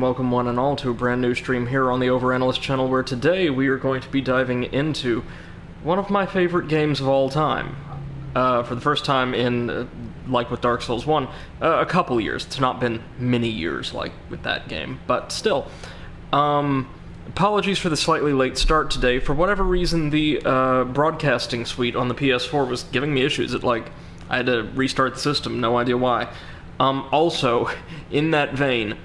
Welcome one and all to a brand new stream here on the Overanalyst channel, where today we are going to be diving into one of my favorite games of all time. For the first time in, like with Dark Souls 1, a couple years. It's not been many years like with that game, but still. Apologies for the slightly late start today. For whatever reason, the broadcasting suite on the PS4 was giving me issues. I had to restart the system, no idea why. Also, in that vein,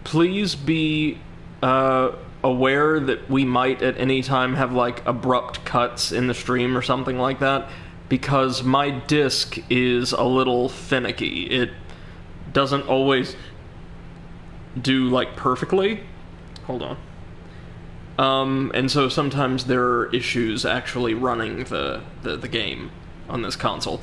please be aware that we might at any time have abrupt cuts in the stream or something like that, because my disc is a little finicky. It doesn't always do perfectly. Hold on. And so sometimes there are issues actually running the game on this console.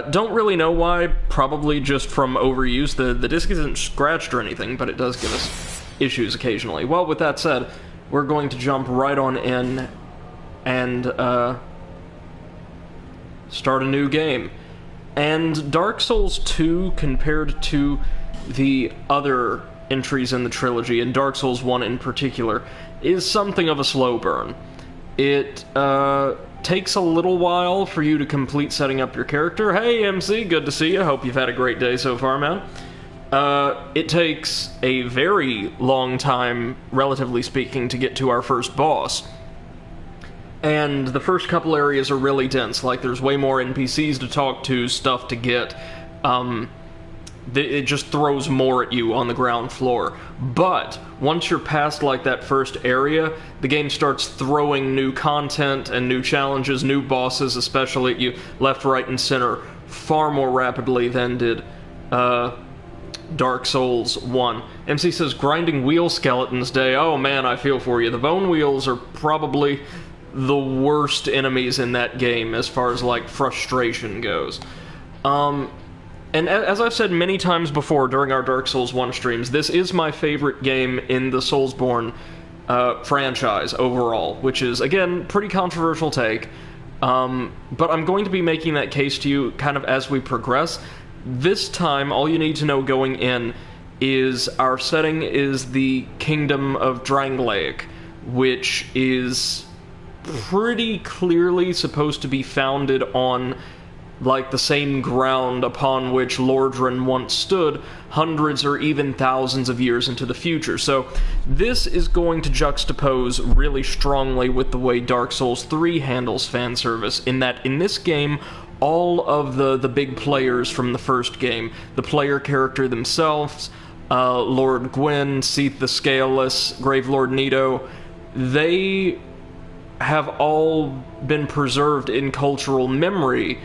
Don't really know why, probably just from overuse. The disc isn't scratched or anything, but it does give us issues occasionally. Well, with that said, we're going to jump right on in and start a new game. And Dark Souls 2, compared to the other entries in the trilogy, and Dark Souls 1 in particular, is something of a slow burn. It takes a little while for you to complete setting up your character. Hey, MC, good to see you. Hope you've had a great day so far, man. It takes a very long time, relatively speaking, to get to our first boss. And the first couple areas are really dense. There's way more NPCs to talk to, stuff to get. It just throws more at you on the ground floor. But once you're past that first area, the game starts throwing new content and new challenges, new bosses, especially at you, left, right, and center, far more rapidly than did Dark Souls 1. MC says, grinding wheel skeletons day. Oh man, I feel for you. The bone wheels are probably the worst enemies in that game as far as frustration goes. And as I've said many times before during our Dark Souls 1 streams, this is my favorite game in the Soulsbourne franchise overall, which is, again, pretty controversial take. But I'm going to be making that case to you kind of as we progress. This time, all you need to know going in is our setting is the Kingdom of Drangleic, which is pretty clearly supposed to be founded on the same ground upon which Lordran once stood, hundreds or even thousands of years into the future. So this is going to juxtapose really strongly with the way Dark Souls 3 handles fan service, in that in this game, all of the big players from the first game, the player character themselves, Lord Gwyn, Seath the Scaleless, Gravelord Nito, they have all been preserved in cultural memory,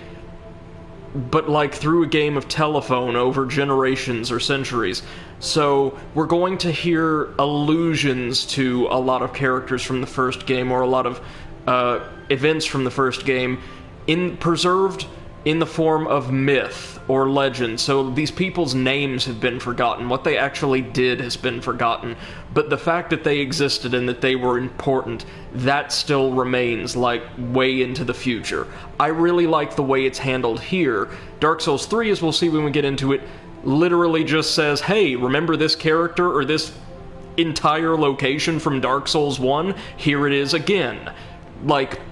but through a game of telephone over generations or centuries. So we're going to hear allusions to a lot of characters from the first game, or a lot of events from the first game, preserved in the form of myth or legend. So these people's names have been forgotten. What they actually did has been forgotten. But the fact that they existed and that they were important, that still remains, way into the future. I really like the way it's handled here. Dark Souls 3, as we'll see when we get into it, literally just says, hey, remember this character or this entire location from Dark Souls 1? Here it is again.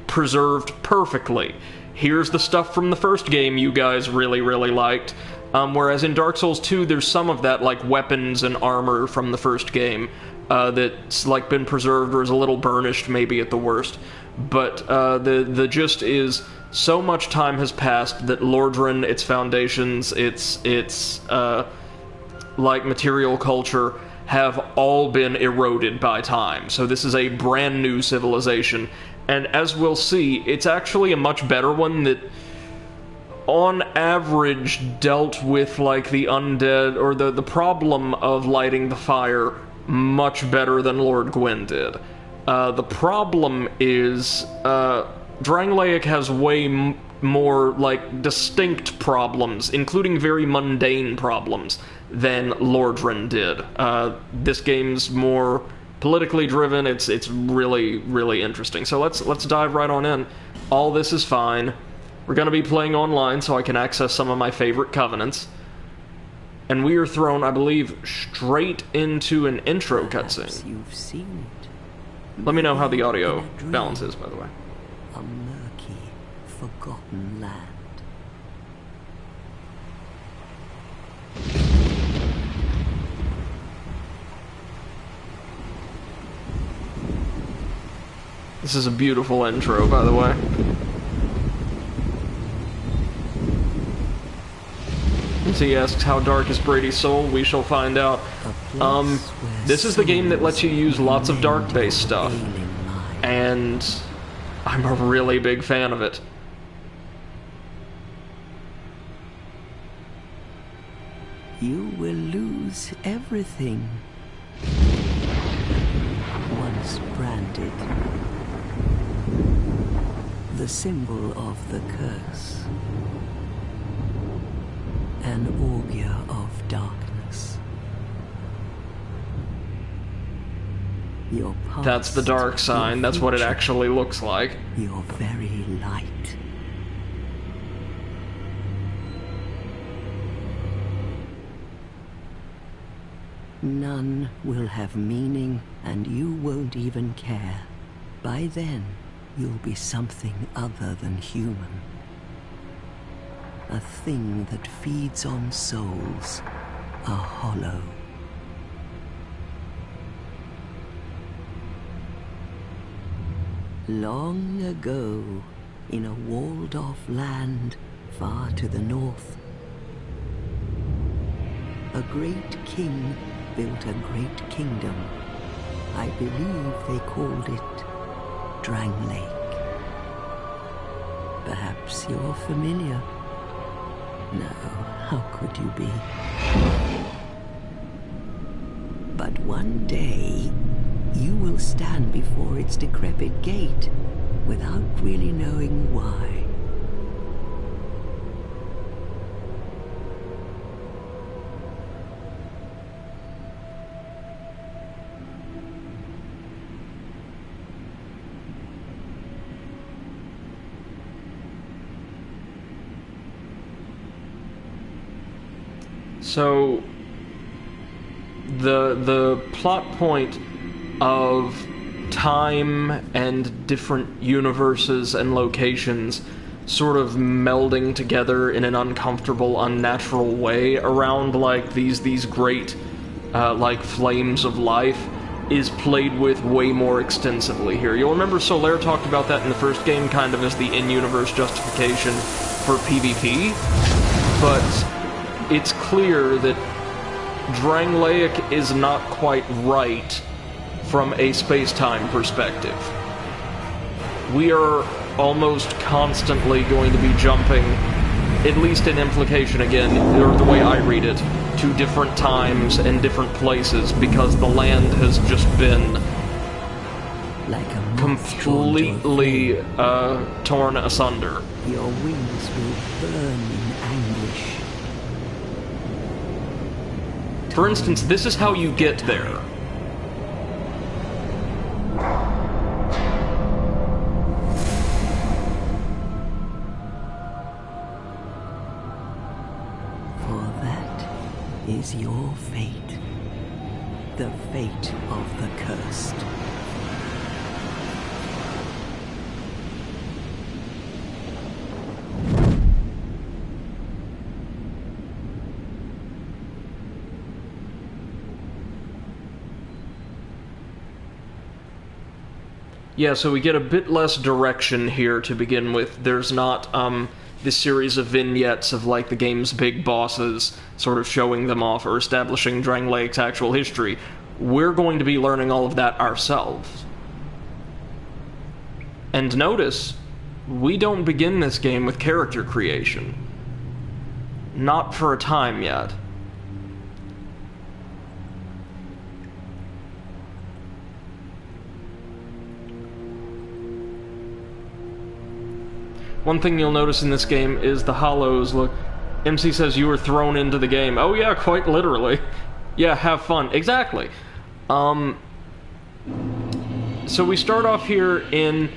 Preserved perfectly. Here's the stuff from the first game you guys really, really liked. Whereas in Dark Souls 2, there's some of that, weapons and armor from the first game, that's, been preserved or is a little burnished, maybe at the worst. But, the gist is, so much time has passed that Lordran, its foundations, its material culture, have all been eroded by time. So this is a brand new civilization. And as we'll see, it's actually a much better one that, on average, dealt with, the undead, or the problem of lighting the fire much better than Lord Gwyn did. The problem is, Drangleic has way more, distinct problems, including very mundane problems, than Lordran did. This game's more politically driven. It's really, really interesting. So let's dive right on in. All this is fine. We're going to be playing online, so I can access some of my favorite covenants. and we are thrown, I believe, straight into an intro cutscene. You've seen it. Let me know how the audio balance is, by the way. A murky, forgotten land. This is a beautiful intro, by the way. As he asks, how dark is Brady's soul? We shall find out. This is the game that lets you use lots of dark-based stuff, and I'm a really big fan of it. You will lose everything. Once branded. The symbol of the curse. An augur of darkness. Your past, that's the dark sign. That's what it actually looks like. Your very light. None will have meaning, and you won't even care. By then, you'll be something other than human. A thing that feeds on souls, a hollow. Long ago, in a walled-off land far to the north, a great king built a great kingdom. I believe they called it Drangleic. Perhaps you're familiar. No, how could you be? But one day, you will stand before its decrepit gate without really knowing why. So, the plot point of time and different universes and locations sort of melding together in an uncomfortable, unnatural way around like these great like flames of life is played with way more extensively here. You'll remember Solaire talked about that in the first game kind of as the in-universe justification for PvP, but it's clear that Drangleic is not quite right from a space-time perspective. We are almost constantly going to be jumping, at least in implication again, or the way I read it, to different times and different places because the land has just been like a completely torn asunder. Your wings will burn in anguish. For instance, this is how you get there. For that is your fate. The fate of the cursed. Yeah, so we get a bit less direction here to begin with. There's not, this series of vignettes of, like, the game's big bosses sort of showing them off or establishing Drangleic's actual history. We're going to be learning all of that ourselves. And notice, we don't begin this game with character creation. Not for a time yet. One thing you'll notice in this game is the hollows. Look, MC says you were thrown into the game. Oh yeah, quite literally. Yeah, have fun. Exactly. So we start off here in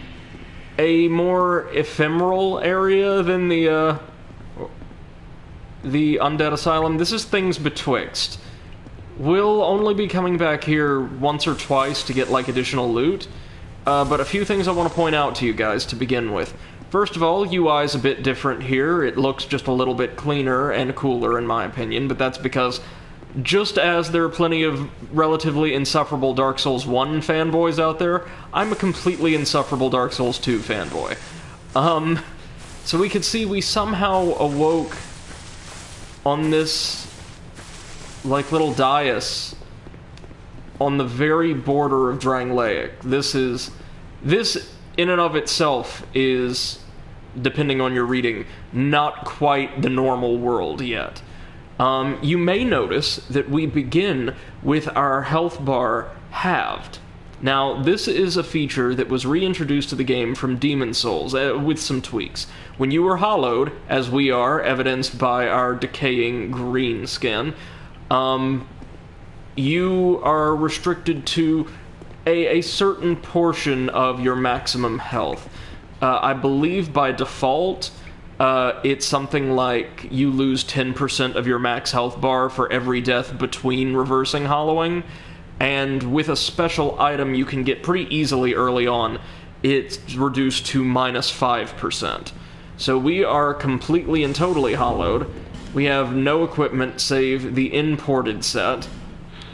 a more ephemeral area than the the Undead Asylum. This is things betwixt. We'll only be coming back here once or twice to get, like, additional loot, but a few things I want to point out to you guys to begin with. First of all, UI's a bit different here. It looks just a little bit cleaner and cooler, in my opinion, but that's because just as there are plenty of relatively insufferable Dark Souls 1 fanboys out there, I'm a completely insufferable Dark Souls 2 fanboy. So we could see we somehow awoke on this, like, little dais on the very border of Drangleic. This in and of itself is, depending on your reading, not quite the normal world yet. You may notice that we begin with our health bar halved. Now, this is a feature that was reintroduced to the game from Demon Souls, with some tweaks. When you were hollowed, as we are, evidenced by our decaying green skin, you are restricted to a certain portion of your maximum health. I believe by default, it's something like you lose 10% of your max health bar for every death between reversing hollowing, and with a special item you can get pretty easily early on, it's reduced to minus 5%. So we are completely and totally hollowed. We have no equipment save the imported set,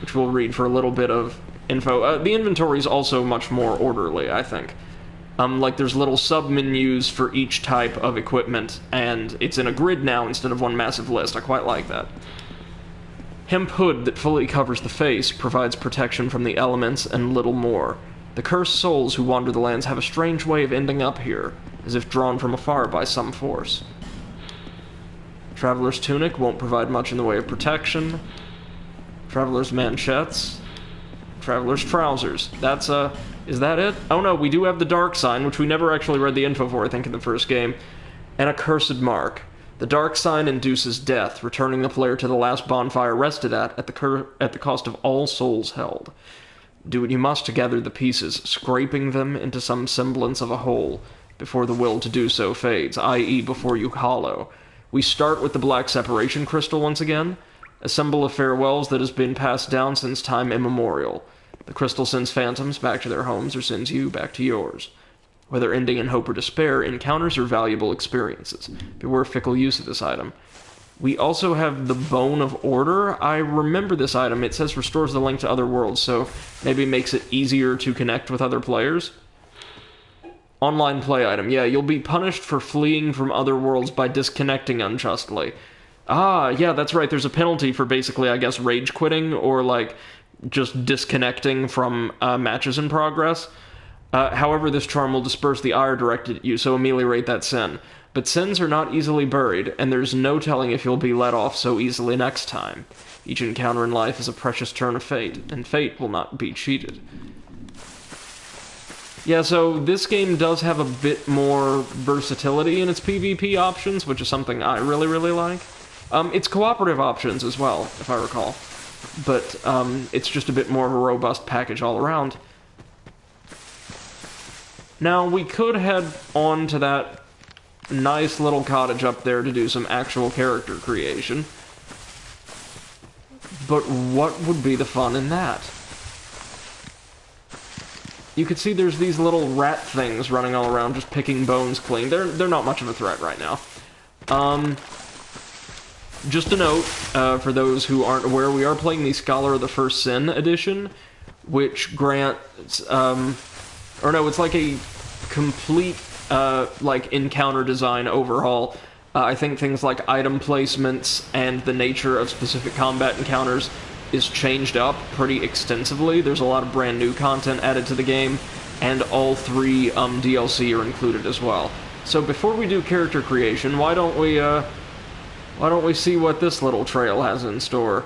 which we'll read for a little bit of info. The inventory is also much more orderly, I think. Like, there's little sub-menus for each type of equipment, and it's in a grid now instead of one massive list. I quite like that. Hemp hood that fully covers the face provides protection from the elements and little more. The cursed souls who wander the lands have a strange way of ending up here, as if drawn from afar by some force. Traveler's tunic won't provide much in the way of protection. Traveler's manchettes. Traveler's trousers. That's, is that it? Oh no, we do have the dark sign, which we never actually read the info for, I think, in the first game. And a cursed mark. The dark sign induces death, returning the player to the last bonfire rested at the cost of all souls held. Do what you must to gather the pieces, scraping them into some semblance of a whole, before the will to do so fades, i.e. before you hollow. We start with the black separation crystal once again, a symbol of farewells that has been passed down since time immemorial. The crystal sends phantoms back to their homes or sends you back to yours. Whether ending in hope or despair, encounters are valuable experiences. Beware fickle use of this item. We also have the Bone of Order. I remember this item. It says restores the link to other worlds, so maybe makes it easier to connect with other players. Online play item. Yeah, you'll be punished for fleeing from other worlds by disconnecting unjustly. Ah, yeah, that's right. There's a penalty for basically, I guess, rage quitting or, like, just disconnecting from matches in progress. However, this charm will disperse the ire directed at you, so ameliorate that sin. But sins are not easily buried, and there's no telling if you'll be let off so easily next time. Each encounter in life is a precious turn of fate, and fate will not be cheated. Yeah, so this game does have a bit more versatility in its PvP options, which is something I really, really like. It's cooperative options as well, if I recall. But it's just a bit more of a robust package all around. Now, we could head on to that nice little cottage up there to do some actual character creation. But what would be the fun in that? You can see there's these little rat things running all around just picking bones clean. They're not much of a threat right now. Just a note, for those who aren't aware, we are playing the Scholar of the First Sin edition, which grants, or no, it's like a complete, like, encounter design overhaul. I think things like item placements and the nature of specific combat encounters is changed up pretty extensively. There's a lot of brand new content added to the game, and all 3 DLC are included as well. So before we do character creation, why don't we see what this little trail has in store?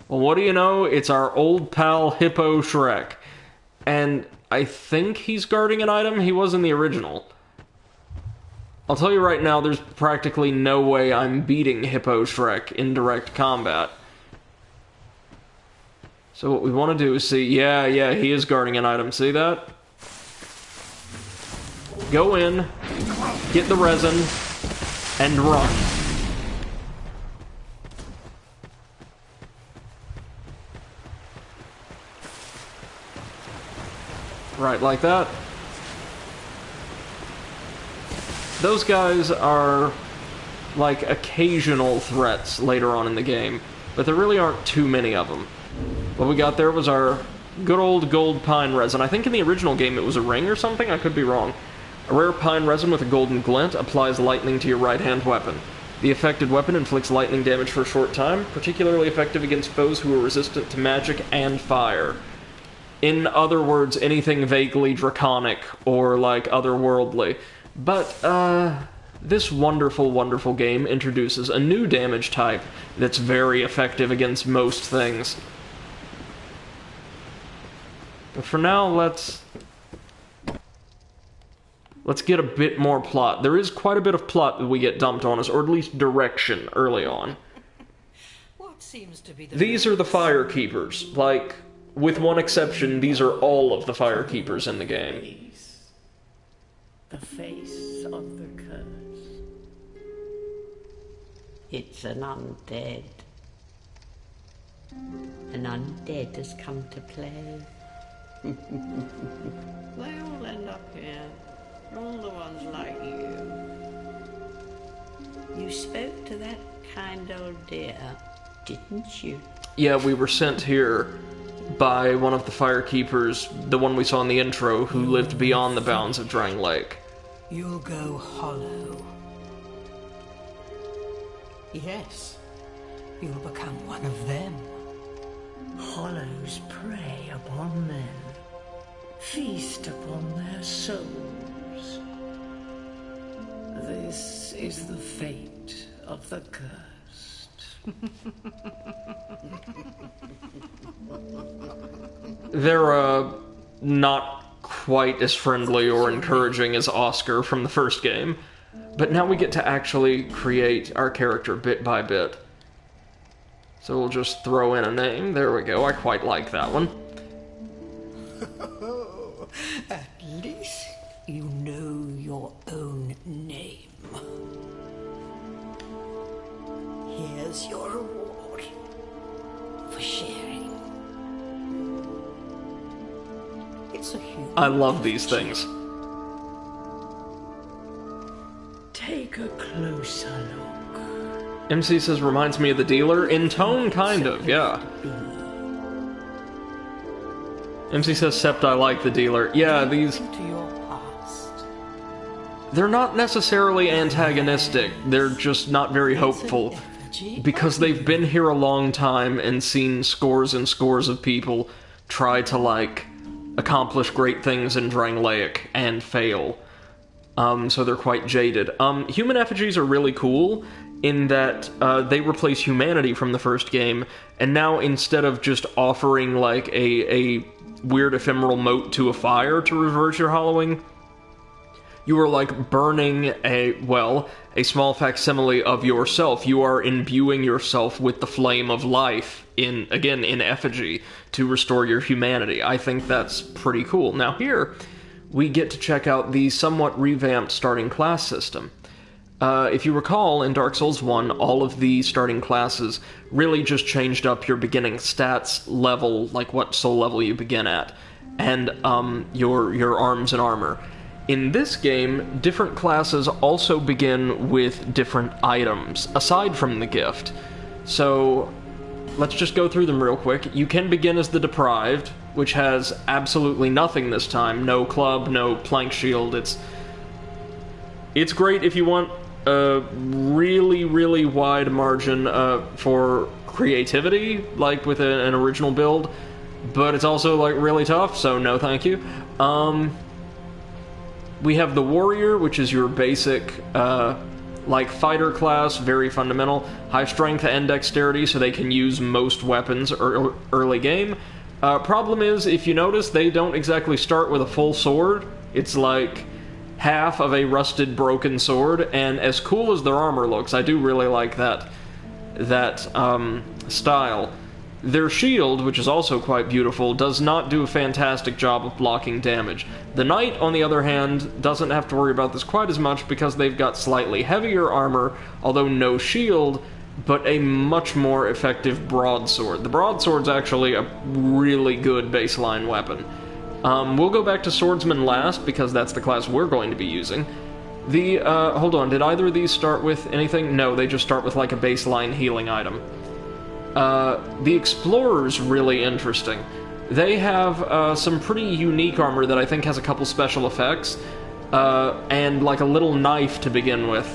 Well, what do you know? It's our old pal Hippo Shrek. And I think he's guarding an item. He was in the original. I'll tell you right now, there's practically no way I'm beating Hippo Shrek in direct combat. So what we want to do is see... Yeah, he is guarding an item. See that? go in, get the resin, and run. Right, like that. Those guys are like occasional threats later on in the game, but there really aren't too many of them. What we got there was our good old gold pine resin. I think in the original game it was a ring or something, I could be wrong. A rare pine resin with a golden glint applies lightning to your right-hand weapon. The affected weapon inflicts lightning damage for a short time, particularly effective against foes who are resistant to magic and fire. In other words, anything vaguely draconic or like otherworldly. But, this wonderful, wonderful game introduces a new damage type that's very effective against most things. But for now, let's get a bit more plot. There is quite a bit of plot that we get dumped on us, or at least direction early on. What seems to be These are the Fire Keepers. Like, with one exception, these are all of the Fire Keepers in the game. The face of the curse. It's an undead. An undead has come to play. They all end up here. All the ones like you. You spoke to that kind old dear, didn't you? Yeah, we were sent here by one of the Fire Keepers, the one we saw in the intro, who lived beyond the bounds of Drangleic. You'll go hollow. Yes, you'll become one of them. Hollows prey upon men, feast upon their souls. This is the fate of the cursed. They're, not quite as friendly or encouraging as Oscar from the first game, but now we get to actually create our character bit by bit. So we'll just throw in a name. There we go. I quite like that one. At least you know your own name. Here's your reward for sharing. It's a human. I love these things. Take a closer look. MC says, reminds me of the dealer. In tone, kind of, yeah. MC says, Sept, I like the dealer. Yeah, these... To your past. They're not necessarily antagonistic. They're just not very hopeful. Because they've been here a long time and seen scores and scores of people try to, like, accomplish great things in Drangleic and fail. So they're quite jaded. Human effigies are really cool in that they replace humanity from the first game, and now instead of just offering like a weird ephemeral mote to a fire to reverse your hollowing, you are like burning a small facsimile of yourself. You are imbuing yourself with the flame of life in effigy to restore your humanity. I think that's pretty cool. Now here, we get to check out the somewhat revamped starting class system. If you recall, in Dark Souls 1, all of the starting classes really just changed up your beginning stats level, like what soul level you begin at, and your arms and armor. In this game, different classes also begin with different items, aside from the gift. So, let's just go through them real quick. You can begin as the Deprived, which has absolutely nothing this time. No club, no plank shield. It's great if you want a really, really wide margin for creativity, like with an original build, but it's also like really tough, so no thank you. We have the Warrior, which is your basic like fighter class, very fundamental, high strength and dexterity, so they can use most weapons early game. Problem is, if you notice, they don't exactly start with a full sword. It's like half of a rusted, broken sword, and as cool as their armor looks, I do really like that style. Their shield, which is also quite beautiful, does not do a fantastic job of blocking damage. The knight, on the other hand, doesn't have to worry about this quite as much because they've got slightly heavier armor, although no shield, but a much more effective broadsword. The broadsword's actually a really good baseline weapon. We'll go back to swordsman last, because that's the class we're going to be using. Hold on, did either of these start with anything? No, they just start with like a baseline healing item. The explorer's really interesting. They have some pretty unique armor that I think has a couple special effects, and like a little knife to begin with.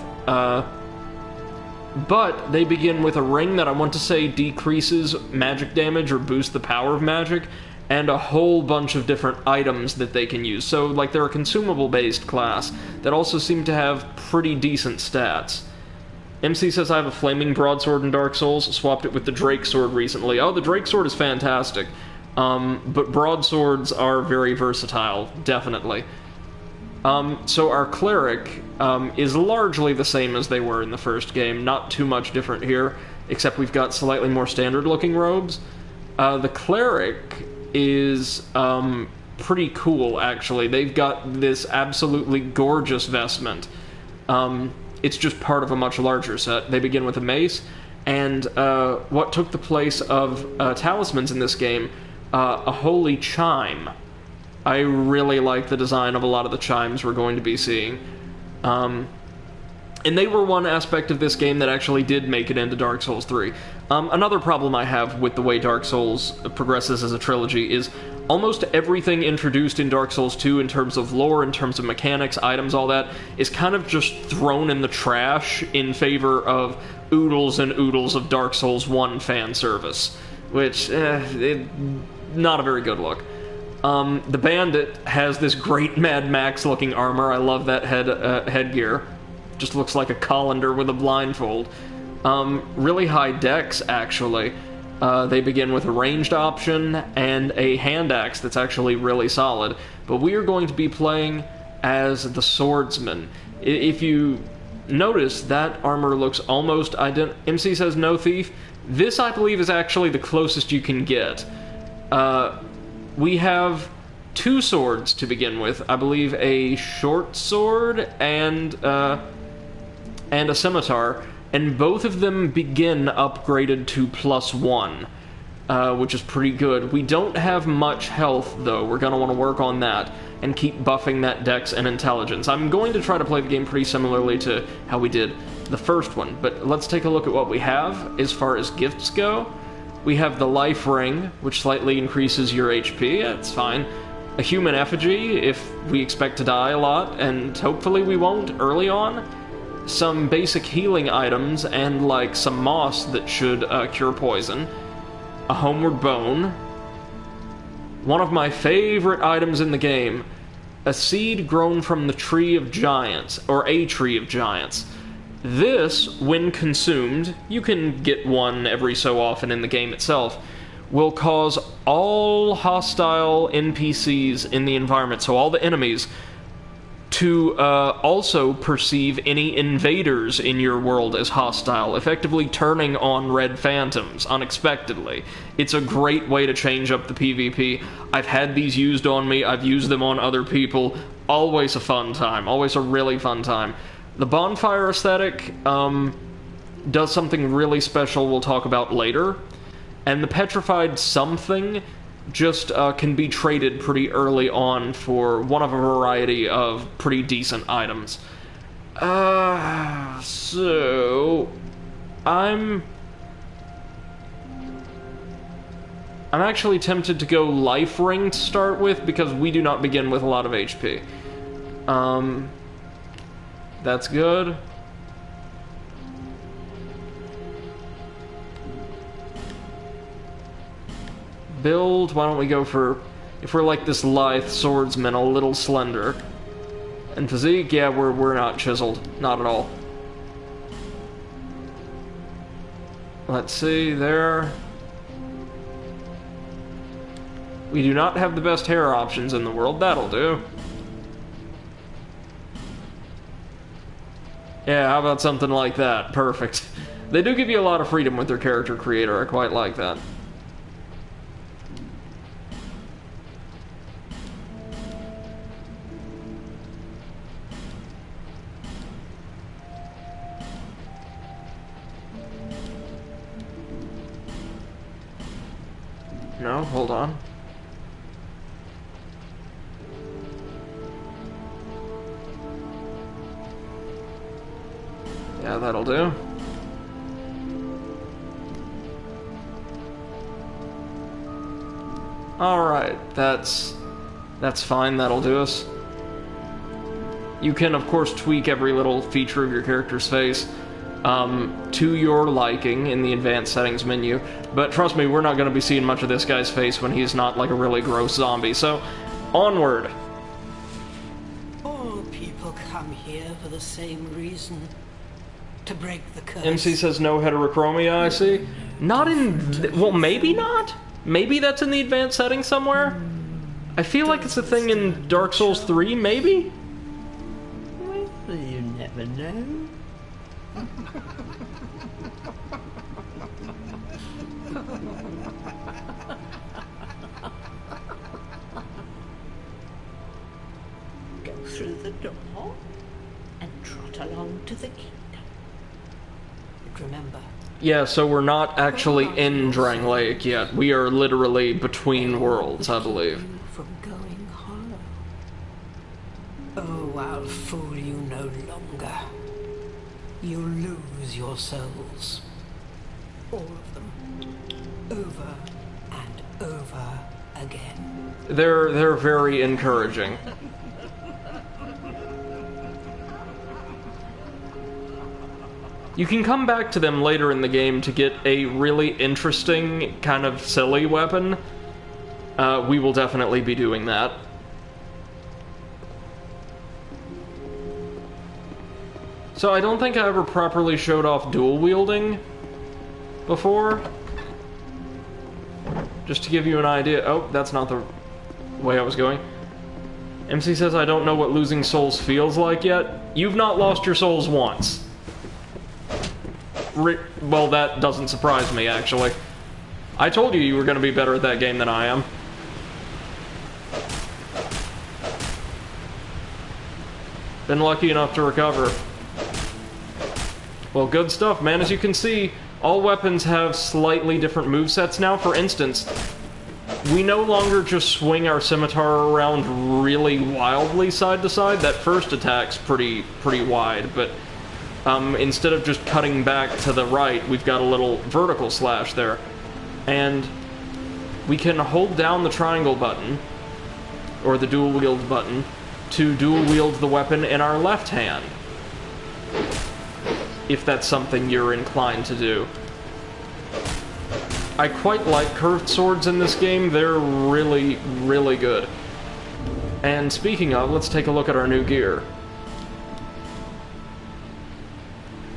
But they begin with a ring that I want to say decreases magic damage or boosts the power of magic, and a whole bunch of different items that they can use. So, like, they're a consumable-based class that also seem to have pretty decent stats. MC says, I have a flaming broadsword in Dark Souls, swapped it with the Drake sword recently. Oh, the Drake sword is fantastic. But broadswords are very versatile, definitely. So our cleric is largely the same as they were in the first game, not too much different here, except we've got slightly more standard-looking robes. The cleric is pretty cool, actually. They've got this absolutely gorgeous vestment. It's just part of a much larger set. They begin with a mace, and what took the place of talismans in this game, a holy chime. I really like the design of a lot of the chimes we're going to be seeing. And they were one aspect of this game that actually did make it into Dark Souls 3. Another problem I have with the way Dark Souls progresses as a trilogy is almost everything introduced in Dark Souls 2 in terms of lore, in terms of mechanics, items, all that, is kind of just thrown in the trash in favor of oodles and oodles of Dark Souls 1 fan service, which, not a very good look. The bandit has this great Mad Max looking armor. I love that headgear. Just looks like a colander with a blindfold. Really high dex, actually. They begin with a ranged option and a hand axe that's actually really solid. But we are going to be playing as the swordsman. If you notice, that armor looks almost identical. MC says no thief. This, I believe, is actually the closest you can get. We have two swords to begin with. I believe a short sword and a scimitar, and both of them begin upgraded to +1, which is pretty good. We don't have much health, though. We're going to want to work on that and keep buffing that dex and intelligence. I'm going to try to play the game pretty similarly to how we did the first one, but let's take a look at what we have as far as gifts go. We have the life ring, which slightly increases your HP. That's fine. A human effigy, if we expect to die a lot, and hopefully we won't early on. Some basic healing items, and like some moss that should cure poison. A homeward bone. One of my favorite items in the game. A seed grown from the tree of giants, or a tree of giants. This, when consumed, you can get one every so often in the game itself, will cause all hostile NPCs in the environment, so all the enemies, to also perceive any invaders in your world as hostile, effectively turning on red phantoms unexpectedly. It's a great way to change up the PvP. I've had these used on me, I've used them on other people. Always a fun time, always a really fun time. The bonfire aesthetic does something really special we'll talk about later, and the petrified something just can be traded pretty early on for one of a variety of pretty decent items. So I'm actually tempted to go life ring to start with, because we do not begin with a lot of HP. That's good. Build, why don't we go for, if we're like this lithe swordsman, a little slender. And physique, yeah, we're not chiseled. Not at all. Let's see, there. We do not have the best hair options in the world, that'll do. Yeah, how about something like that? Perfect. They do give you a lot of freedom with their character creator, I quite like that. no, hold on. Yeah, that'll do. Alright, that's fine, that'll do us. You can, of course, tweak every little feature of your character's face to your liking in the advanced settings menu, but trust me, we're not going to be seeing much of this guy's face when he's not like a really gross zombie, so onward. All people come here for the same reason. To break the curse. MC says no heterochromia, I see. Not in... well, maybe not? Maybe that's in the advanced settings somewhere? I feel like it's a thing in Dark Souls 3, maybe? Well, you never know. Go through the door and trot along to the kingdom. Remember, Yeah, so we're not actually in Drangleic yet. We are literally between worlds, I believe. from going hollow. Oh, I'll fool you no longer. You lose your souls. All of them. Over and over again. They're very encouraging. You can come back to them later in the game to get a really interesting, kind of silly weapon. We will definitely be doing that. So I don't think I ever properly showed off dual wielding before. Just to give you an idea. Oh, that's not the way I was going. MC says I don't know what losing souls feels like yet. You've not lost your souls once. Well, that doesn't surprise me, actually. I told you were going to be better at that game than I am. Been lucky enough to recover. Well, good stuff, man. As you can see, all weapons have slightly different movesets now. For instance, we no longer just swing our scimitar around really wildly side to side. That first attack's pretty wide, but instead of just cutting back to the right, we've got a little vertical slash there. And we can hold down the triangle button, or the dual wield button, to dual wield the weapon in our left hand. If that's something you're inclined to do. I quite like curved swords in this game. They're really, really good. And speaking of, let's take a look at our new gear.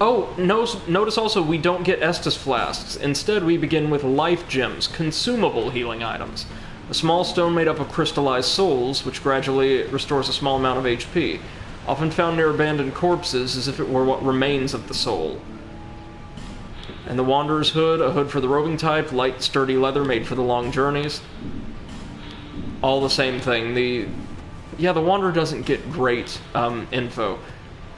Oh, notice also we don't get Estus flasks. Instead, we begin with life gems, consumable healing items. A small stone made up of crystallized souls, which gradually restores a small amount of HP, often found near abandoned corpses as if it were what remains of the soul. And the Wanderer's Hood, a hood for the roving type, light, sturdy leather made for the long journeys. All the same thing. The Wanderer doesn't get great info.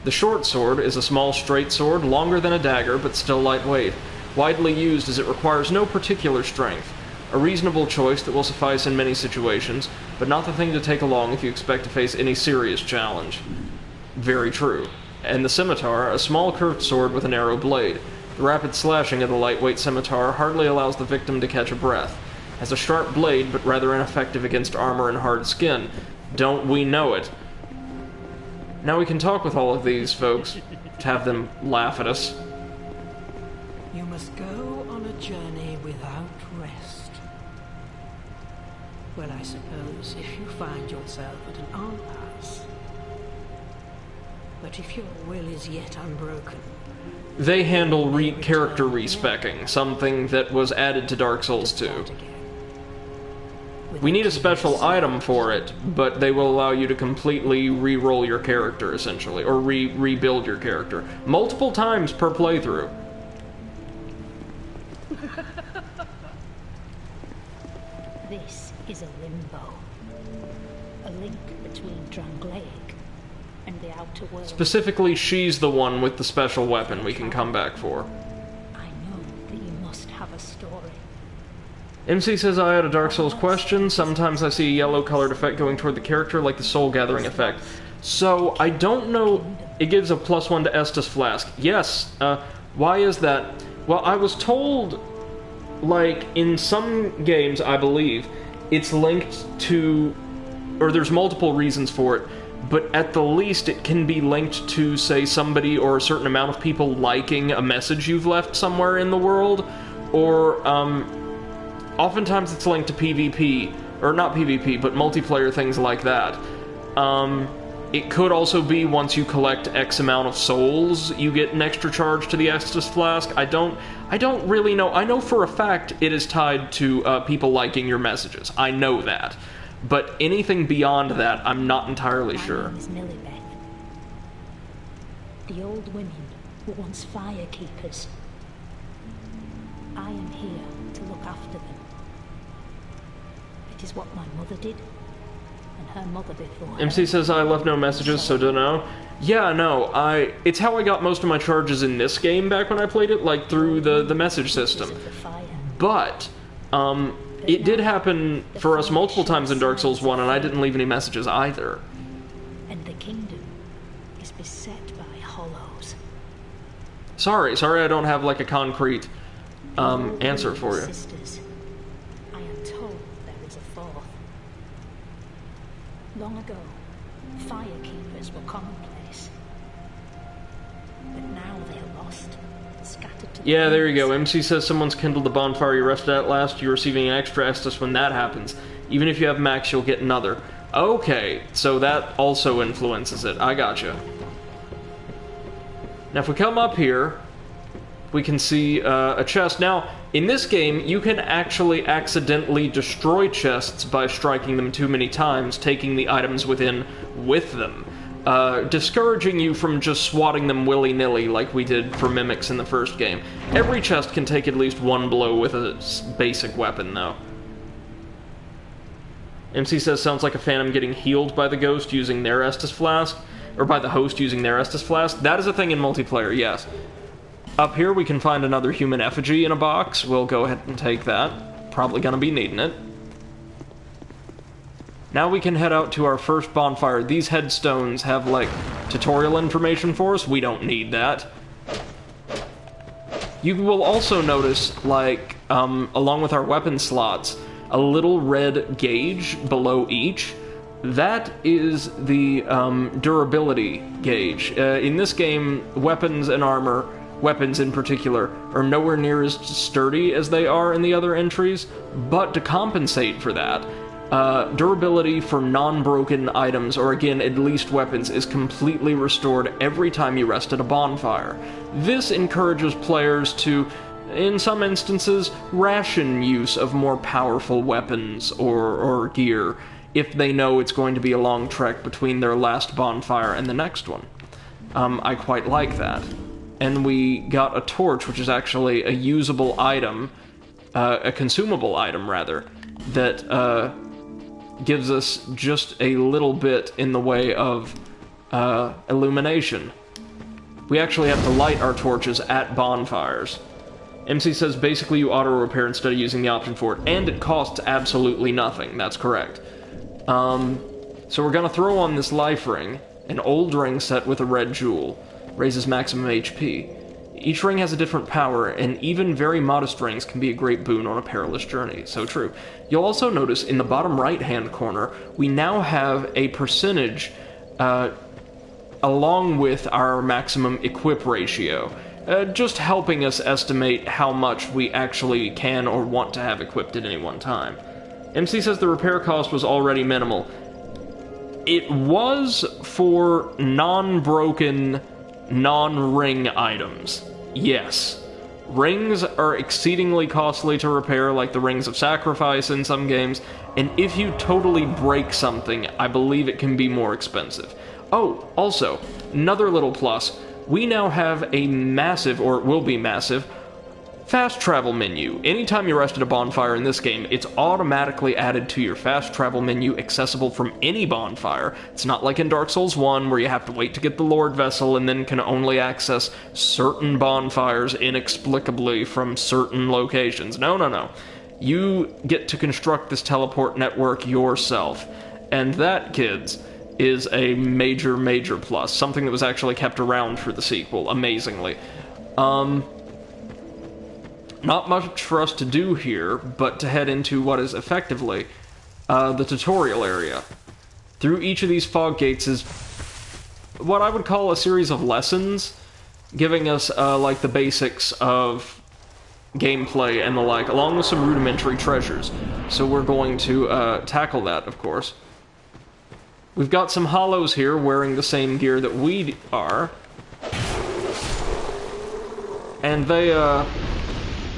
The short sword is a small straight sword, longer than a dagger, but still lightweight. Widely used as it requires no particular strength. A reasonable choice that will suffice in many situations, but not the thing to take along if you expect to face any serious challenge. Very true. And the scimitar, a small curved sword with a narrow blade. The rapid slashing of the lightweight scimitar hardly allows the victim to catch a breath. Has a sharp blade, but rather ineffective against armor and hard skin. Don't we know it? Now we can talk with all of these folks, to have them laugh at us. You must go on a journey without rest. Well, I suppose if you find yourself at an impasse. But if your will is yet unbroken... They handle character respecking, something that was added to Dark Souls 2. We need a special item for it, but they will allow you to completely re-roll your character, essentially, or rebuild your character. Multiple times per playthrough. This is a limbo. A link between Drangleic and the outer world. Specifically, she's the one with the special weapon we can come back for. I know that you must have a story. MC says, I had a Dark Souls question. Sometimes I see a yellow-colored effect going toward the character, like the soul gathering effect. So, I don't know... It gives a +1 to Estus Flask. Yes, why is that? Well, I was told, like, in some games, I believe, it's linked to... Or there's multiple reasons for it, but at the least it can be linked to, say, somebody or a certain amount of people liking a message you've left somewhere in the world, or, oftentimes it's linked to PvP, or not PvP, but multiplayer things like that. It could also be once you collect X amount of souls, you get an extra charge to the Estus Flask. I don't really know. I know for a fact it is tied to people liking your messages. I know that. But anything beyond that, I'm not entirely sure. My name is Millibeth. The old women were once fire keepers. I am here to look after them. It is what my mother did, and her mother before her. MC says, I left no messages, so don't know. Yeah, no, it's how I got most of my charges in this game back when I played it, like through the message system. But, it did happen for us multiple times in Dark Souls 1, and I didn't leave any messages either. And the kingdom is beset by hollows. Sorry I don't have, like, a concrete, answer for you. Sisters. I am told there is a fourth. Long ago, fire keepers were commonplace. But now they are lost, scattered to Yeah, there you go. MC says someone's kindled the bonfire you rested at last. You're receiving an extra Estus when that happens. Even if you have max, you'll get another. Okay, so that also influences it. I gotcha. Now, if we come up here, we can see a chest. Now, in this game, you can actually accidentally destroy chests by striking them too many times, taking the items within with them. Discouraging you from just swatting them willy-nilly like we did for mimics in the first game. Every chest can take at least one blow with a basic weapon, though. MC says, sounds like a phantom getting healed by the ghost using their Estus Flask, or by the host using their Estus Flask. That is a thing in multiplayer, yes. Up here we can find another human effigy in a box. We'll go ahead and take that. Probably gonna be needing it. Now we can head out to our first bonfire. These headstones have, like, tutorial information for us. We don't need that. You will also notice, like, along with our weapon slots, a little red gauge below each. That is the durability gauge. In this game, weapons and armor, weapons in particular, are nowhere near as sturdy as they are in the other entries, but to compensate for that, durability for non-broken items, or again, at least weapons, is completely restored every time you rest at a bonfire. This encourages players to, in some instances, ration use of more powerful weapons or gear if they know it's going to be a long trek between their last bonfire and the next one. I quite like that. And we got a torch, which is actually a usable item, a consumable item, rather, that gives us just a little bit in the way of illumination. We actually have to light our torches at bonfires. MC says basically you auto-repair instead of using the option for it, and it costs absolutely nothing. That's correct. So we're gonna throw on this life ring, an old ring set with a red jewel. Raises maximum HP. Each ring has a different power, and even very modest rings can be a great boon on a perilous journey. So true. You'll also notice in the bottom right-hand corner, we now have a percentage along with our maximum equip ratio, just helping us estimate how much we actually can or want to have equipped at any one time. MC says the repair cost was already minimal. It was for non-broken, non-ring items. Yes. Rings are exceedingly costly to repair, like the Rings of Sacrifice in some games, and if you totally break something, I believe it can be more expensive. Oh, also, another little plus, we now have a massive, or it will be massive, fast travel menu. Anytime you rest at a bonfire in this game, it's automatically added to your fast travel menu, accessible from any bonfire. It's not like in Dark Souls 1, where you have to wait to get the Lord Vessel and then can only access certain bonfires inexplicably from certain locations. No. you get to construct this teleport network yourself. And that, kids, is a major, major plus. Something that was actually kept around for the sequel, amazingly. Not much for us to do here, but to head into what is effectively the tutorial area. Through each of these fog gates is what I would call a series of lessons, giving us, like, the basics of gameplay and the like, along with some rudimentary treasures. So we're going to tackle that, of course. We've got some hollows here wearing the same gear that we are. And they,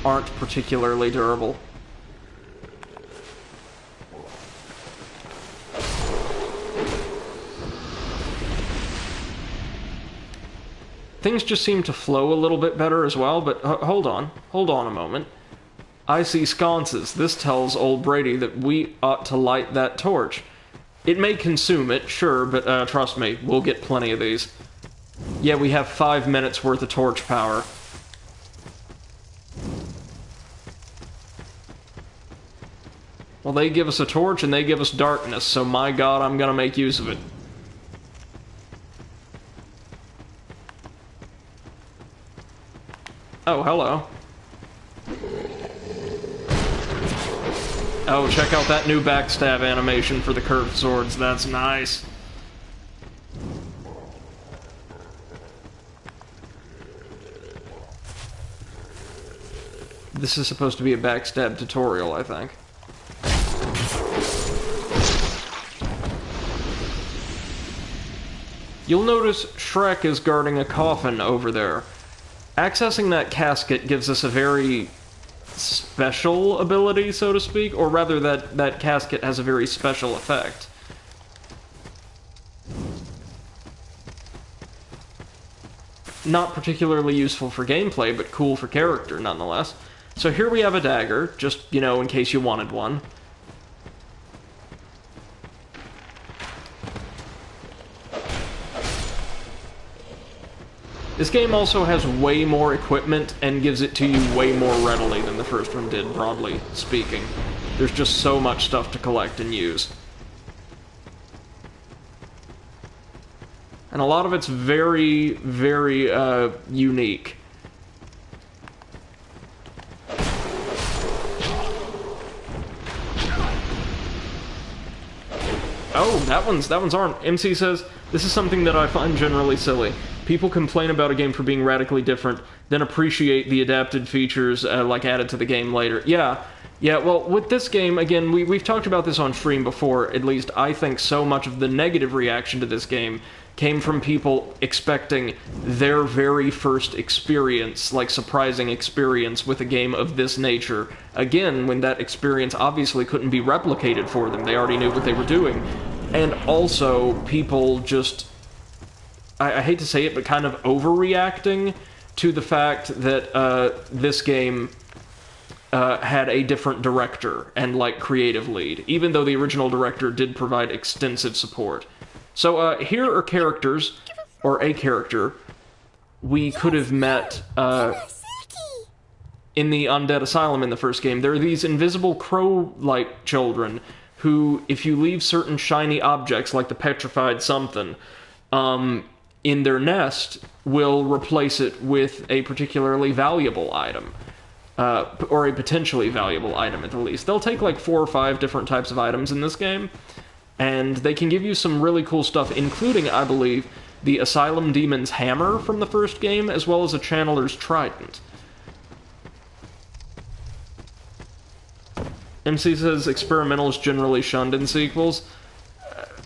aren't particularly durable. Things just seem to flow a little bit better as well, but hold on a moment. I see sconces. This tells old Brady that we ought to light that torch. It may consume it, sure, but trust me, we'll get plenty of these. Yeah, we have 5 minutes worth of torch power. Well, they give us a torch and they give us darkness, so my god, I'm gonna make use of it. Oh, hello. Oh, check out that new backstab animation for the curved swords, that's nice. This is supposed to be a backstab tutorial, I think. You'll notice Shrek is guarding a coffin over there. Accessing that casket gives us a very special ability, so to speak, or rather that casket has a very special effect. Not particularly useful for gameplay, but cool for character, nonetheless. So here we have a dagger, just, you know, in case you wanted one. This game also has way more equipment and gives it to you way more readily than the first one did, broadly speaking. There's just so much stuff to collect and use. And a lot of it's very, very, unique. Oh, that one's aren't. MC says, this is something that I find generally silly. People complain about a game for being radically different, then appreciate the adapted features, like, added to the game later. Yeah, well, with this game, again, we've talked about this on stream before, at least I think so much of the negative reaction to this game came from people expecting their very first experience, like, surprising experience with a game of this nature. Again, when that experience obviously couldn't be replicated for them, they already knew what they were doing. And also, people just... I hate to say it, but kind of overreacting to the fact that this game had a different director and, like, creative lead, even though the original director did provide extensive support. So here are characters, or a character, we could have met in the undead asylum in the first game. There are these invisible crow-like children who, if you leave certain shiny objects, like the petrified something, in their nest, will replace it with a particularly valuable item. Or a potentially valuable item, at the least. They'll take like 4 or 5 different types of items in this game, and they can give you some really cool stuff, including, I believe, the Asylum Demon's Hammer from the first game, as well as a Channeler's Trident. MC says experimental is generally shunned in sequels.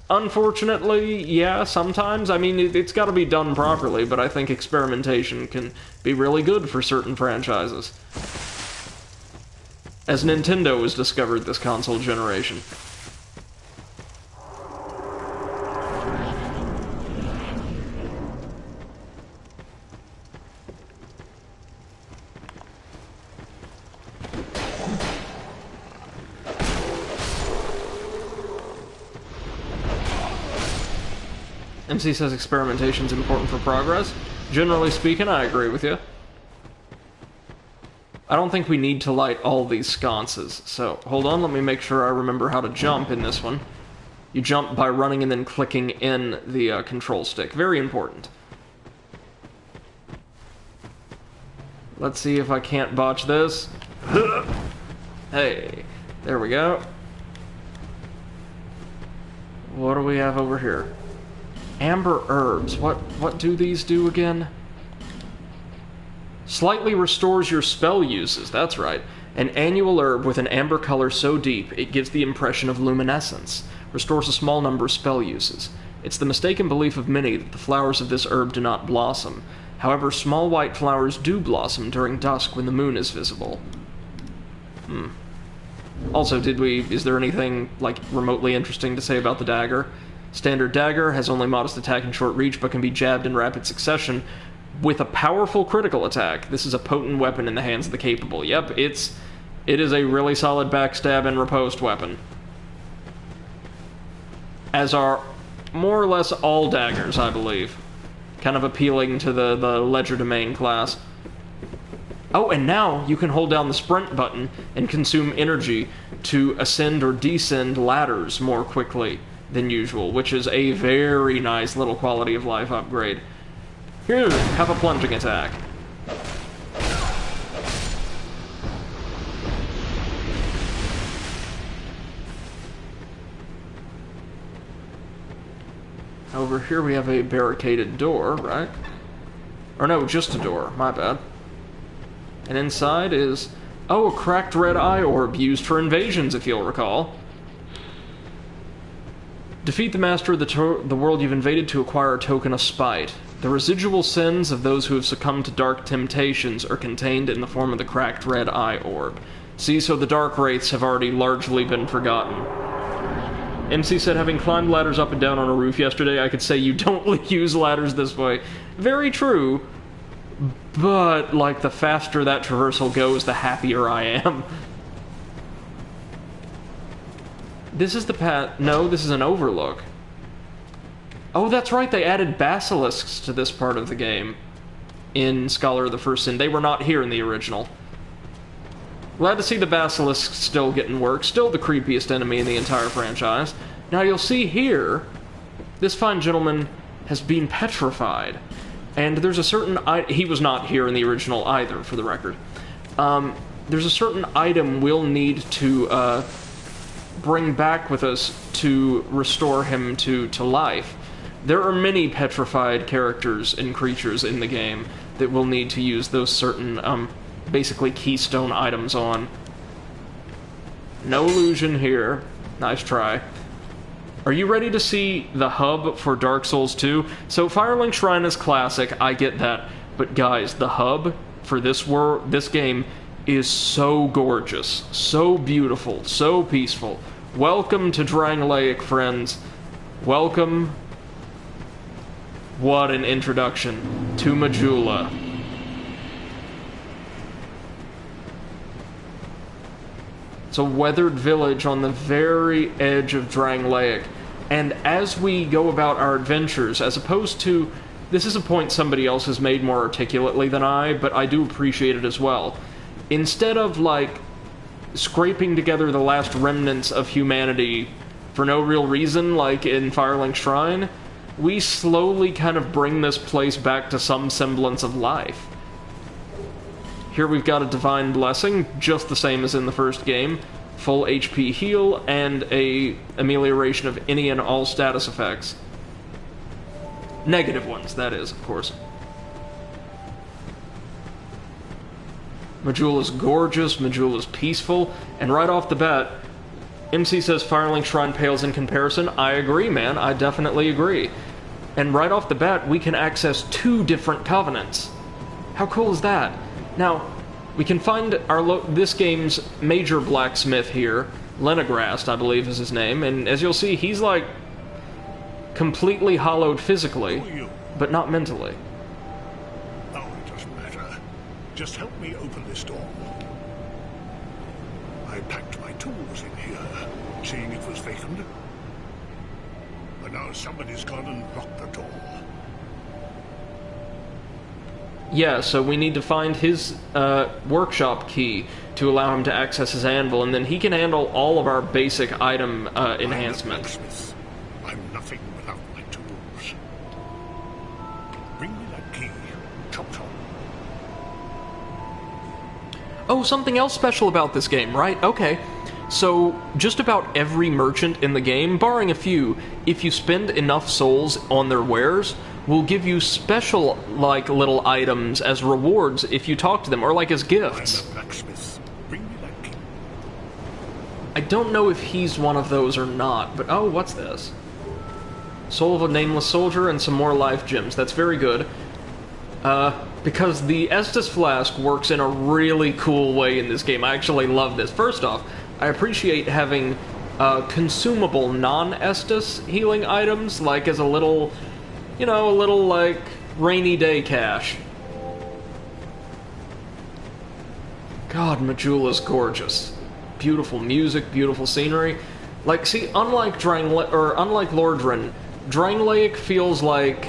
Unfortunately, yeah, sometimes. I mean, it's got to be done properly, but I think experimentation can be really good for certain franchises. As Nintendo has discovered this console generation. MC says experimentation is important for progress. Generally speaking, I agree with you. I don't think we need to light all these sconces. So, hold on, let me make sure I remember how to jump in this one. You jump by running and then clicking in the control stick. Very important. Let's see if I can't botch this. Hey, there we go. What do we have over here? Amber herbs. What do these do again? Slightly restores your spell uses, that's right. An annual herb with an amber color so deep it gives the impression of luminescence. Restores a small number of spell uses. It's the mistaken belief of many that the flowers of this herb do not blossom. However, small white flowers do blossom during dusk when the moon is visible. Also, is there anything, like, remotely interesting to say about the dagger? Standard dagger has only modest attack and short reach, but can be jabbed in rapid succession with a powerful critical attack. This is a potent weapon in the hands of the capable. Yep, it is a really solid backstab and riposte weapon. As are more or less all daggers, I believe. Kind of appealing to the legerdemain class. Oh, and now you can hold down the sprint button and consume energy to ascend or descend ladders more quickly than usual, which is a very nice little quality of life upgrade. Here, have a plunging attack. Over here we have a barricaded door, right? Or no, just a door, my bad. And inside is, oh, a cracked red eye orb used for invasions, if you'll recall. Defeat the master of the world you've invaded to acquire a token of spite. The residual sins of those who have succumbed to dark temptations are contained in the form of the cracked red eye orb. See, so the dark wraiths have already largely been forgotten. MC said, having climbed ladders up and down on a roof yesterday, I could say you don't use ladders this way. Very true. But, like, the faster that traversal goes, the happier I am. This is the path... No, this is an overlook. Oh, that's right, they added basilisks to this part of the game in Scholar of the First Sin. They were not here in the original. Glad to see the basilisks still getting work. Still the creepiest enemy in the entire franchise. Now, you'll see here, this fine gentleman has been petrified. And there's a certain... he was not here in the original either, for the record. There's a certain item we'll need to bring back with us to restore him to life. There are many petrified characters and creatures in the game that we'll need to use those certain, basically keystone items on. No illusion here. Nice try. Are you ready to see the hub for Dark Souls 2? So Firelink Shrine is classic, I get that. But guys, the hub for this game is so gorgeous, so beautiful, so peaceful. Welcome to Drangleic, friends. Welcome. What an introduction to Majula. It's a weathered village on the very edge of Drangleic. And as we go about our adventures, as opposed to... This is a point somebody else has made more articulately than I, but I do appreciate it as well. Instead of, like, scraping together the last remnants of humanity for no real reason, like in Firelink Shrine, we slowly kind of bring this place back to some semblance of life. Here we've got a Divine Blessing, just the same as in the first game, full HP heal, and a amelioration of any and all status effects. Negative ones, that is, of course. Majula's gorgeous, Majula's peaceful, and right off the bat, MC says Firelink Shrine pales in comparison. I agree, man, I definitely agree. And right off the bat, we can access 2 different covenants. How cool is that? Now, we can find this game's major blacksmith here, Lenegrast, I believe is his name, and as you'll see, he's like completely hollowed physically, but not mentally. Oh, it doesn't matter. Just help me open this door. I packed my tools in here, seeing it was vacant. But now somebody's gone and locked the door. Yeah, so we need to find his workshop key to allow him to access his anvil, and then he can handle all of our basic item enhancements. I'm nothing without my tools. Bring me that key. Chop chop. Oh, something else special about this game, right? Okay. So, just about every merchant in the game, barring a few, if you spend enough souls on their wares, will give you special, like, little items as rewards if you talk to them, or like as gifts. I'm a blacksmith. Bring me that key. I don't know if he's one of those or not, but oh, what's this? Soul of a Nameless Soldier and some more life gems. That's very good. Because the Estus Flask works in a really cool way in this game. I actually love this. First off, I appreciate having consumable non-Estus healing items, like as a little, you know, a little, like, rainy day cash. God, Majula's gorgeous. Beautiful music, beautiful scenery. Like, see, unlike Lordran, Drangleic feels like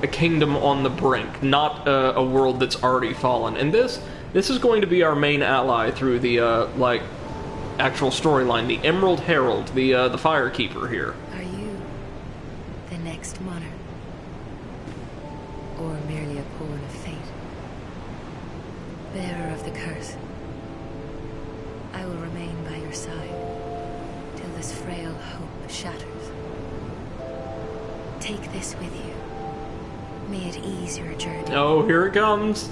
a kingdom on the brink, not a world that's already fallen. And this is going to be our main ally through the, like, actual storyline. The Emerald Herald, the Firekeeper here. Are you the next monarch? Or merely a pawn of fate? Bearer of the curse, I will remain by your side till this frail hope shatters. Take this with you. May it ease your journey. Oh, here it comes.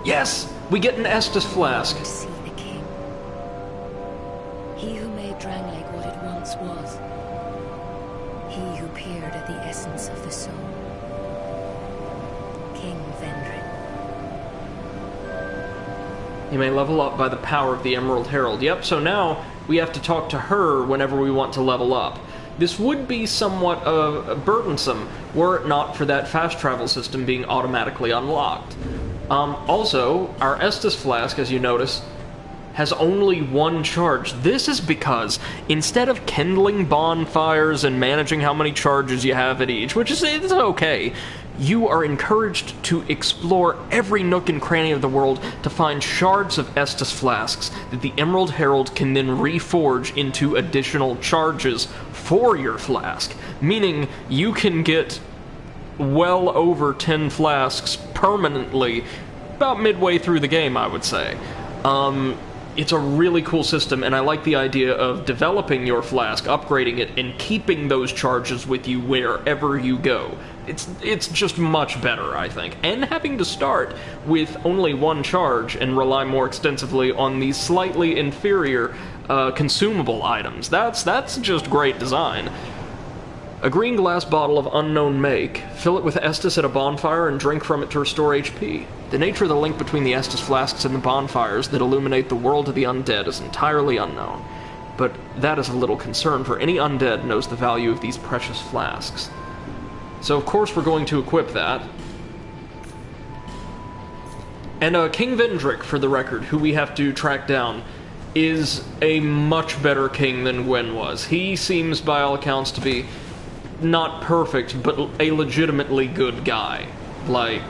Yes! We get an Estus Flask. See the king. He who made Drangleic what it once was. He who peered at the essence of the soul. King Vendrick. You may level up by the power of the Emerald Herald. Yep, so now we have to talk to her whenever we want to level up. This would be somewhat burdensome were it not for that fast travel system being automatically unlocked. Also, our Estus Flask, as you notice, has only one charge. This is because instead of kindling bonfires and managing how many charges you have at each, which is it's okay, you are encouraged to explore every nook and cranny of the world to find shards of Estus Flasks that the Emerald Herald can then reforge into additional charges for your flask, meaning you can get well over 10 flasks permanently about midway through the game, I would say. It's a really cool system, and I like the idea of developing your flask, upgrading it, and keeping those charges with you wherever you go. It's just much better, I think. And having to start with only one charge and rely more extensively on these slightly inferior consumable items. That's just great design. A green glass bottle of unknown make. Fill it with Estus at a bonfire and drink from it to restore HP. The nature of the link between the Estus flasks and the bonfires that illuminate the world of the undead is entirely unknown. But that is a little concern, for any undead knows the value of these precious flasks. So of course we're going to equip that. And King Vendrick, for the record, who we have to track down, is a much better king than Gwen was. He seems, by all accounts, to be not perfect, but a legitimately good guy. Like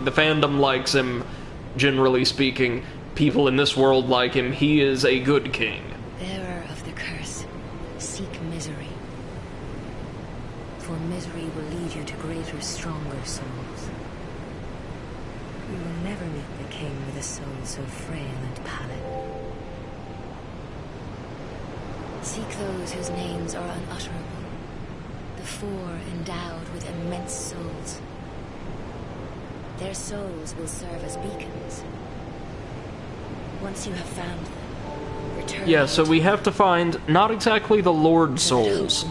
the fandom likes him, generally speaking. People in this world like him. He is a good king. Bearer of the curse, seek misery. For misery will lead you to greater, stronger souls. You will never meet the king with a soul so frail and pallid. Seek those whose names are unutterable. The four endowed with immense souls. Their souls will serve as beacons. Once you have found them, return. Yeah, so we have to find not exactly the Lord souls,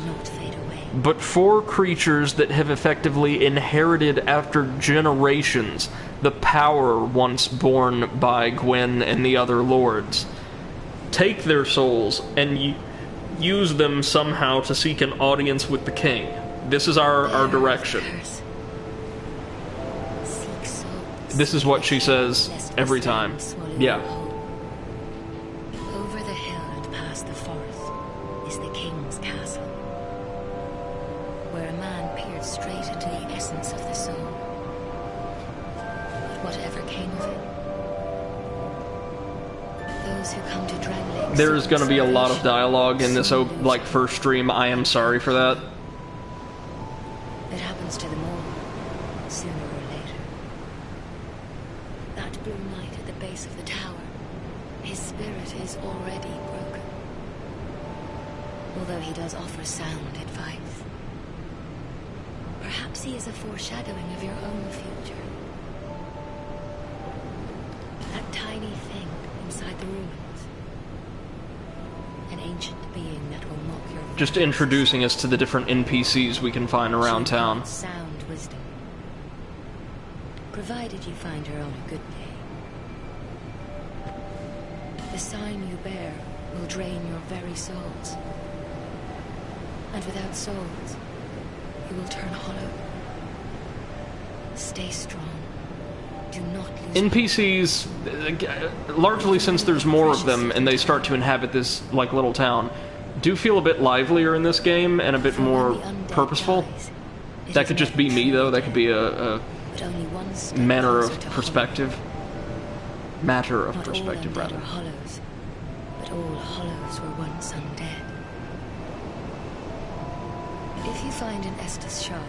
but 4 creatures that have effectively inherited after generations the power once borne by Gwen and the other lords. Take their souls and use them somehow to seek an audience with the king. This is our direction. This is what she says every time. Yeah. Over the hill and past the forest is the king's castle, where a man peered straight into the essence of the soul. those who come to Drangleic. There's gonna be a lot of dialogue in this, like, first stream. I am sorry for that. It happens to them all, sooner or later. That blue knight at the base of the tower, his spirit is already broken. Although he does offer sound advice. Perhaps he is a foreshadowing of your own future. That tiny thing inside the ruins. An ancient being that will mock your voice. Just introducing us to the different NPCs we can find around town. Sound wisdom. Provided you find her on a good day. The sign you bear will drain your very souls. And without souls, you will turn hollow. Stay strong. Do not lose. NPCs, largely since there's more of them and they start to inhabit this, like, little town, do feel a bit livelier in this game and a bit more purposeful. That could just be me, though. That could be a manner of perspective. Matter of perspective, rather. Not all undead were hollows, but all hollows were once undead. If you find an Estus shard,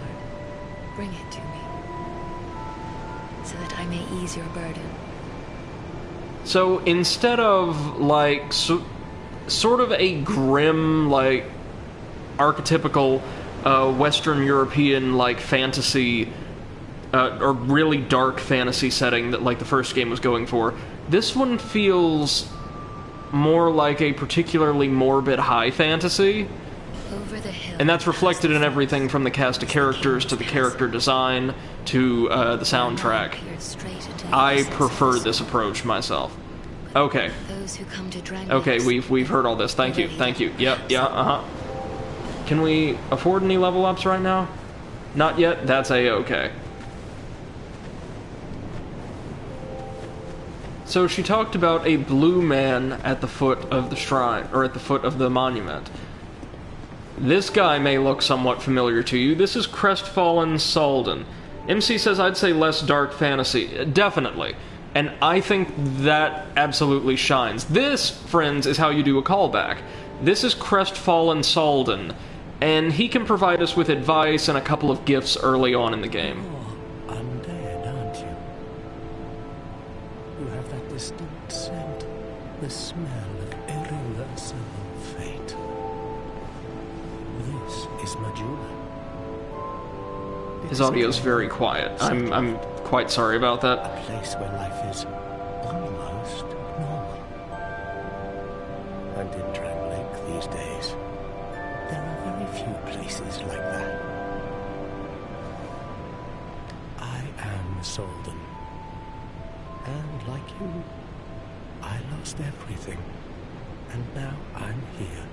bring it to me, so that I may ease your burden. So instead of, like, sort of a grim, like, archetypical Western European, like, fantasy, or really dark fantasy setting that, like, the first game was going for, this one feels more like a particularly morbid high fantasy. And that's reflected in everything from the cast of characters to the character design to the soundtrack. I prefer this approach myself. Okay. Okay, we've heard all this. Thank you. Thank you. Yep, yeah, uh-huh. Can we afford any level ups right now? Not yet? That's a-okay. So she talked about a blue man at the foot of the shrine, or at the foot of the monument. This guy may look somewhat familiar to you. This is Crestfallen Soulsbourne. MC says I'd say less dark fantasy. Definitely. And I think that absolutely shines. This, friends, is how you do a callback. This is Crestfallen Soulsbourne, and he can provide us with advice and a couple of gifts early on in the game. You're undead, aren't you? You have that distinct scent, the smell of irreversible fate. This is Majula. His audio's very quiet. I'm quite sorry about that. A place where life is almost normal. And in Drangleic these days, there are very few places like that. I am Soulsbourne. And like you, I lost everything. And now I'm here.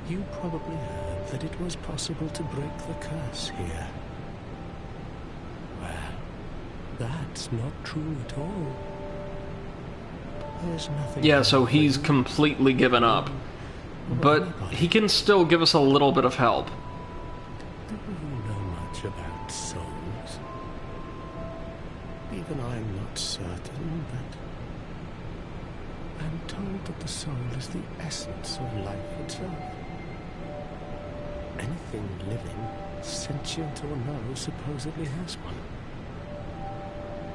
You probably heard that it was possible to break the curse here. Well, that's not true at all. There's nothing. Yeah, so he's completely given up. But he can still give us a little bit of help. Do you know much about souls? Even I'm not certain, but I'm told that the soul is the essence of life itself. Anything living, sentient or no, supposedly has one.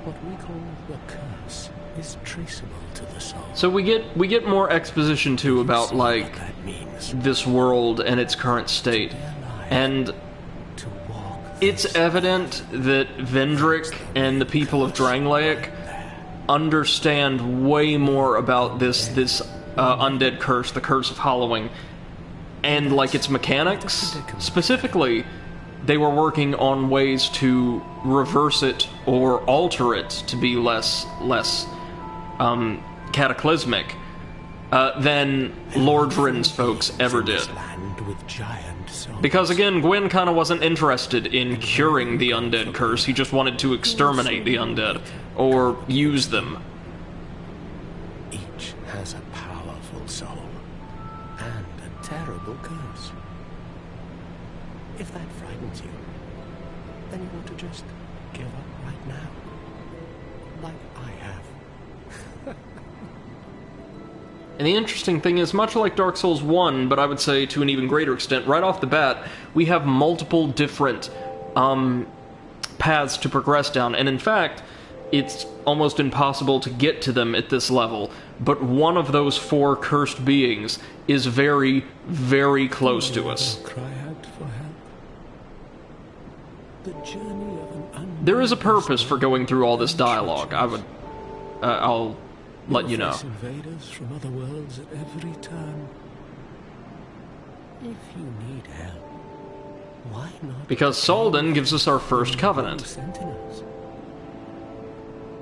What we call the curse is traceable to the soul. So we get more exposition too about, like, this world and its current state. And it's evident that Vendrick and the people of Drangleic understand way more about this undead curse, the Curse of Hollowing, and, like, its mechanics. Specifically, they were working on ways to reverse it or alter it to be less cataclysmic than Lordrin's folks ever did. Because, again, Gwyn kind of wasn't interested in curing the undead curse, he just wanted to exterminate the undead, or use them. Each has a powerful soul, and a terrible curse. If that frightens you, then you want to just give up right now. Like I have. And the interesting thing is, much like Dark Souls 1, but I would say to an even greater extent, right off the bat, we have multiple different paths to progress down, and in fact, it's almost impossible to get to them at this level, but one of those 4 cursed beings is very, very close to us. Cry out for help. The journey of an There is a purpose for going through all this dialogue. I'll let you know. Invaders from other worlds at every turn. If you need help, why not? Because Soulsbourne gives us our first covenant. Sentinels.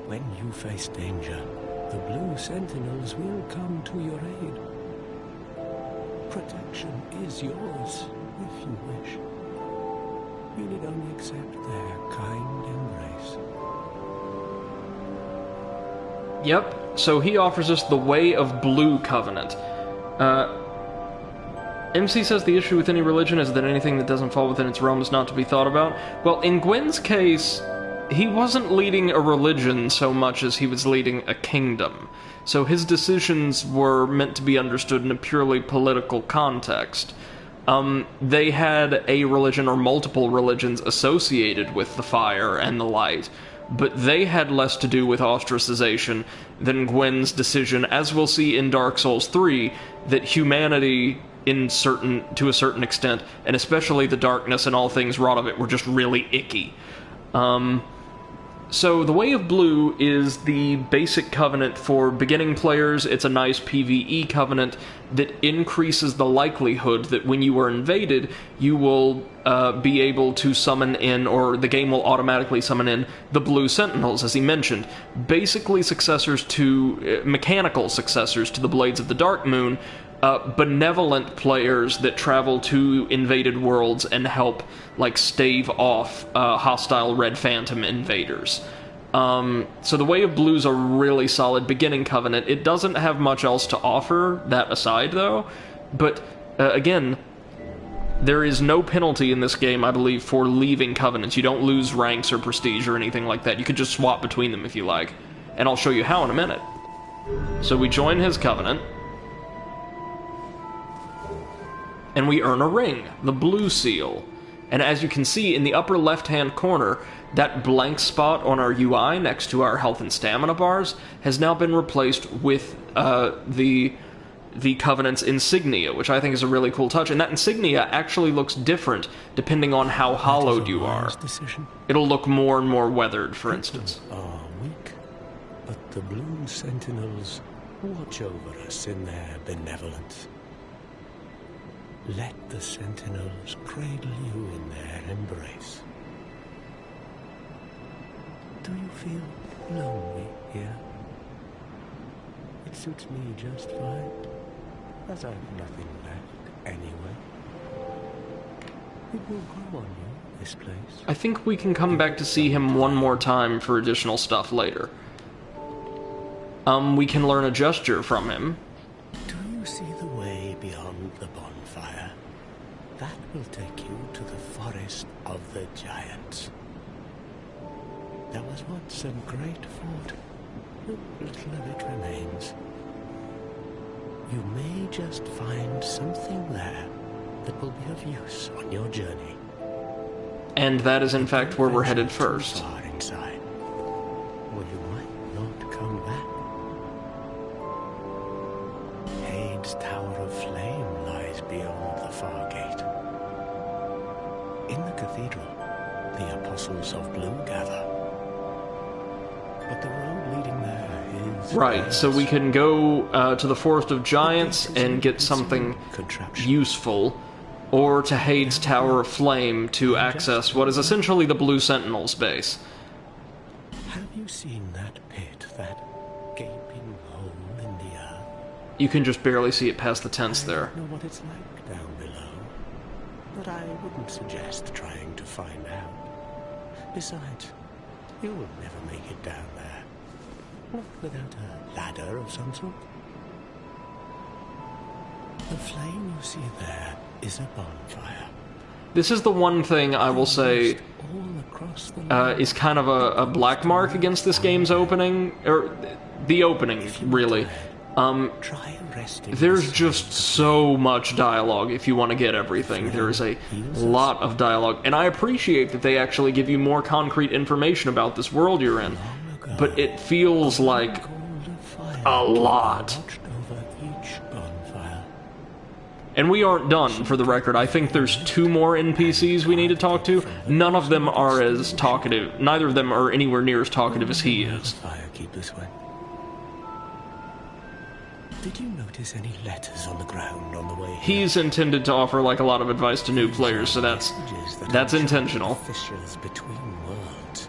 When you face danger, the blue sentinels will come to your aid. Protection is yours, if you wish. You need only accept their kind embrace. Yep, so he offers us the Way of Blue Covenant. MC says the issue with any religion is that anything that doesn't fall within its realm is not to be thought about. Well, in Gwyn's case, he wasn't leading a religion so much as he was leading a kingdom. So his decisions were meant to be understood in a purely political context. They had a religion or multiple religions associated with the fire and the light, but they had less to do with ostracization than Gwyn's decision, as we'll see in Dark Souls 3, that humanity, to a certain extent, and especially the darkness and all things wrought of it, were just really icky. So the Way of Blue is the basic covenant for beginning players. It's a nice PvE covenant that increases the likelihood that when you are invaded, you will be able to summon in, or the game will automatically summon in, the Blue Sentinels, as he mentioned. Basically mechanical successors to the Blades of the Dark Moon, benevolent players that travel to invaded worlds and help, like, stave off hostile Red Phantom invaders. So the Way of Blue's a really solid beginning covenant. It doesn't have much else to offer, that aside, though. But, again, there is no penalty in this game, I believe, for leaving covenants. You don't lose ranks or prestige or anything like that. You can just swap between them if you like. And I'll show you how in a minute. So we join his covenant, and we earn a ring, the Blue Seal. And as you can see in the upper left-hand corner, that blank spot on our UI next to our health and stamina bars has now been replaced with the Covenant's insignia, which I think is a really cool touch. And that insignia actually looks different depending on how hollowed you are. It'll look more and more weathered, for instance. Are weak, but the Blue Sentinels watch over us in their benevolence. Let the Sentinels cradle you in their embrace. Do you feel lonely here? It suits me just fine, as I've nothing left anyway. It will grow on you, this place. I think we can come back to see him one more time for additional stuff later. We can learn a gesture from him. Do you see the way beyond the bonfire? That will take you to the forest of the giants. There was once a great fort. Little of it remains. You may just find something there that will be of use on your journey. And that is in fact where we're headed first. Far inside, or you might not come back. Hade's Tower of Flame lies beyond the far gate. In the cathedral, the Apostles of Blue gather. But the road leading there is... Right, so we can go to the Forest of Giants and get something useful, or to Hade's Tower of Flame to access what is essentially the Blue Sentinel's base. Have you seen that pit, that gaping hole in the earth? You can just barely see it past the tents there. I don't know what it's like down below, but I wouldn't suggest trying to find out. Besides, you'll never make it down there. Not without a ladder of some sort. The flame you see there is a bonfire. This is the one thing I will say is kind of a black mark against this game's opening, or the opening, really. Try resting. There's just so much dialogue if you want to get everything. There is a lot of dialogue, and I appreciate that they actually give you more concrete information about this world you're in, but it feels like a lot. And we aren't done, for the record. I think there's 2 more NPCs we need to talk to. None of them are as talkative. Neither of them are anywhere near as talkative as he is. Keep this way. Did you notice any letters on the ground on the way here? He's intended to offer like a lot of advice to new players, so that's intentional. Fissures between worlds.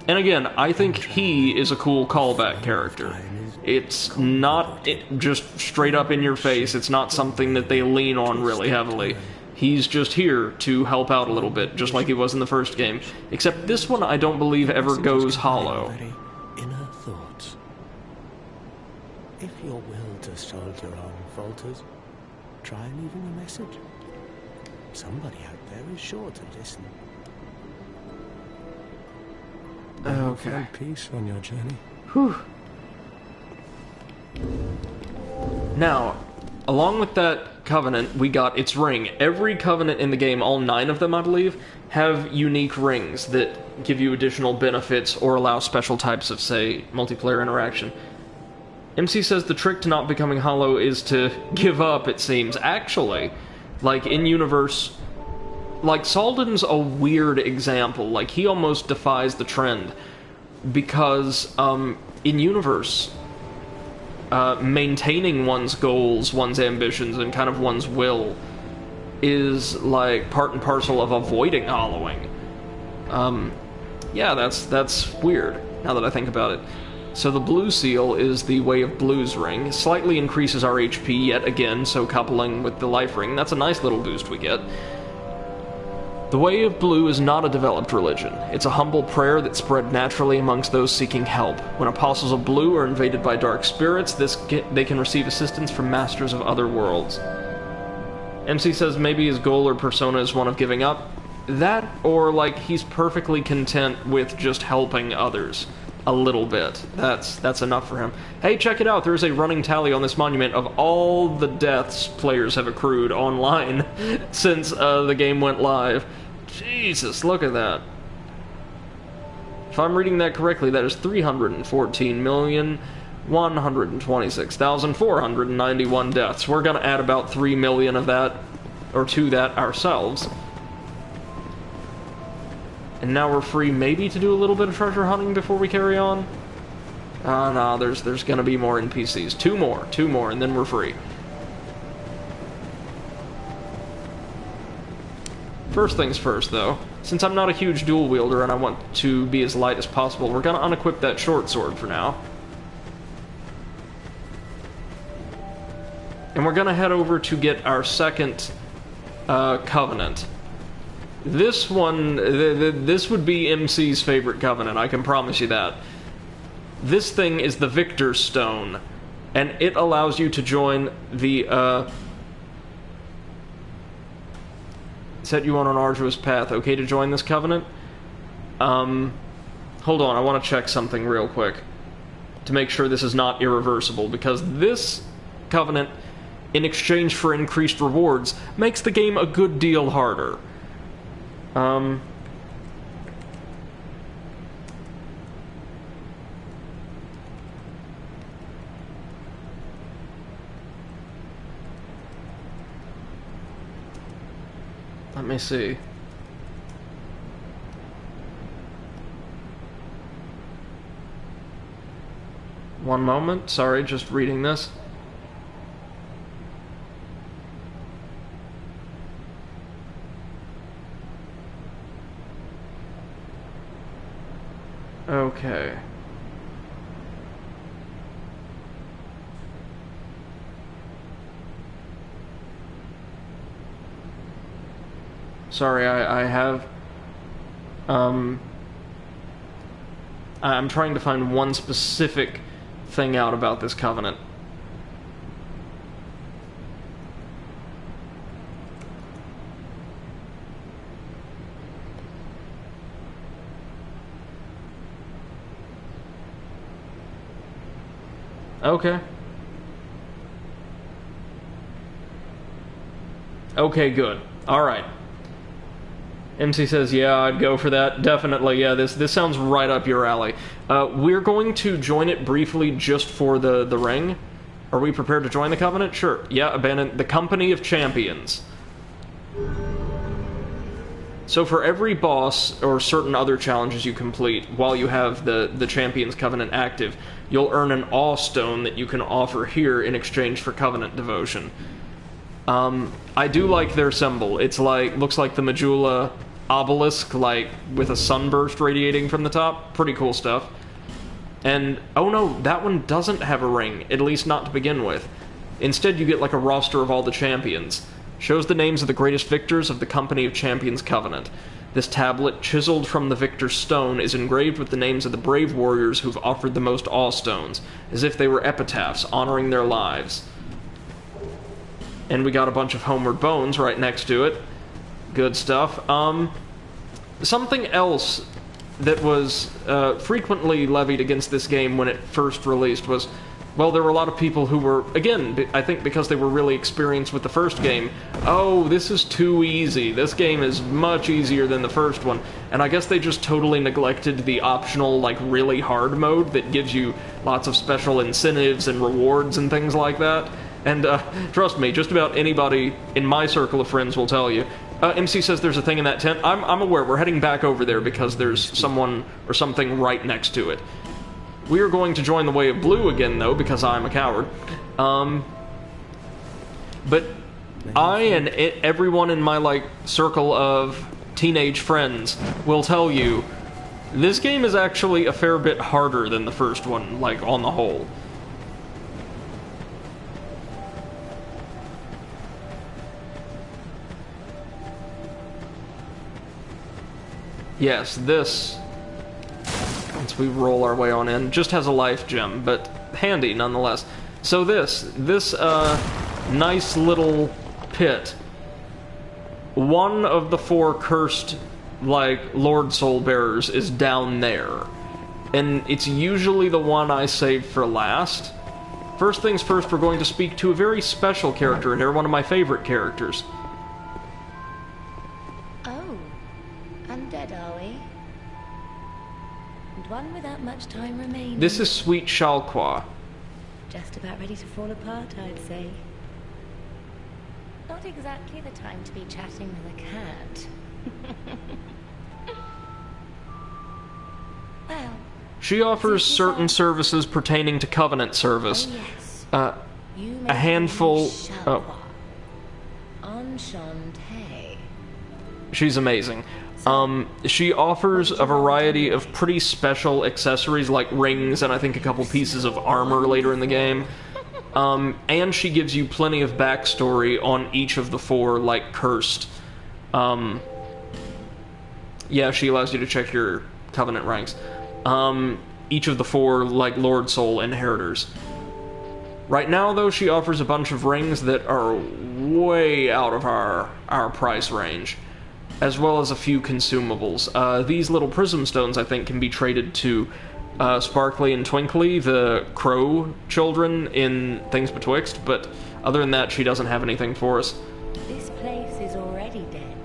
And again, I think he is a cool callback character. It's not just straight up in your face. It's not something that they lean on really heavily. He's just here to help out a little bit, just like he was in the first game. Except this one I don't believe ever goes hollow. Inner thoughts. If your will to soldier on falters, try leaving a message. Somebody out there is sure to listen. Okay. Find peace on your journey. Whew. Now, along with that covenant, we got its ring. Every covenant in the game, all 9 of them I believe, have unique rings that give you additional benefits or allow special types of, say, multiplayer interaction. MC says the trick to not becoming hollow is to give up, it seems. Actually, like, in-universe, like, Salden's a weird example. Like, he almost defies the trend. Because, in-universe, maintaining one's goals, one's ambitions, and kind of one's will is, like, part and parcel of avoiding hollowing. Yeah, that's weird, now that I think about it. So the blue seal is the Way of Blue's ring. It slightly increases our HP yet again, so coupling with the life ring, that's a nice little boost we get. The Way of Blue is not a developed religion. It's a humble prayer that spread naturally amongst those seeking help. When apostles of blue are invaded by dark spirits, they can receive assistance from masters of other worlds. MC says maybe his goal or persona is one of giving up. That, or like he's perfectly content with just helping others. A little bit. That's enough for him. Hey, check it out. There's a running tally on this monument of all the deaths players have accrued online since the game went live. Jesus, look at that. If I'm reading that correctly, that is 314,126,491 deaths. We're gonna add about 3 million of that, or to that, ourselves. And now we're free maybe to do a little bit of treasure hunting before we carry on? No, there's gonna be more NPCs. Two more, and then we're free. First things first, though. Since I'm not a huge dual wielder and I want to be as light as possible, we're gonna unequip that short sword for now. And we're gonna head over to get our second covenant. This one, this would be MC's favorite covenant, I can promise you that. This thing is the Victor's Stone, and it allows you to join the, set you on an arduous path. Okay to join this covenant? Hold on, I want to check something real quick to make sure this is not irreversible, because this covenant, in exchange for increased rewards, makes the game a good deal harder. Let me see. One moment, sorry, just reading this. Okay. Sorry, I have... I'm trying to find one specific thing out about this covenant. Okay. Okay, good. Alright. MC says, yeah, I'd go for that. Definitely, yeah, this sounds right up your alley. We're going to join it briefly just for the ring. Are we prepared to join the Covenant? Sure. Yeah, abandon the Company of Champions. So for every boss or certain other challenges you complete while you have the Champions Covenant active, you'll earn an Awe Stone that you can offer here in exchange for Covenant devotion. I do like their symbol. It's like, looks like the Majula obelisk, like, with a sunburst radiating from the top. Pretty cool stuff. And, oh no, that one doesn't have a ring, at least not to begin with. Instead, you get like a roster of all the champions. Shows the names of the greatest victors of the Company of Champions Covenant. This tablet, chiseled from the Victor's Stone, is engraved with the names of the brave warriors who've offered the most Awe Stones, as if they were epitaphs honoring their lives. And we got a bunch of Homeward Bones right next to it. Good stuff. Something else that was frequently levied against this game when it first released was, well, there were a lot of people who were, again, I think because they were really experienced with the first game, oh, this is too easy. This game is much easier than the first one. And I guess they just totally neglected the optional, like, really hard mode that gives you lots of special incentives and rewards and things like that. And trust me, just about anybody in my circle of friends will tell you. MC says there's a thing in that tent. I'm aware. We're heading back over there because there's someone or something right next to it. We are going to join the Way of Blue again, though, because I'm a coward. But I and everyone in my, like, circle of teenage friends will tell you this game is actually a fair bit harder than the first one, like, on the whole. Yes, this, once we roll our way on in, just has a life gem, but handy nonetheless. So this nice little pit, one of the 4 cursed, like, Lord Soul Bearers is down there. And it's usually the one I save for last. First things first, we're going to speak to a very special character here, one of my favorite characters. Undead, are we? And one without much time remaining. This is Sweet Shalqua. Just about ready to fall apart, I'd say. Not exactly the time to be chatting with a cat. Well, she offers certain services pertaining to Covenant service. Oh, yes. A handful... Enchanté. She's amazing. She offers a variety of pretty special accessories like rings and I think a couple pieces of armor later in the game. And she gives you plenty of backstory on each of the 4, like, cursed. Yeah, she allows you to check your Covenant ranks. Each of the 4, like, Lord Soul inheritors. Right now, though, she offers a bunch of rings that are way out of our price range, as well as a few consumables. These little prism stones, I think, can be traded to Sparkly and Twinkly, the crow children in Things Betwixt, but other than that, she doesn't have anything for us. This place is already dead.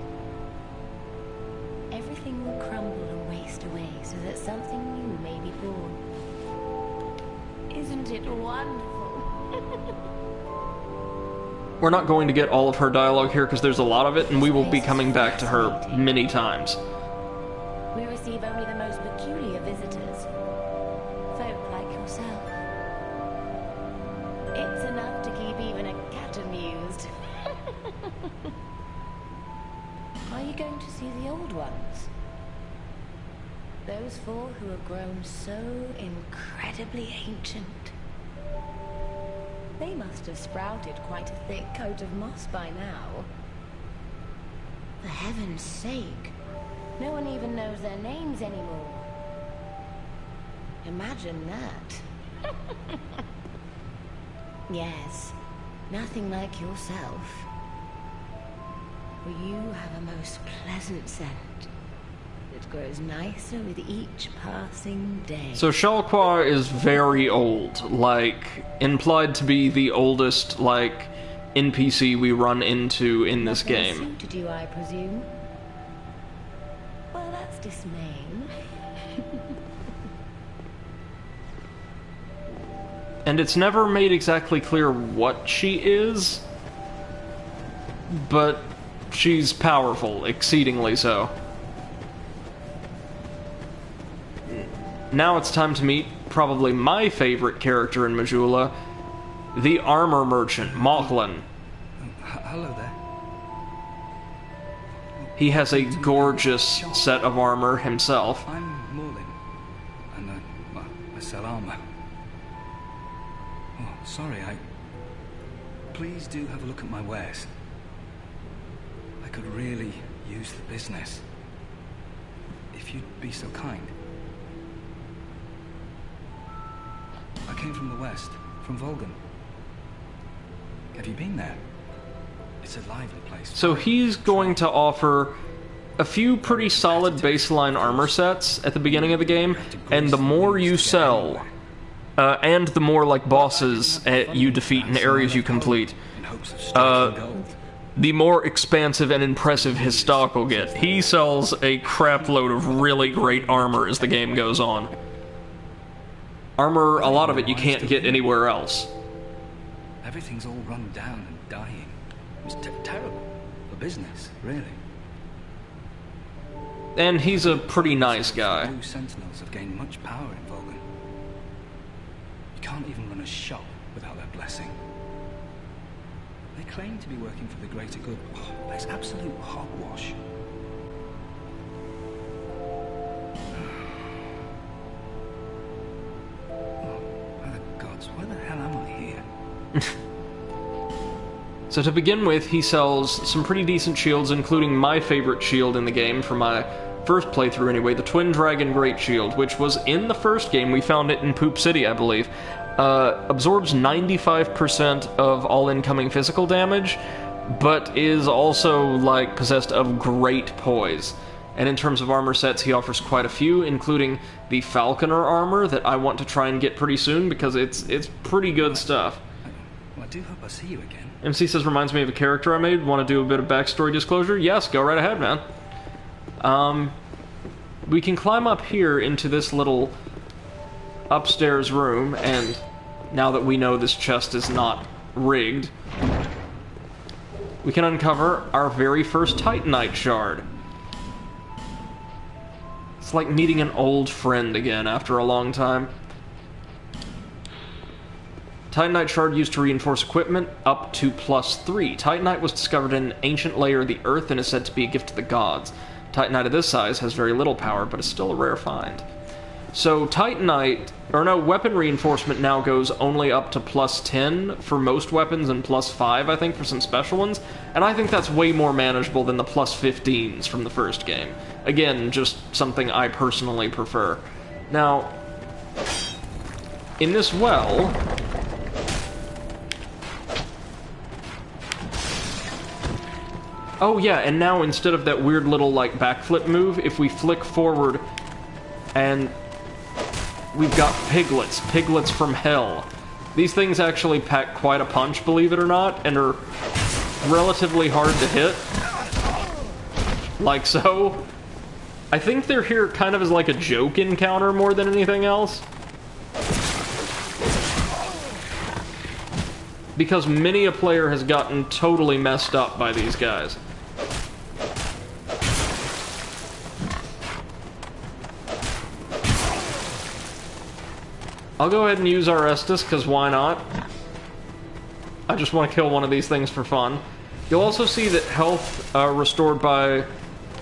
Everything will crumble and waste away so that something new may be born. Isn't it wonderful? We're not going to get all of her dialogue here because there's a lot of it, and we will be coming back to her many times. We receive only the most peculiar visitors. Folk like yourself. It's enough to keep even a cat amused. Are you going to see the old ones? Those 4 who have grown so incredibly ancient. They must have sprouted quite a thick coat of moss by now. For heaven's sake, no one even knows their names anymore. Imagine that. Yes, nothing like yourself. For you have a most pleasant scent. It grows nicer with each passing day. So Shalqua is very old, like, implied to be the oldest, like, NPC we run into in this Nothing game. suited you, I presume? Well, that's dismaying. And it's never made exactly clear what she is, but she's powerful, exceedingly so. Now it's time to meet probably my favorite character in Majula, the armor merchant, Mochlin. Hello there. He has a gorgeous set of armor himself. I'm Morlin, and I sell armor. Oh, sorry, Please do have a look at my wares. I could really use the business. If you'd be so kind. I came from the west, from Volgan. Have you been there? It's a lively place. So he's going to offer a few pretty solid baseline armor sets at the beginning of the game, and the more you sell, and the more like bosses you defeat in areas you complete, the more expansive and impressive his stock will get. He sells a crap load of really great armor as the game goes on. Armor, a lot of it you can't get anywhere else. Everything's all run down and dying. It's terrible for business, really. And he's a pretty nice guy. The blue sentinels have gained much power in Volgan. You can't even run a shop without their blessing. They claim to be working for the greater good. Oh, it's absolute hogwash. Why the hell am I here? So to begin with, he sells some pretty decent shields, including my favorite shield in the game for my first playthrough anyway, the Twin Dragon Great Shield, which was in the first game. We found it in Poop City, I believe. Absorbs 95% of all incoming physical damage, but is also, like, possessed of great poise. And in terms of armor sets, he offers quite a few, including the Falconer armor that I want to try and get pretty soon, because it's pretty good stuff. Well, I do hope I see you again. MC says, reminds me of a character I made. Want to do a bit of backstory disclosure? Yes, go right ahead, man. We can climb up here into this little upstairs room, and now that we know this chest is not rigged, we can uncover our very first Titanite shard. It's like meeting an old friend again after a long time. Titanite shard used to reinforce equipment up to +3. Titanite was discovered in an ancient layer of the earth and is said to be a gift to the gods. Titanite of this size has very little power, but is still a rare find. So Titanite, or no, weapon reinforcement now goes only up to +10 for most weapons and +5, I think, for some special ones. And I think that's way more manageable than the +15s from the first game. Again, just something I personally prefer. Now, in this well, oh yeah, and now instead of that weird little, like, backflip move, if we flick forward and we've got piglets from hell. These things actually pack quite a punch, believe it or not, and are relatively hard to hit. Like so. I think they're here kind of as like a joke encounter more than anything else. Because many a player has gotten totally messed up by these guys. I'll go ahead and use our Estus, because why not? I just want to kill one of these things for fun. You'll also see that health restored by,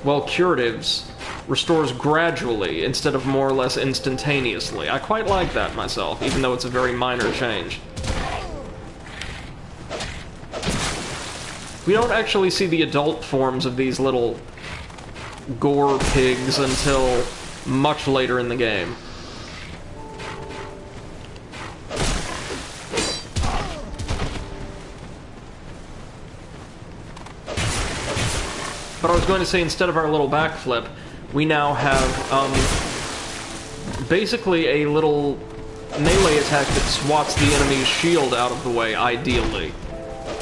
well, curatives restores gradually instead of more or less instantaneously. I quite like that myself, even though it's a very minor change. We don't actually see the adult forms of these little gore pigs until much later in the game. But I was going to say, instead of our little backflip, we now have, basically a little melee attack that swats the enemy's shield out of the way, ideally.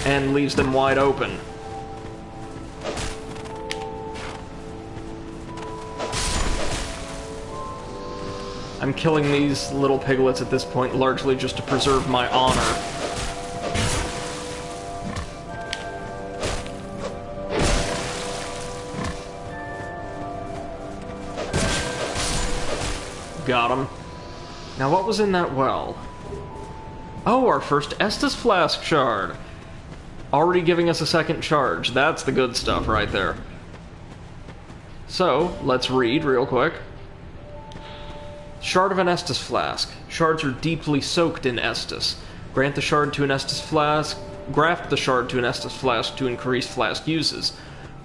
and leaves them wide open. I'm killing these little piglets at this point largely just to preserve my honor. Got him. Now what was in that well? Oh, our first Estus Flask shard! Already giving us a second charge. That's the good stuff right there. So, let's read real quick. Shard of an Estus Flask. Shards are deeply soaked in Estus. Grant the shard to an Estus Flask. Graft the shard to an Estus Flask to increase flask uses.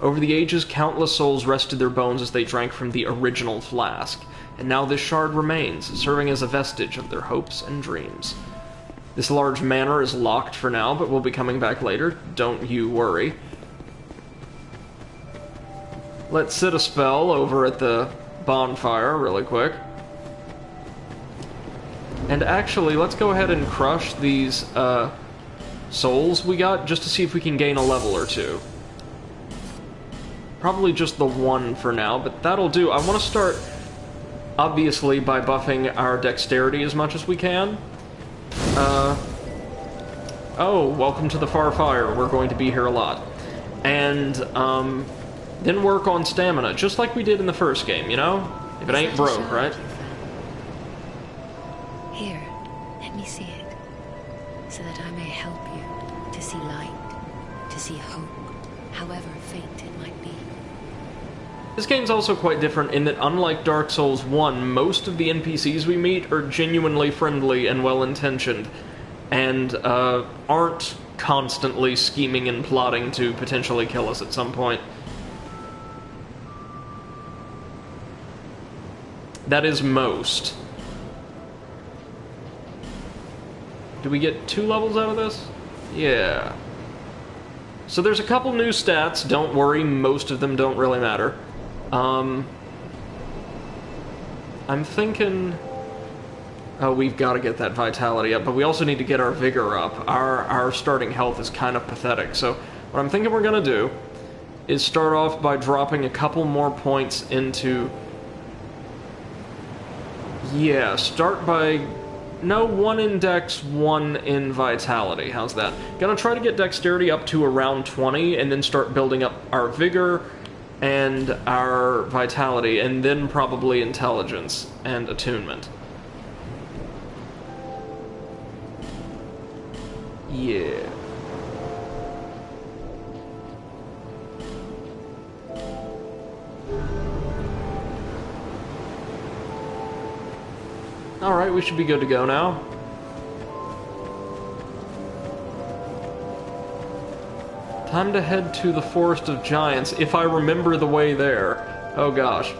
Over the ages, countless souls rested their bones as they drank from the original flask. And now this shard remains, serving as a vestige of their hopes and dreams. This large manor is locked for now, but we'll be coming back later. Don't you worry. Let's sit a spell over at the bonfire really quick. And actually, let's go ahead and crush these souls we got, just to see if we can gain a level or two. Probably just the one for now, but that'll do. I want to start, obviously, by buffing our dexterity as much as we can. Oh, welcome to the Far Fire. We're going to be here a lot. And, then work on stamina, just like we did in the first game, you know? If it ain't broke, right? Here, let me see it, so that I may help you to see light, to see hope, however faint it might be. This game's also quite different in that, unlike Dark Souls 1, most of the NPCs we meet are genuinely friendly and well-intentioned, and aren't constantly scheming and plotting to potentially kill us at some point. That is most. Do we get 2 levels out of this? Yeah. So there's a couple new stats, don't worry, most of them don't really matter. I'm thinking... Oh, we've got to get that vitality up, but we also need to get our vigor up. Our starting health is kind of pathetic, so what I'm thinking we're going to do is start off by dropping a couple more points into... Yeah, start by... No, 1 in dex, 1 in vitality. How's that? Gonna try to get dexterity up to around 20, and then start building up our vigor and our vitality, and then probably intelligence and attunement. Yeah. Alright, we should be good to go now. Time to head to the Forest of Giants, if I remember the way there. Oh gosh.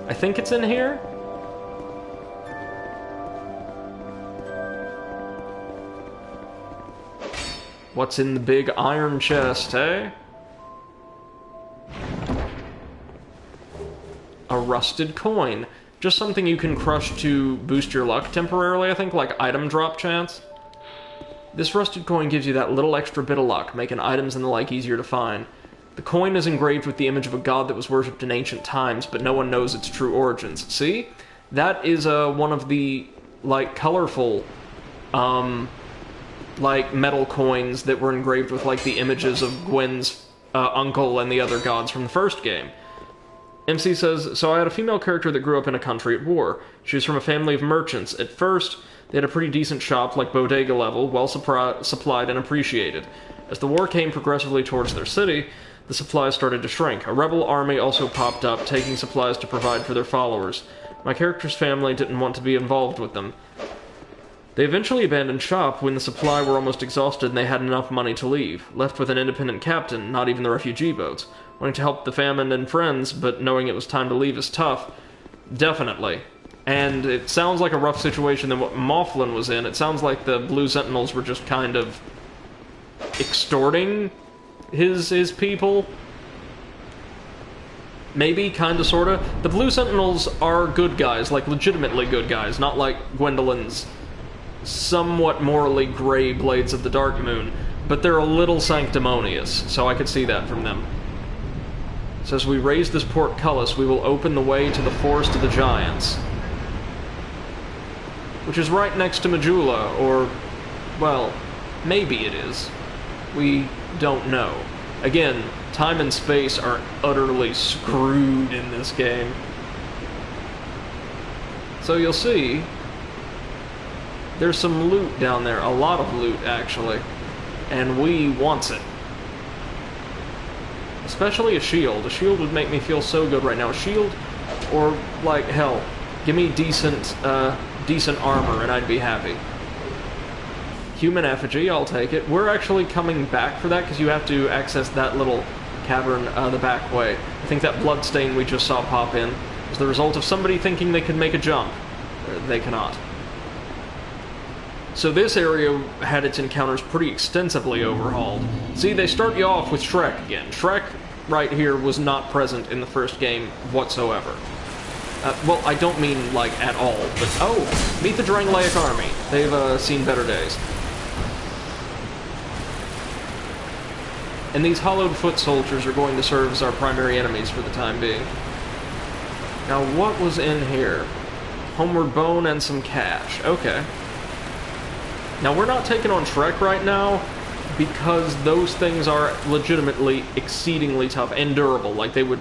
I think it's in here? What's in the big iron chest, eh? A rusted coin. Just something you can crush to boost your luck temporarily, I think, like item drop chance. This rusted coin gives you that little extra bit of luck, making items and the like easier to find. The coin is engraved with the image of a god that was worshipped in ancient times, but no one knows its true origins. See? That is one of the, like, colorful, like, metal coins that were engraved with, like, the images of Gwen's uncle and the other gods from the first game. MC says, so I had a female character that grew up in a country at war. She was from a family of merchants. At first, they had a pretty decent shop, like bodega level, well supplied and appreciated. As the war came progressively towards their city, the supplies started to shrink. A rebel army also popped up, taking supplies to provide for their followers. My character's family didn't want to be involved with them. They eventually abandoned shop when the supply were almost exhausted and they had enough money to leave. Left with an independent captain, not even the refugee boats. Wanting to help the famine and friends, but knowing it was time to leave is tough. Definitely. And it sounds like a rough situation than what Mifflin was in. It sounds like the Blue Sentinels were just kind of extorting his people. Maybe, kinda, sorta. The Blue Sentinels are good guys, like legitimately good guys, not like Gwendolyn's somewhat morally gray Blades of the Dark Moon. but they're a little sanctimonious, so I could see that from them. So as we raise this portcullis, we will open the way to the Forest of the Giants, which is right next to Majula, or, well, maybe it is. We don't know. Again, time and space are utterly screwed in this game. So you'll see, there's some loot down there, a lot of loot actually, and we wants it. Especially a shield. A shield would make me feel so good right now. A shield, or like hell, give me decent armor and I'd be happy. Human effigy, I'll take it. We're actually coming back for that because you have to access that little cavern the back way. I think that bloodstain we just saw pop in is the result of somebody thinking they could make a jump. They cannot. So this area had its encounters pretty extensively overhauled. See, they start you off with Shrek again. Shrek, right here, was not present in the first game whatsoever. Well, I don't mean, like, at all, but... Oh! Meet the Drangleic army. They've, seen better days. And these hollowed foot soldiers are going to serve as our primary enemies for the time being. Now, what was in here? Homeward bone and some cash. Okay. Now, we're not taking on Shrek right now, because those things are legitimately exceedingly tough and durable. Like, they would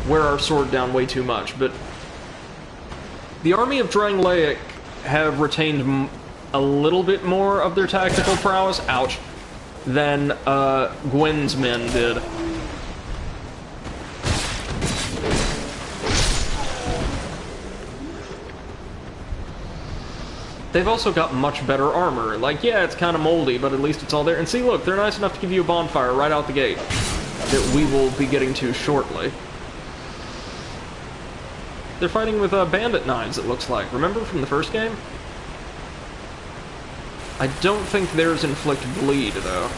wear our sword down way too much. But the army of Drangleic have retained a little bit more of their tactical prowess, ouch, than Gwen's men did. They've also got much better armor. Like, yeah, it's kind of moldy, but at least it's all there. And see, look, they're nice enough to give you a bonfire right out the gate that we will be getting to shortly. They're fighting with bandit knives, it looks like. Remember from the first game? I don't think theirs inflict bleed, though.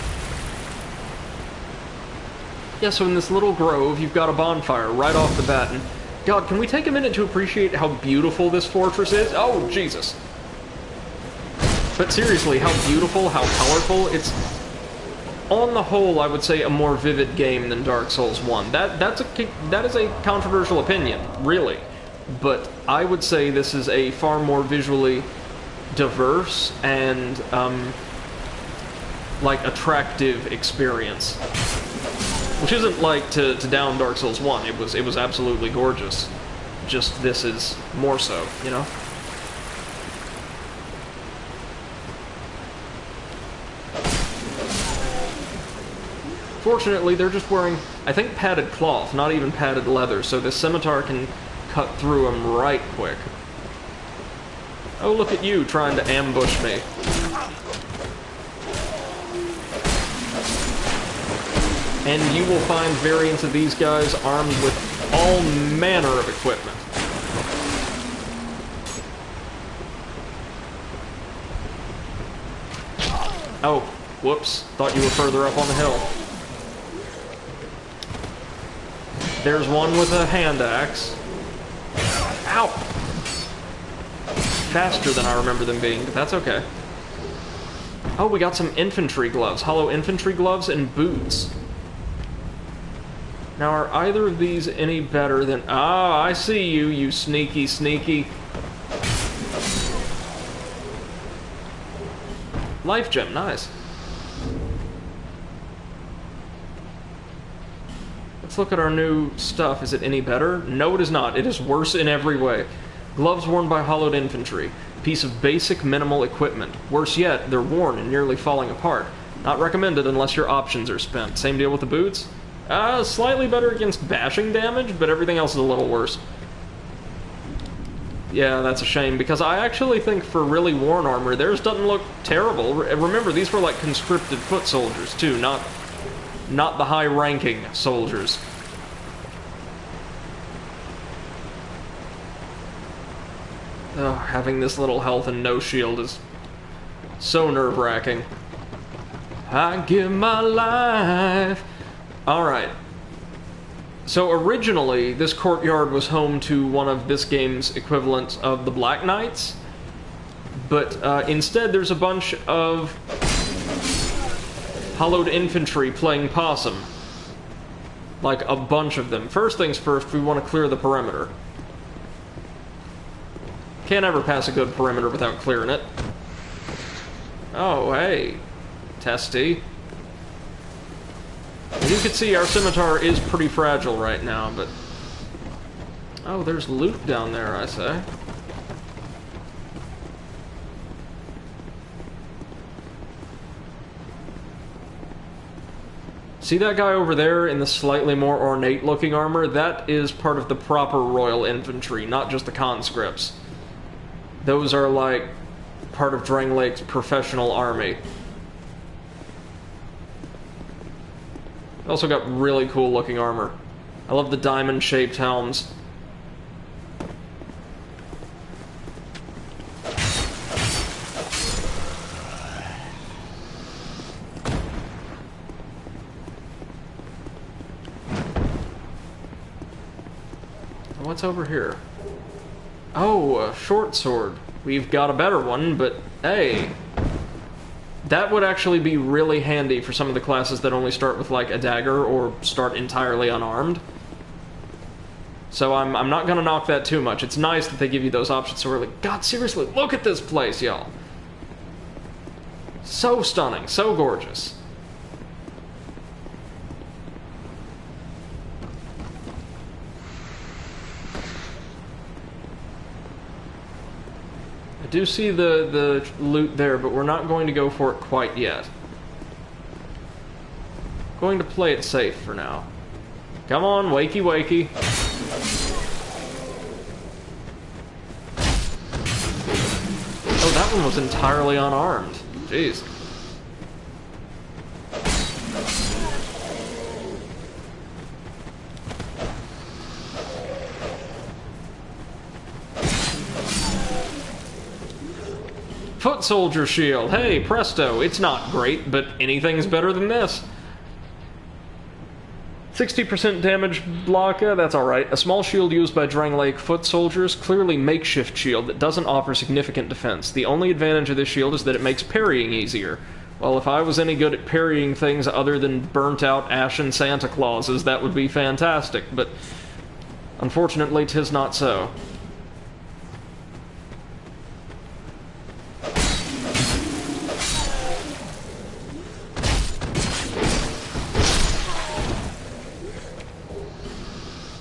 Yeah, so in this little grove, you've got a bonfire right off the bat. And God, can we take a minute to appreciate how beautiful this fortress is? Oh, Jesus. But seriously, how beautiful, how colorful. It's, on the whole, I would say a more vivid game than Dark Souls 1. That is a controversial opinion, really. But I would say this is a far more visually diverse and, like, attractive experience. Which isn't like to down Dark Souls 1. It was absolutely gorgeous. Just this is more so, you know? Fortunately, they're just wearing, I think, padded cloth, not even padded leather, so this scimitar can cut through them right quick. Oh, look at you trying to ambush me. And you will find variants of these guys armed with all manner of equipment. Oh, whoops. Thought you were further up on the hill. There's one with a hand axe. Ow! Faster than I remember them being, but that's okay. Oh, we got some infantry gloves. Hollow infantry gloves and boots. Now, are either of these any better than... Ah, I see you, you sneaky, sneaky. Life gem, nice. Let's look at our new stuff. Is it any better? No, it is not. It is worse in every way. Gloves worn by hollowed infantry. Piece of basic minimal equipment. Worse yet, they're worn and nearly falling apart. Not recommended unless your options are spent. Same deal with the boots. Slightly better against bashing damage, but everything else is a little worse. Yeah, that's a shame, because I actually think for really worn armor, theirs doesn't look terrible. Remember, these were like conscripted foot soldiers, too, not the high-ranking soldiers. Oh, having this little health and no shield is so nerve-wracking. I give my life. Alright. So originally, this courtyard was home to one of this game's equivalents of the Black Knights. But instead, there's a bunch of Hollowed infantry playing possum. Like, a bunch of them. First things first, we want to clear the perimeter. Can't ever pass a good perimeter without clearing it. Oh, hey. Testy. As you can see, our scimitar is pretty fragile right now, but... Oh, there's loot down there, I say. See that guy over there in the slightly more ornate-looking armor? That is part of the proper royal infantry, not just the conscripts. Those are, like, part of Drangleic's professional army. Also got really cool-looking armor. I love the diamond-shaped helms. What's over here? Oh, a short sword. We've got a better one, but hey. That would actually be really handy for some of the classes that only start with, like, a dagger or start entirely unarmed. So I'm not gonna knock that too much. It's nice that they give you those options so early. God, seriously, look at this place, y'all. So stunning, so gorgeous. I do see the loot there, but we're not going to go for it quite yet. Going to play it safe for now. Come on, wakey wakey. Oh, that one was entirely unarmed. Jeez. Foot soldier shield. Hey, presto. It's not great, but anything's better than this. 60% damage block, that's alright. A small shield used by Drangleic foot soldiers, clearly makeshift shield that doesn't offer significant defense. The only advantage of this shield is that it makes parrying easier. Well, if I was any good at parrying things other than burnt-out ashen Santa Clauses, that would be fantastic, but unfortunately, 'tis not so.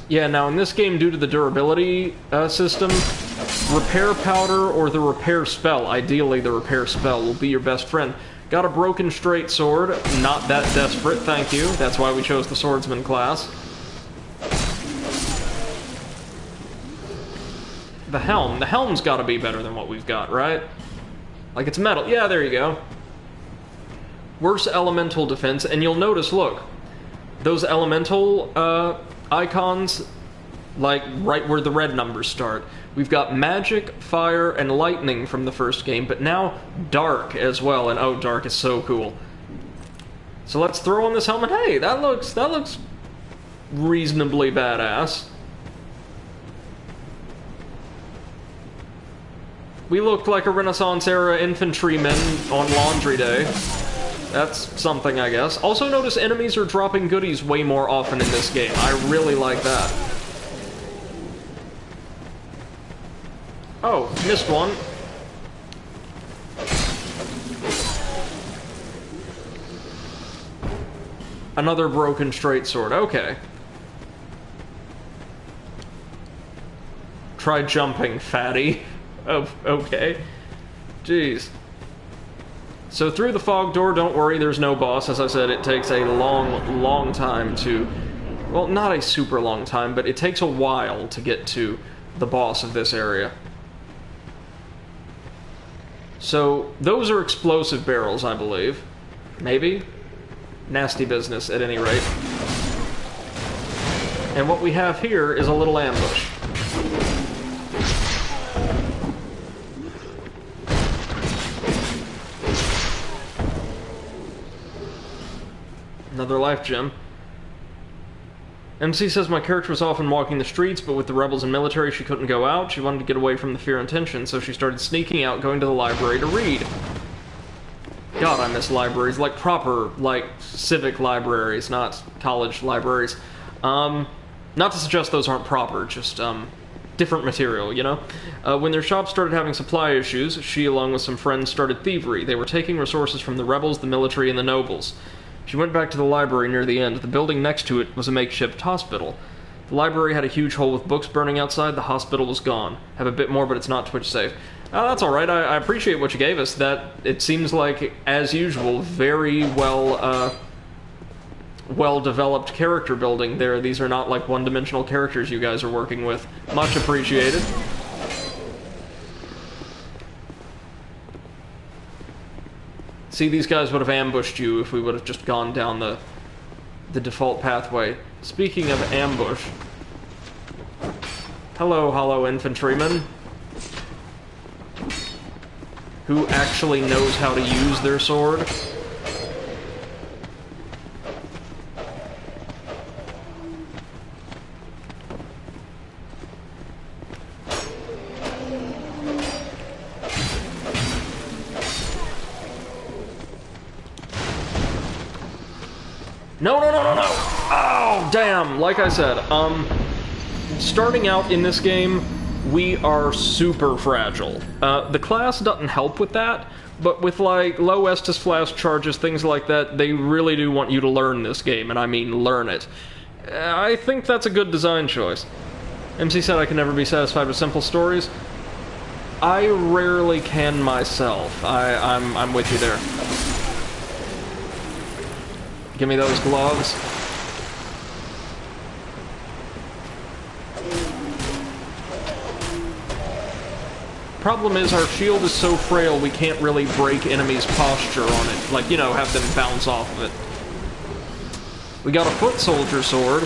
Yeah, now in this game, due to the durability system, repair powder or the repair spell, ideally the repair spell, will be your best friend. Got a broken straight sword, not that desperate, thank you. That's why we chose the swordsman class. The helm. The helm's gotta be better than what we've got, right? Like, it's metal. Yeah, there you go. Worse elemental defense, and you'll notice, look, those elemental, icons, like right where the red numbers start. We've got magic, fire, and lightning from the first game, but now dark as well, and oh, dark is so cool. So let's throw on this helmet. Hey, that looks reasonably badass. We looked like a Renaissance-era infantryman on laundry day. That's something, I guess. Also notice enemies are dropping goodies way more often in this game. I really like that. Oh, missed one. Another broken straight sword. Okay. Try jumping, fatty. Oh, okay. Jeez. So through the fog door, don't worry, there's no boss. As I said, it takes a long time to... Well, not a super long time, but it takes a while to get to the boss of this area. So, those are explosive barrels, I believe. Maybe? Nasty business, at any rate. And what we have here is a little ambush. Another life gem. MC says my character was often walking the streets, but with the rebels and military she couldn't go out. She wanted to get away from the fear and tension, so she started sneaking out, going to the library to read. God, I miss libraries. Like, proper, like, civic libraries, not college libraries. Not to suggest those aren't proper, just, different material, you know? When their shop started having supply issues, she, along with some friends, started thievery. They were taking resources from the rebels, the military, and the nobles. She went back to the library near the end. The building next to it was a makeshift hospital. The library had a huge hole with books burning outside. The hospital was gone. Have a bit more, but it's not Twitch safe. That's alright. I appreciate what you gave us. That, it seems like, as usual, very well-developed character building there. These are not like one-dimensional characters you guys are working with. Much appreciated. See, these guys would have ambushed you if we would have just gone down the default pathway. Speaking of ambush... Hello, hollow infantryman. Who actually knows how to use their sword. No, no, no, no, no! Oh, damn! Like I said, starting out in this game, we are super fragile. The class doesn't help with that, but with, like, low Estus Flask charges, things like that, they really do want you to learn this game, and I mean learn it. I think that's a good design choice. MC said I can never be satisfied with simple stories. I rarely can myself. I'm with you there. Give me those gloves. Problem is, our shield is so frail we can't really break enemies' posture on it. Like, you know, have them bounce off of it. We got a foot soldier sword,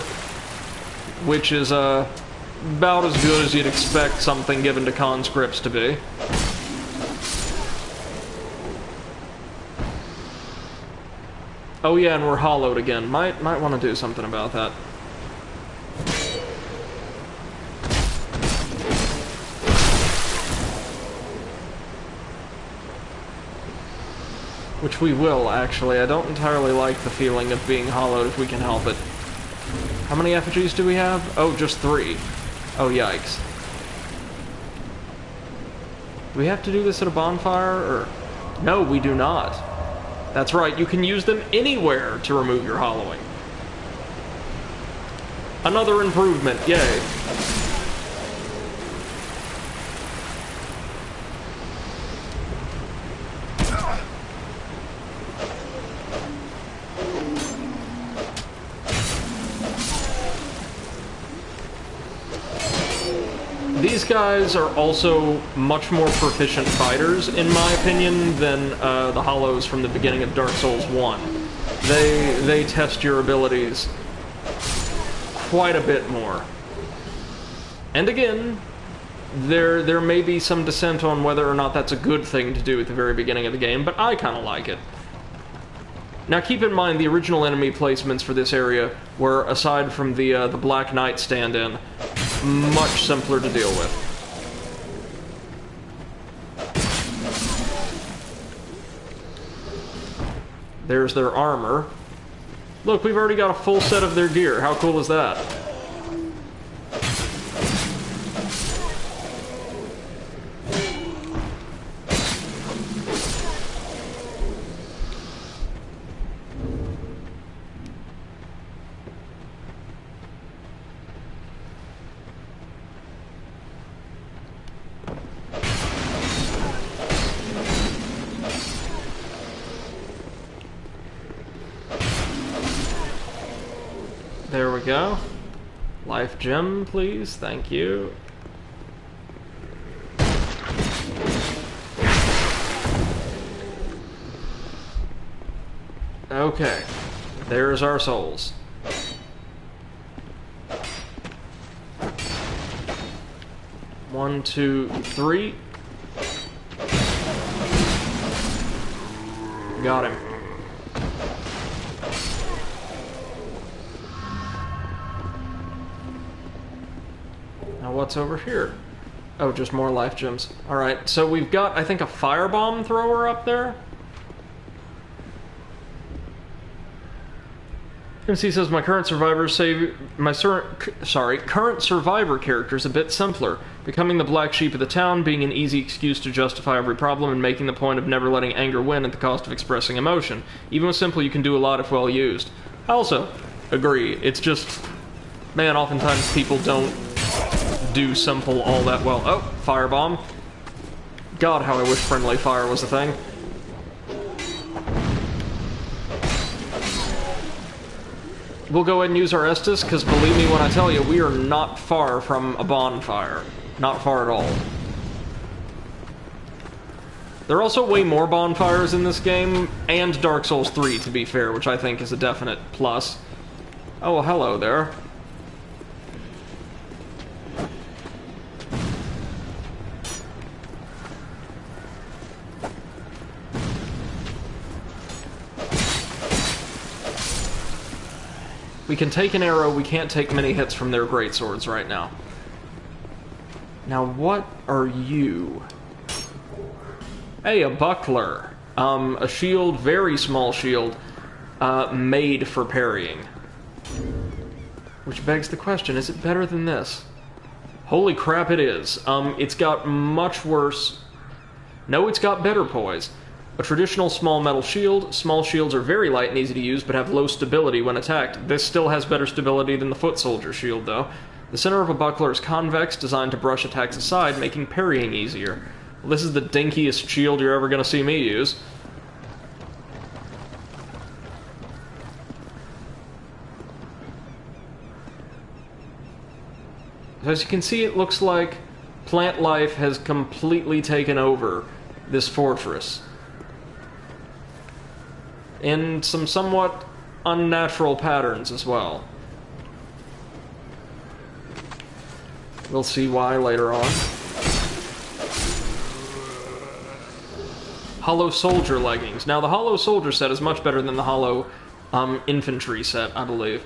which is, about as good as you'd expect something given to conscripts to be. Oh yeah, and we're hollowed again. Might want to do something about that. Which we will, actually. I don't entirely like the feeling of being hollowed if we can help it. How many effigies do we have? Oh, just 3. Oh, yikes. Do we have to do this at a bonfire, or...? No, we do not. That's right, you can use them anywhere to remove your hollowing. Another improvement, yay. These guys are also much more proficient fighters, in my opinion, than the Hollows from the beginning of Dark Souls 1. They test your abilities quite a bit more. And again, there may be some dissent on whether or not that's a good thing to do at the very beginning of the game, but I kind of like it. Now keep in mind the original enemy placements for this area were, aside from the Black Knight stand-in, much simpler to deal with. There's their armor. Look, we've already got a full set of their gear. How cool is that? There we go. Life gem, please. Thank you. Okay. There's our souls. One, two, three. Got him. Now what's over here? Oh, just more life gems. Alright, so we've got, I think, a firebomb thrower up there? MC says my current survivor current survivor character is a bit simpler, becoming the black sheep of the town, being an easy excuse to justify every problem, and making the point of never letting anger win at the cost of expressing emotion. Even with simple, you can do a lot if well used. I also agree. It's just, man, oftentimes people don't do simple all that well. Oh, firebomb. God, how I wish friendly fire was a thing. We'll go ahead and use our Estus, because believe me when I tell you, we are not far from a bonfire. Not far at all. There are also way more bonfires in this game, and Dark Souls 3, to be fair, which I think is a definite plus. Oh, well, hello there. We can take an arrow, we can't take many hits from their greatswords right now. Now, what are you? Hey, a buckler. A shield, very small shield, made for parrying. Which begs the question, is it better than this? Holy crap, it is. It's got much worse... No, it's got better poise. A traditional small metal shield. Small shields are very light and easy to use, but have low stability when attacked. This still has better stability than the foot soldier shield, though. The center of a buckler is convex, designed to brush attacks aside, making parrying easier. Well, this is the dinkiest shield you're ever going to see me use. As you can see, it looks like plant life has completely taken over this fortress. In some somewhat unnatural patterns as well. We'll see why later on. Hollow Soldier leggings. Now, the Hollow Soldier set is much better than the Hollow Infantry set, I believe.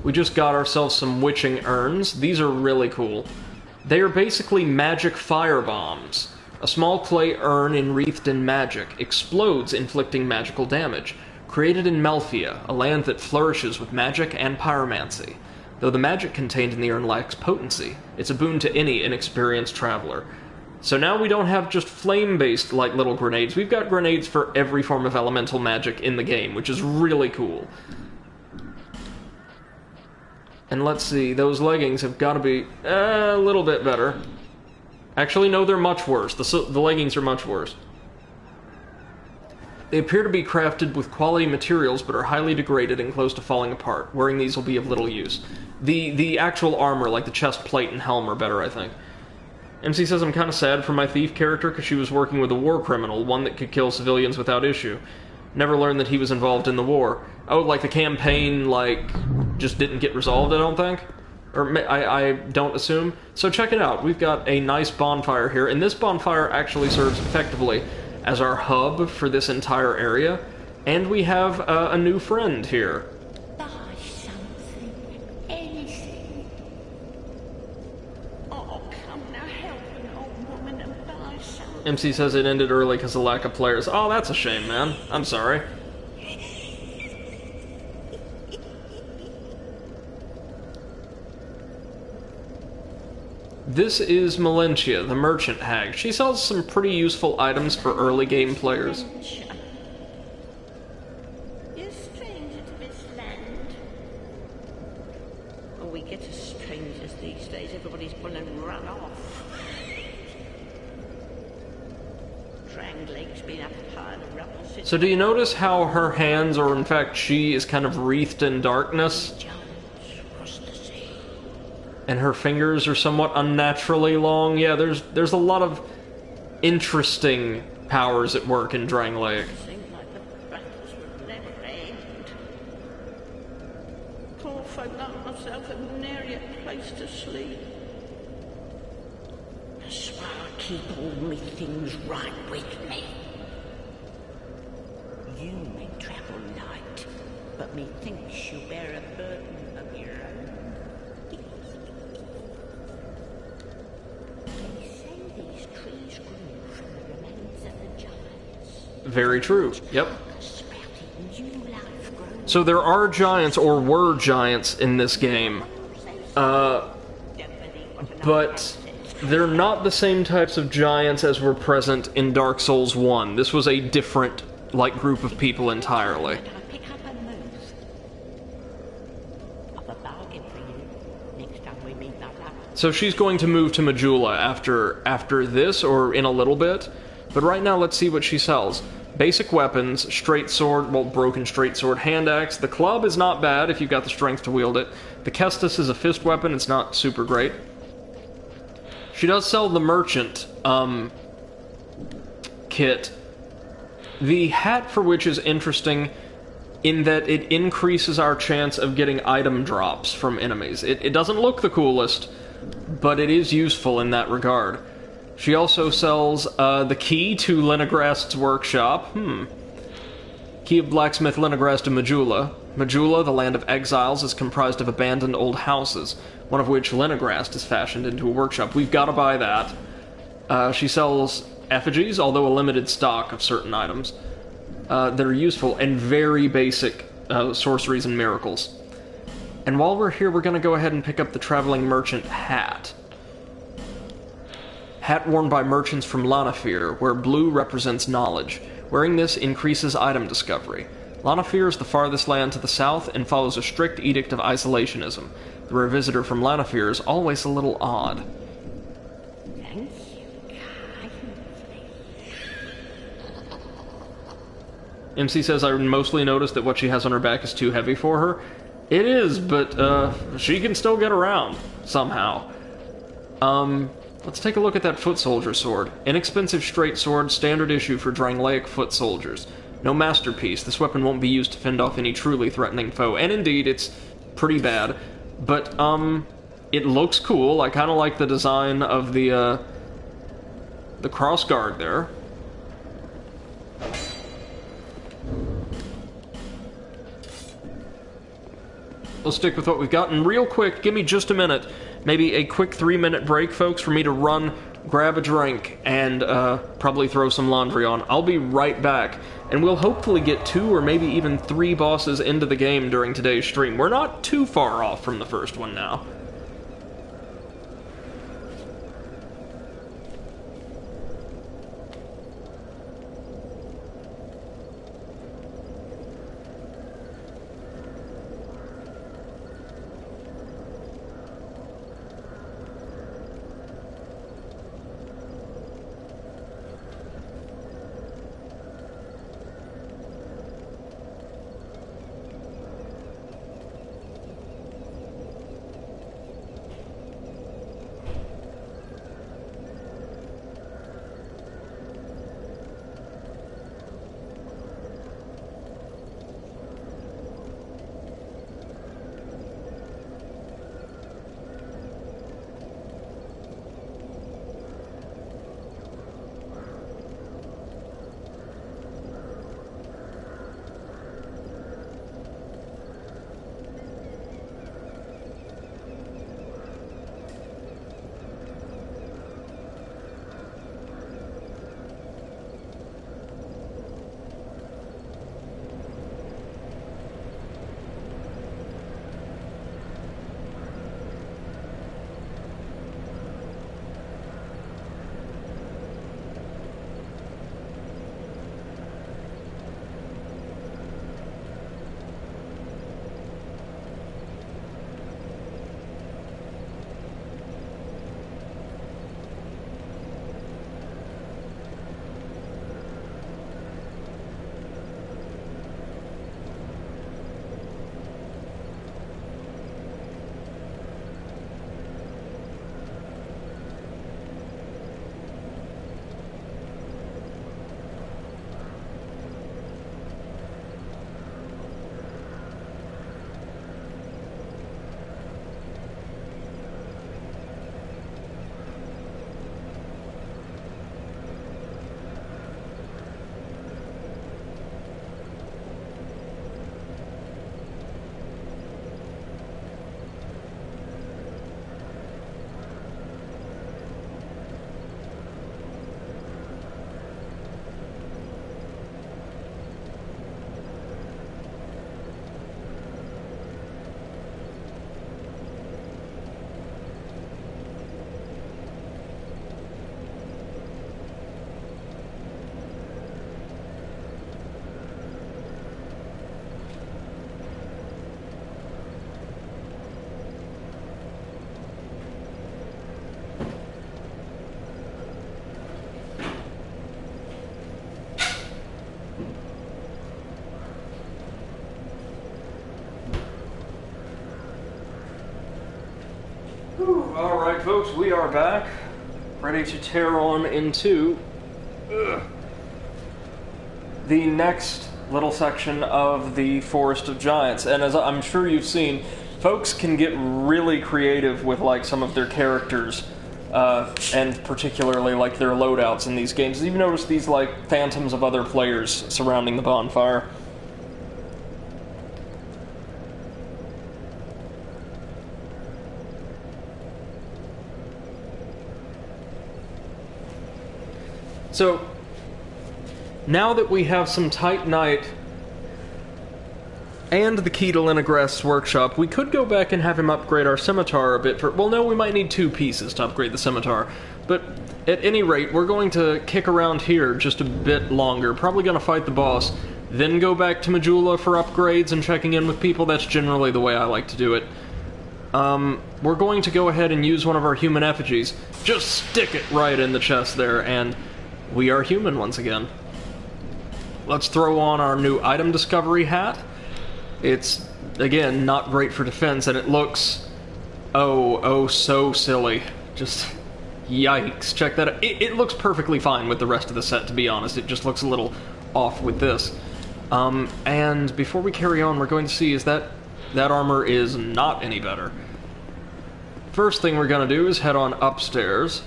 We just got ourselves some witching urns. These are really cool. They are basically magic fire bombs. A small clay urn enwreathed in magic explodes, inflicting magical damage. Created in Melphia, a land that flourishes with magic and pyromancy. Though the magic contained in the urn lacks potency, it's a boon to any inexperienced traveler. So now we don't have just flame-based, like, little grenades. We've got grenades for every form of elemental magic in the game, which is really cool. And let's see, those leggings have got to be a little bit better. Actually, no, they're much worse. The leggings are much worse. They appear to be crafted with quality materials, but are highly degraded and close to falling apart. Wearing these will be of little use. The actual armor, like the chest plate and helm, are better, I think. MC says, I'm kind of sad for my thief character, because she was working with a war criminal, one that could kill civilians without issue. Never learned that he was involved in the war. Oh, like the campaign, like, just didn't get resolved, I don't think? Or I don't assume. So check it out. We've got a nice bonfire here, and this bonfire actually serves effectively as our hub for this entire area. And we have a new friend here. Buy something, anything. Oh, come now, help an old woman and buy something. MC says it ended early because of lack of players. Oh, that's a shame, man. I'm sorry. This is Melentia, the merchant hag. She sells some pretty useful items for early game players. You're stranger to this land. Oh, we get as strangers these days. Everybody's gone and run off. Drangleic's been up a pile of rubble since... So do you notice how her hands, or in fact she, is kind of wreathed in darkness? And her fingers are somewhat unnaturally long. Yeah, there's a lot of interesting powers at work in Drangleic. Seemed like the battles would never end. Poor folk like myself have nary a place to sleep. I swear I keep all me things right with me. You may travel light, but methinks you bear a burden of your own. Very true. Yep. So there are giants, or were giants, in this game. But they're not the same types of giants as were present in Dark Souls 1. This was a different, like, group of people entirely. So she's going to move to Majula after this, or in a little bit. But right now, let's see what she sells. Basic weapons, straight sword, well, broken straight sword, hand axe. The club is not bad if you've got the strength to wield it. The Kestis is a fist weapon, it's not super great. She does sell the merchant, kit. The hat for which is interesting in that it increases our chance of getting item drops from enemies. It doesn't look the coolest, but it is useful in that regard. She also sells the key to Lenegrast workshop. Key of blacksmith Lenegrast to Majula. Majula, the land of exiles, is comprised of abandoned old houses, one of which Lenegrast is fashioned into a workshop. We've got to buy that. She sells effigies, although a limited stock of certain items that are useful, and very basic sorceries and miracles. And while we're here, we're going to go ahead and pick up the traveling merchant hat. Hat worn by merchants from Lanafir, where blue represents knowledge. Wearing this increases item discovery. Lanafir is the farthest land to the south and follows a strict edict of isolationism. The rare visitor from Lanafir is always a little odd. MC says, I mostly noticed that what she has on her back is too heavy for her. It is, but she can still get around, somehow. Let's take a look at that foot soldier sword. Inexpensive straight sword, standard issue for Drangleic foot soldiers. No masterpiece, this weapon won't be used to fend off any truly threatening foe. And indeed, it's pretty bad. But, it looks cool. I kind of like the design of the crossguard there. We'll stick with what we've got, and real quick, give me just a minute, maybe a quick 3-minute break, folks, for me to run, grab a drink, and probably throw some laundry on. I'll be right back, and we'll hopefully get 2 or maybe even 3 bosses into the game during today's stream. We're not too far off from the first one now. Alright folks, we are back, ready to tear on into the next little section of the Forest of Giants. And as I'm sure you've seen, folks can get really creative with like some of their characters, and particularly like their loadouts in these games. You've noticed these like phantoms of other players surrounding the bonfire. So, now that we have some Titanite and the key to Linnegrast's workshop, we could go back and have him upgrade our scimitar a bit for... Well, no, we might need 2 pieces to upgrade the scimitar. But at any rate, we're going to kick around here just a bit longer. Probably going to fight the boss, then go back to Majula for upgrades and checking in with people. That's generally the way I like to do it. We're going to go ahead and use one of our human effigies. Just stick it right in the chest there, and... we are human once again. Let's throw on our new item discovery hat. It's, again, not great for defense, and it looks... oh, so silly. Just... yikes. Check that out. It looks perfectly fine with the rest of the set, to be honest. It just looks a little off with this. And before we carry on, we're going to see is that armor is not any better. First thing we're going to do is head on upstairs.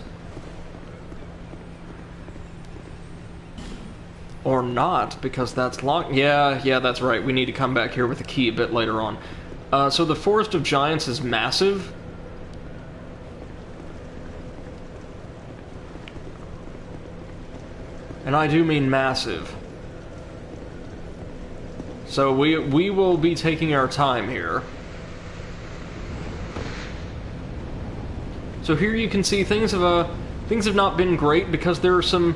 Or not, because that's locked. Yeah, that's right. We need to come back here with a key a bit later on. So the Forest of Giants is massive. And I do mean massive. So we will be taking our time here. So here you can see things have not been great because there are some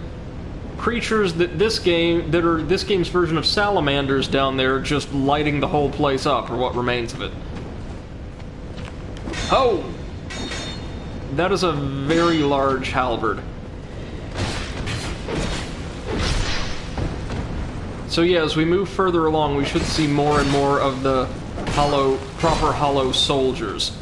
creatures that are this game's version of salamanders down there just lighting the whole place up, or what remains of it. Oh! That is a very large halberd. So yeah, as we move further along, we should see more and more of the proper hollow soldiers.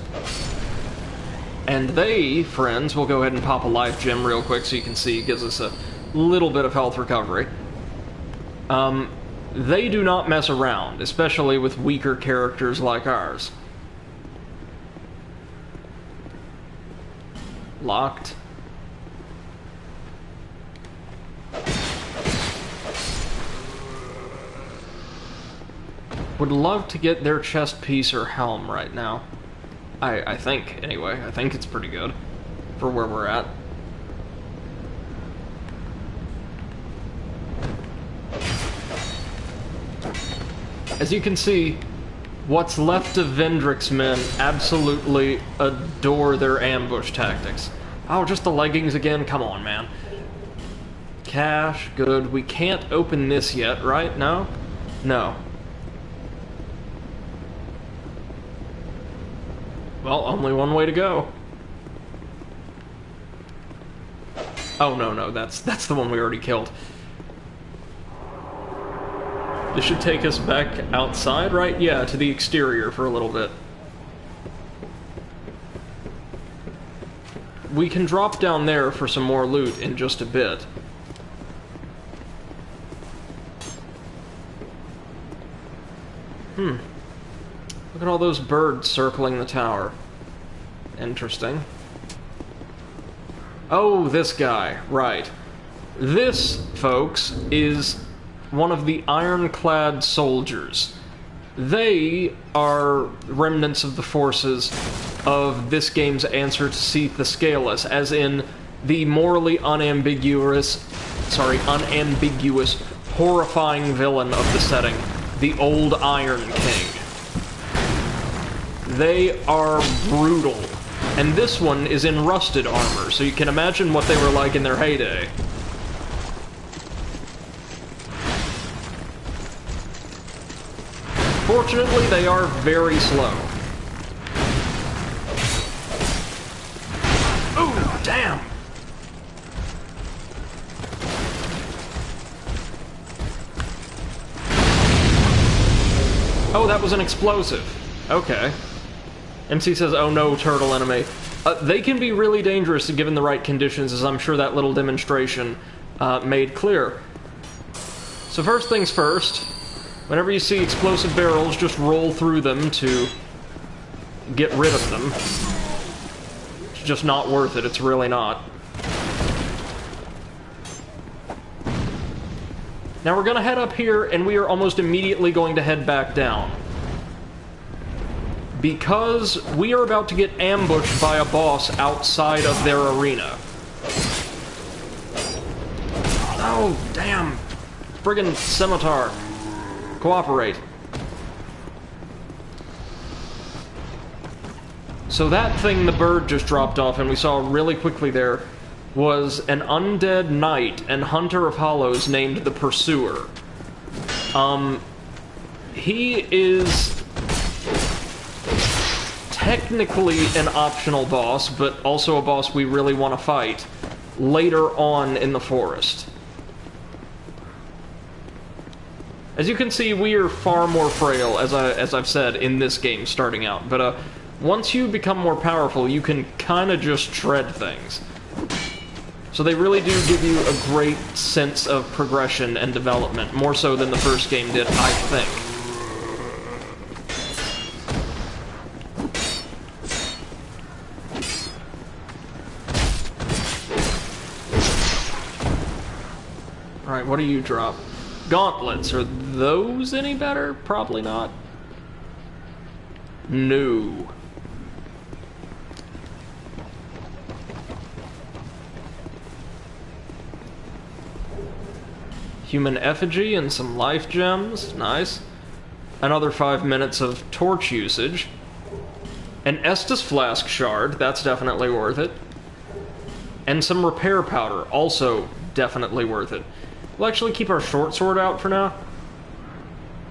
And they, friends, we'll go ahead and pop a life gem real quick so you can see, it gives us a little bit of health recovery. They do not mess around, especially with weaker characters like ours. Locked. Would love to get their chest piece or helm right now. I think, anyway. I think it's pretty good for where we're at. As you can see, what's left of Vendrick's men absolutely adore their ambush tactics. Oh, just the leggings again? Come on, man. Cash, good. We can't open this yet, right? No? No. Well, only one way to go. Oh, no, that's the one we already killed. This should take us back outside, right? Yeah, to the exterior for a little bit. We can drop down there for some more loot in just a bit. Look at all those birds circling the tower. Interesting. Oh, this guy. Right. This, folks, is one of the ironclad soldiers. They are remnants of the forces of this game's answer to Seath the Scaleless, as in the morally unambiguous, horrifying villain of the setting, the Old Iron King. They are brutal, and this one is in rusted armor, so you can imagine what they were like in their heyday. Fortunately, they are very slow. Ooh, damn! Oh, that was an explosive. Okay. MC says, oh no, turtle enemy. They can be really dangerous given the right conditions, as I'm sure that little demonstration made clear. So first things first, whenever you see explosive barrels, just roll through them to get rid of them. It's just not worth it, it's really not. Now we're going to head up here, and we are almost immediately going to head back down. Because we are about to get ambushed by a boss outside of their arena. Oh, damn. Friggin' scimitar. Cooperate. So that thing the bird just dropped off, and we saw really quickly there, was an undead knight and hunter of hollows named the Pursuer. He is technically an optional boss, but also a boss we really want to fight later on in the forest. As you can see, we are far more frail, as I've said, in this game starting out, but once you become more powerful, you can kind of just shred things. So they really do give you a great sense of progression and development, more so than the first game did, I think. Alright, what do you drop? Gauntlets. Are those any better? Probably not. No. Human effigy and some life gems. Nice. Another 5 minutes of torch usage. An Estus flask shard. That's definitely worth it. And some repair powder. Also definitely worth it. We'll actually keep our short sword out for now.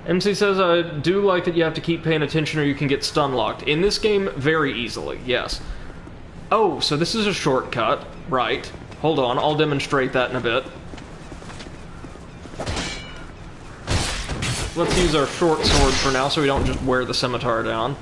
MC says, I do like that you have to keep paying attention or you can get stun locked. In this game, very easily, yes. Oh, so this is a shortcut. Right. Hold on, I'll demonstrate that in a bit. Let's use our short sword for now so we don't just wear the scimitar down.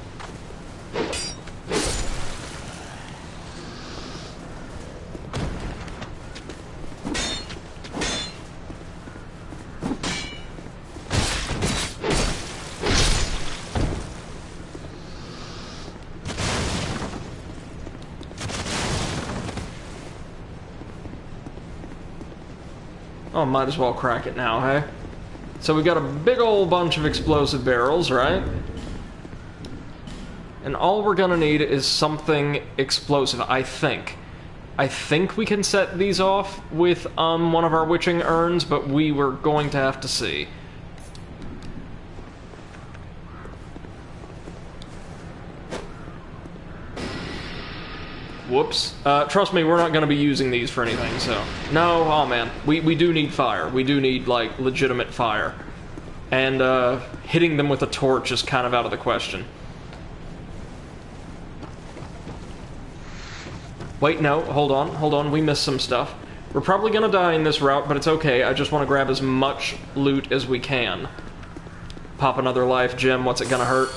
Oh, might as well crack it now, hey? So we got a big old bunch of explosive barrels, right? And all we're gonna need is something explosive, I think. I think we can set these off with one of our witching urns, but we were going to have to see. Whoops. Trust me, we're not going to be using these for anything, so... No, oh man. We do need fire. We do need, like, legitimate fire. And, hitting them with a torch is kind of out of the question. Wait, no, hold on, we missed some stuff. We're probably going to die in this route, but it's okay. I just want to grab as much loot as we can. Pop another life gem, what's it going to hurt?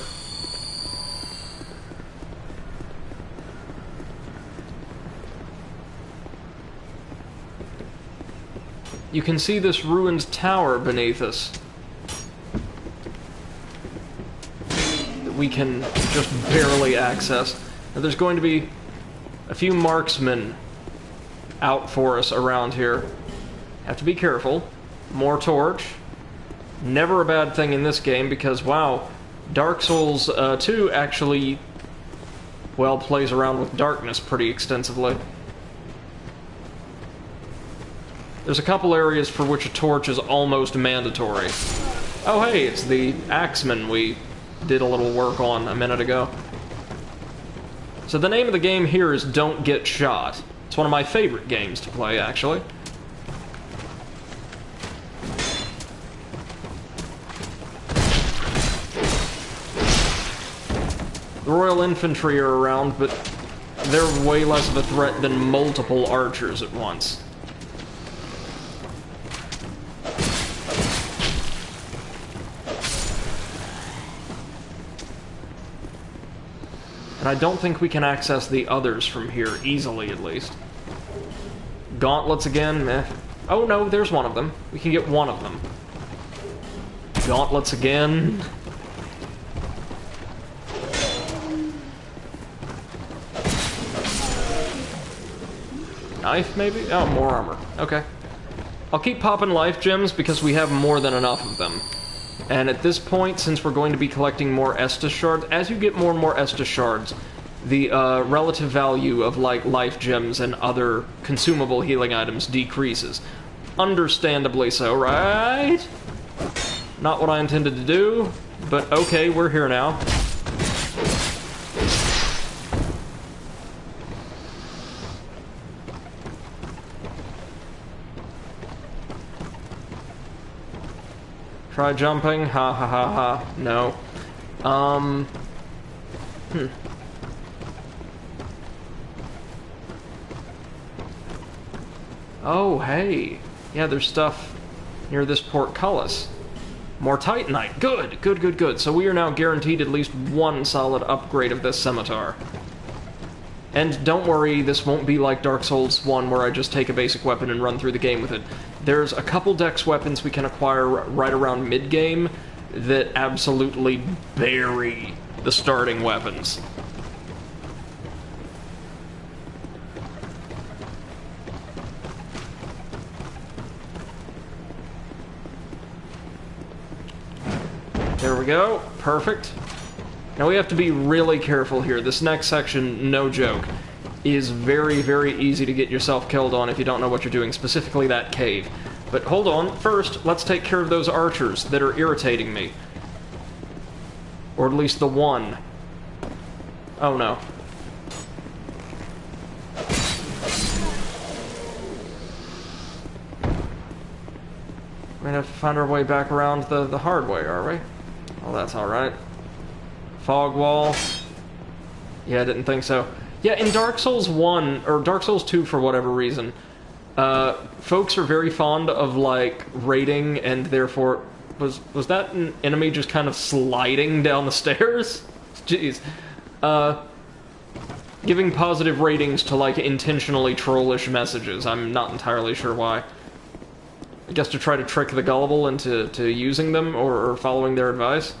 You can see this ruined tower beneath us that we can just barely access. Now, there's going to be a few marksmen out for us around here. Have to be careful. More torch. Never a bad thing in this game because, wow, Dark Souls 2 actually, well, plays around with darkness pretty extensively. There's a couple areas for which a torch is almost mandatory. Oh hey, it's the axeman we did a little work on a minute ago. So the name of the game here is Don't Get Shot. It's one of my favorite games to play, actually. The Royal Infantry are around, but they're way less of a threat than multiple archers at once. But I don't think we can access the others from here, easily at least. Gauntlets again, meh. Oh no, there's one of them. We can get one of them. Gauntlets again. Knife, maybe? Oh, more armor. Okay. I'll keep popping life gems because we have more than enough of them. And at this point, since we're going to be collecting more Estus shards, as you get more and more Estus shards, the relative value of, like, life gems and other consumable healing items decreases. Understandably so, right? Not what I intended to do, but okay, we're here now. Try jumping, ha ha ha ha, no. Oh, hey. Yeah, there's stuff near this portcullis. More Titanite. Good, good, good, good. So we are now guaranteed at least one solid upgrade of this scimitar. And don't worry, this won't be like Dark Souls 1 where I just take a basic weapon and run through the game with it. There's a couple dex weapons we can acquire right around mid-game that absolutely bury the starting weapons. There we go. Perfect. Now we have to be really careful here. This next section, no joke, is very, very easy to get yourself killed on if you don't know what you're doing, specifically that cave. But hold on, first, let's take care of those archers that are irritating me. Or at least the one. Oh no. We're gonna have to find our way back around the hard way, are we? Well, that's alright. Fog wall. Yeah, I didn't think so. Yeah, in Dark Souls 1, or Dark Souls 2 for whatever reason, folks are very fond of, like, raiding, and therefore... Was that an enemy just kind of sliding down the stairs? Jeez. Giving positive ratings to, like, intentionally trollish messages. I'm not entirely sure why. I guess to try to trick the gullible into using them, or following their advice.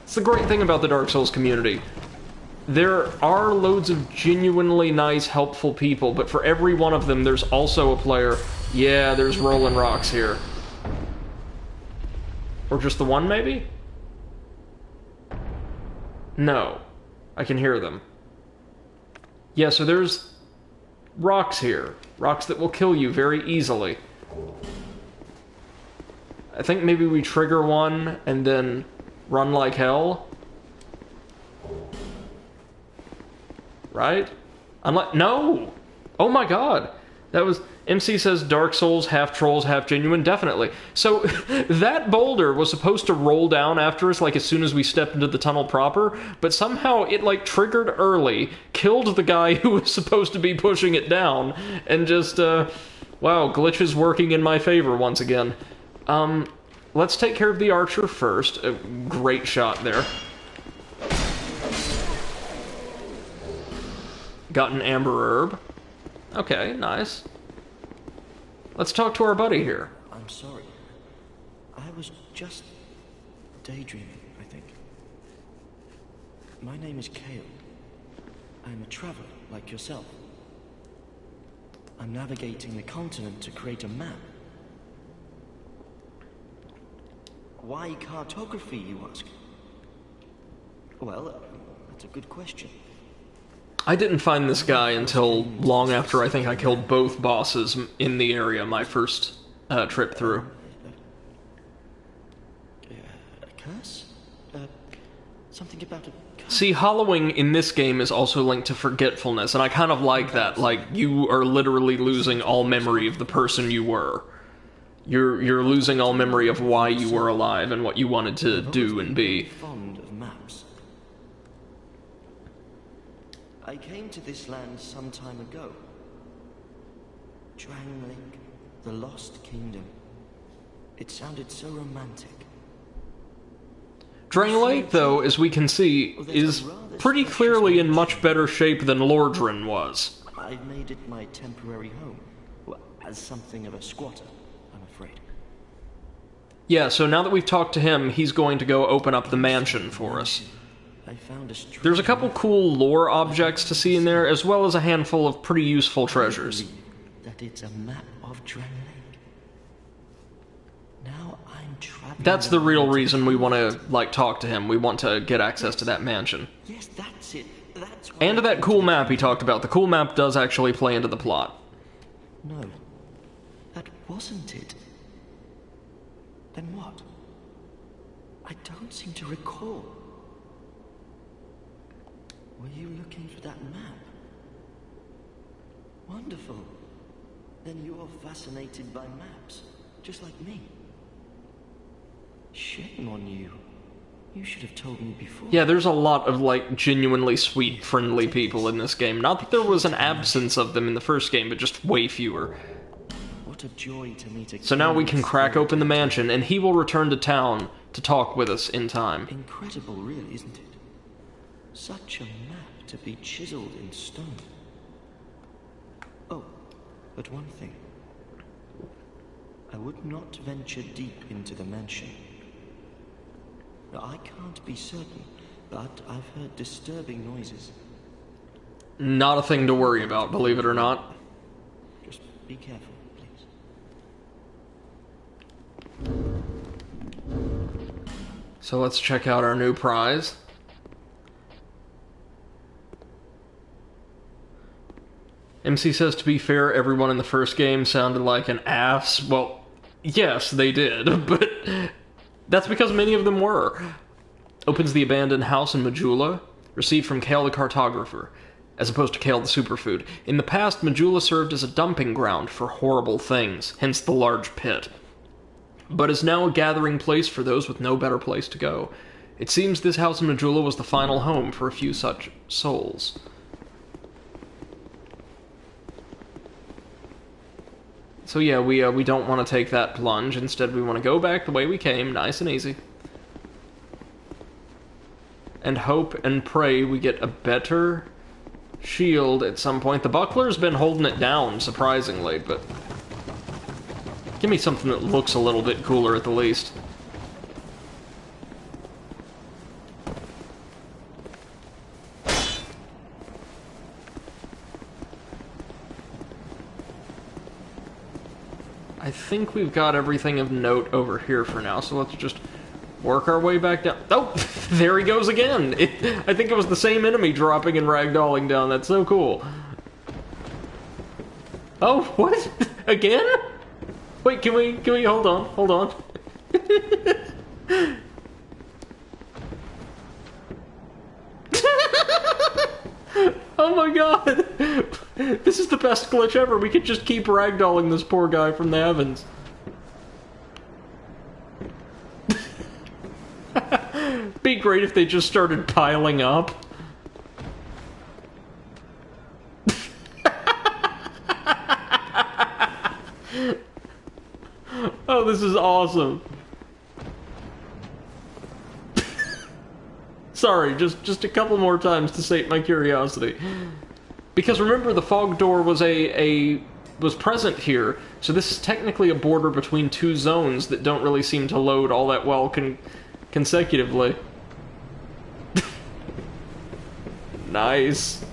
It's the great thing about the Dark Souls community. There are loads of genuinely nice, helpful people, but for every one of them, there's also a player. Yeah, there's rolling rocks here. Or just the one, maybe? No. I can hear them. Yeah, so there's rocks here. Rocks that will kill you very easily. I think maybe we trigger one and then run like hell. Right? Unless... No! Oh my god! That was... MC says Dark Souls, half trolls, half genuine. Definitely. So, that boulder was supposed to roll down after us, like, as soon as we stepped into the tunnel proper, but somehow it, like, triggered early, killed the guy who was supposed to be pushing it down, and just, wow, glitches working in my favor once again. Let's take care of the archer first. A great shot there. Got an amber herb. Okay, nice. Let's talk to our buddy here. I'm sorry. I was just daydreaming, I think. My name is Kale. I'm a traveler, like yourself. I'm navigating the continent to create a map. Why cartography, you ask? Well, that's a good question. I didn't find this guy until long after I think I killed both bosses in the area my first trip through. A curse? Something about a curse? See, hollowing in this game is also linked to forgetfulness, and I kind of like that. Like, you are literally losing all memory of the person you were. You're losing all memory of why you were alive and what you wanted to do and be. Fond of maps. I came to this land some time ago. Drangleic, the Lost Kingdom. It sounded so romantic. Drangleic, though, as we can see, is pretty clearly in much better shape than Lordran was. I made it my temporary home. Well, as something of a squatter, I'm afraid. Yeah, so now that we've talked to him, he's going to go open up the mansion for us. I found a There's a couple cool lore objects to see in there, as well as a handful of pretty useful treasures. That it's a map of Drangleic. Now I'm traveling. That's the real reason we want to, like, talk to him. We want to get access to that mansion. Yes, that's it. That's And to that cool map he talked about. The cool map does actually play into the plot. No, that wasn't it. Then what? I don't seem to recall. Were you looking for that map? Wonderful. Then you're fascinated by maps, just like me. Shame on you. You should have told me before. Yeah, there's a lot of, like, genuinely sweet, friendly people in this game. Not that there was an absence of them in the first game, but just way fewer. What a joy to meet a So now we can crack open the mansion, and he will return to town to talk with us in time. Incredible, really, isn't it? Such a map to be chiseled in stone. Oh, but one thing. I would not venture deep into the mansion. Now, I can't be certain, but I've heard disturbing noises. Not a thing to worry about, believe it or not. Just be careful, please. So let's check out our new prize. MC says, to be fair, everyone in the first game sounded like an ass. Well, yes, they did, but that's because many of them were. Opens the abandoned house in Majula, received from Kale the cartographer, as opposed to Kale the superfood. In the past, Majula served as a dumping ground for horrible things, hence the large pit, but is now a gathering place for those with no better place to go. It seems this house in Majula was the final home for a few such souls. So yeah, we don't want to take that plunge. Instead, we want to go back the way we came, nice and easy. And hope and pray we get a better shield at some point. The buckler's been holding it down, surprisingly, but give me something that looks a little bit cooler at the least. I think we've got everything of note over here for now, so let's just work our way back down. Oh, there he goes again! I think it was the same enemy dropping and ragdolling down. That's so cool. Oh, what? Again? Wait, can we hold on. Oh my god! This is the best glitch ever. We could just keep ragdolling this poor guy from the heavens. Be great if they just started piling up. Oh, this is awesome. Sorry, just a couple more times to sate my curiosity. Because remember, the fog door was was present here, so this is technically a border between two zones that don't really seem to load all that well consecutively. Nice.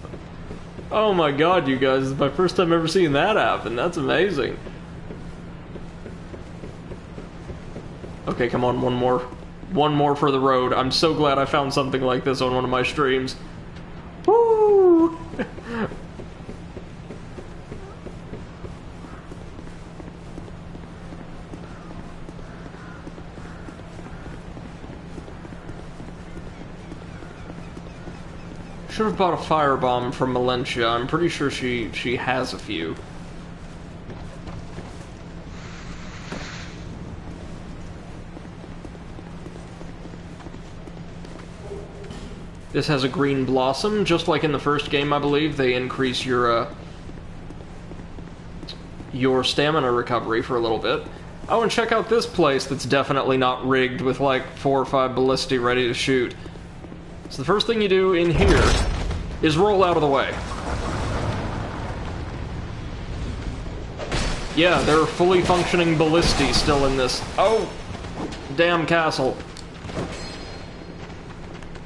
Oh my god, you guys, this is my first time ever seeing that happen. That's amazing. Okay, come on, one more. One more for the road. I'm so glad I found something like this on one of my streams. Woo! Should have bought a firebomb from Valencia. I'm pretty sure she has a few. This has a green blossom, just like in the first game, I believe. They increase your stamina recovery for a little bit. Oh, and check out this place that's definitely not rigged with like 4 or 5 ballistae ready to shoot. So the first thing you do in here is roll out of the way. Yeah, there are fully functioning ballistae still in this. Oh, damn castle.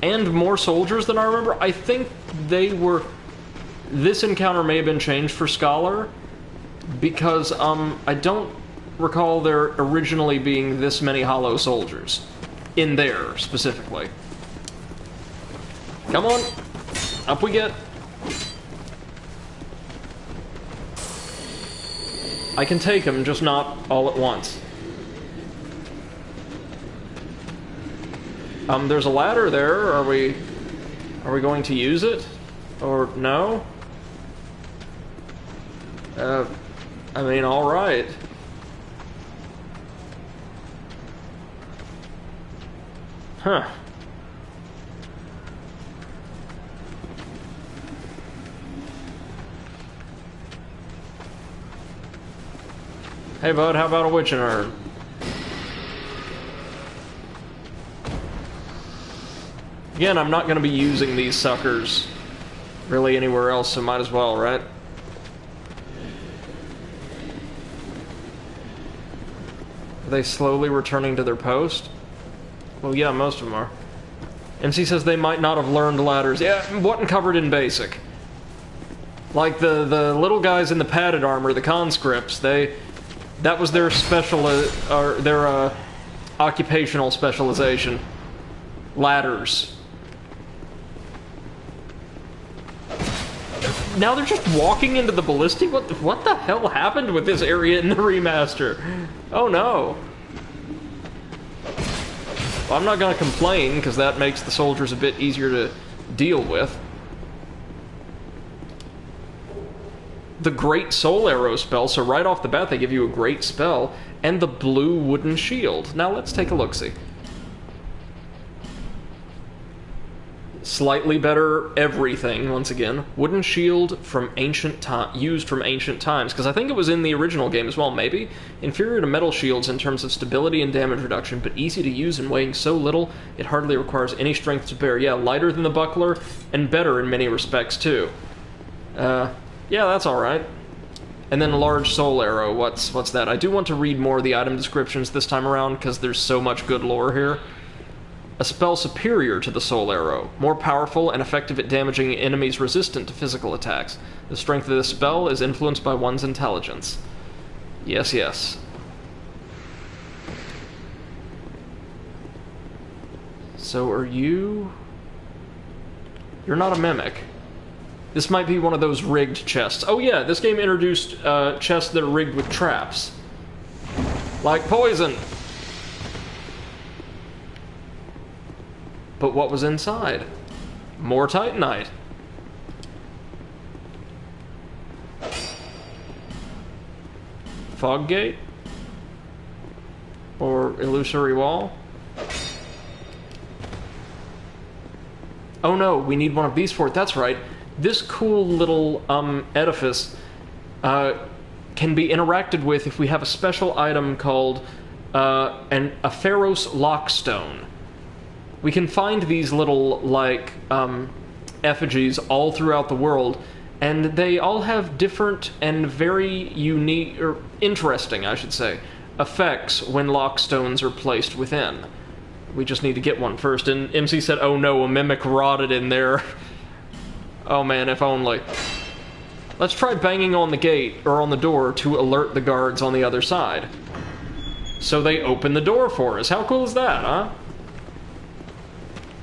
And more soldiers than I remember. I think they were... This encounter may have been changed for Scholar, because I don't recall there originally being this many hollow soldiers in there specifically. Come on, up we get. I can take them, just not all at once. There's a ladder there. Are we going to use it? Or no? I mean, alright. Huh. Hey bud, how about a witching herb? Again, I'm not going to be using these suckers really anywhere else, so might as well, right? Are they slowly returning to their post? Well, yeah, most of them are. MC says they might not have learned ladders. Yeah, wasn't covered in basic. Like the little guys in the padded armor, the conscripts, that was their their occupational specialization. Ladders. Now they're just walking into the ballistae? What the hell happened with this area in the remaster? Oh no. Well, I'm not gonna complain, because that makes the soldiers a bit easier to deal with. The Great Soul Arrow spell, so right off the bat they give you a great spell, and the blue wooden shield. Now let's take a look-see. Slightly better everything, once again. Wooden shield from ancient used from ancient times, because I think it was in the original game as well, maybe? Inferior to metal shields in terms of stability and damage reduction, but easy to use and weighing so little, it hardly requires any strength to bear. Yeah, lighter than the buckler, and better in many respects, too. Yeah, that's alright. And then a large soul arrow, what's that? I do want to read more of the item descriptions this time around, because there's so much good lore here. A spell superior to the soul arrow, more powerful and effective at damaging enemies resistant to physical attacks. The strength of this spell is influenced by one's intelligence. Yes, yes. So are you... You're not a mimic. This might be one of those rigged chests. Oh yeah, this game introduced chests that are rigged with traps. Like poison. But what was inside? More Titanite. Fog gate? Or illusory wall? Oh no, we need one of these for it. That's right. This cool little edifice can be interacted with if we have a special item called a Pharos Lockstone. We can find these little, like, effigies all throughout the world, and they all have different and very unique, or interesting, I should say, effects when lockstones are placed within. We just need to get one first, and MC said, oh no, a mimic rotted in there. Oh man, if only. Let's try banging on the gate, or on the door, to alert the guards on the other side. So they open the door for us. How cool is that, huh?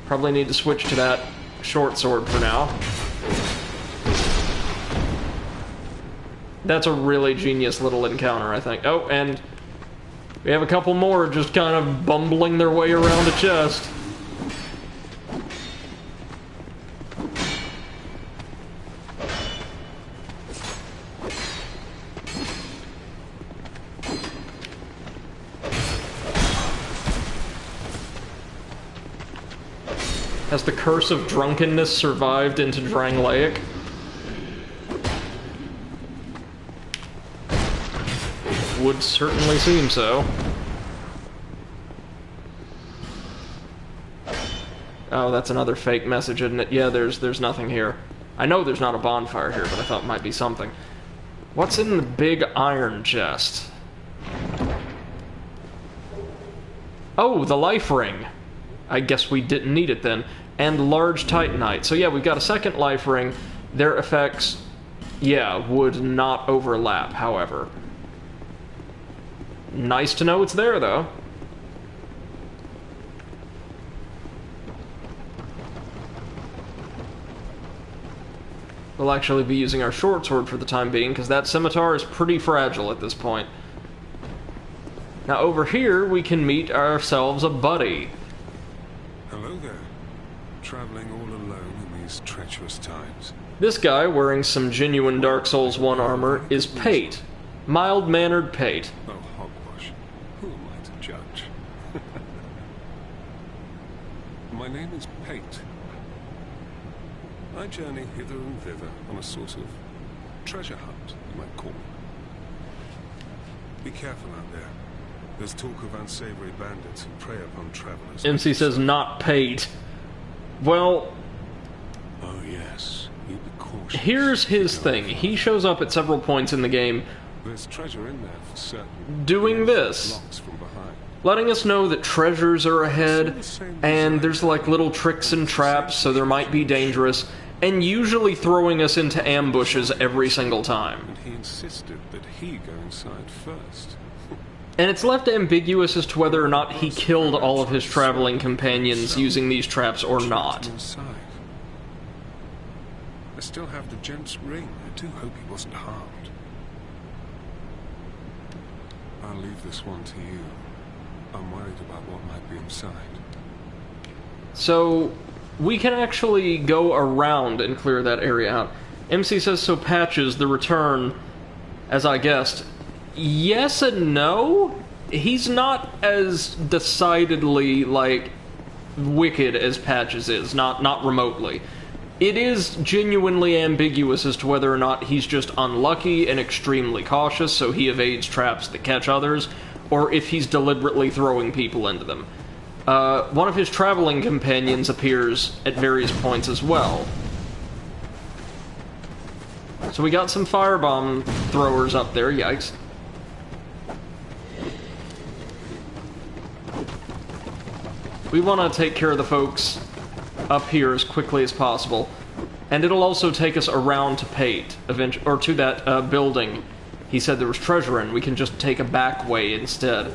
Probably need to switch to that short sword for now. That's a really genius little encounter, I think. Oh, and we have a couple more just kind of bumbling their way around a chest. Has the curse of drunkenness survived into Drangleic? would certainly seem so. Oh, that's another fake message, isn't it? Yeah, there's nothing here. I know there's not a bonfire here, but I thought it might be something. What's in the big iron chest? Oh, the life ring. I guess we didn't need it then. And large titanite. So yeah, we've got a second life ring. Their effects, yeah, would not overlap, however. Nice to know it's there, though. We'll actually be using our short sword for the time being, because that scimitar is pretty fragile at this point. Now over here, we can meet ourselves a buddy. Hello there. Traveling all alone in these treacherous times. This guy, wearing some genuine Dark Souls 1 armor, is Pate. Mild-mannered Pate. Oh, hogwash. Who am I to judge? My name is Pate. I journey hither and thither on a sort of treasure hunt, you might call it. Be careful out there. There's talk of unsavory bandits who prey upon travelers. MC says not paid. Well... Oh yes, you be cautious. Here's his thing. He shows up at several points in the game There's treasure in there for certain. doing this. From behind. Letting us know that treasures are ahead, and there's like little tricks and traps, so there might be dangerous, and usually throwing us into ambushes every single time. And he insisted that he go inside first. And it's left ambiguous as to whether or not he killed all of his traveling companions using these traps or not. I still have the gent's ring. I do hope he wasn't harmed. I'll leave this one to you. I'm worried about what might be inside. So, we can actually go around and clear that area out. MC says, so Patches, the return, as I guessed. Yes and no? He's not as decidedly, like, wicked as Patches is, not remotely. It is genuinely ambiguous as to whether or not he's just unlucky and extremely cautious, so he evades traps that catch others, or if he's deliberately throwing people into them. One of his traveling companions appears at various points as well. So we got some firebomb throwers up there, yikes. We want to take care of the folks up here as quickly as possible. And it'll also take us around to Pate, or to that building he said there was treasure in. We can just take a back way instead.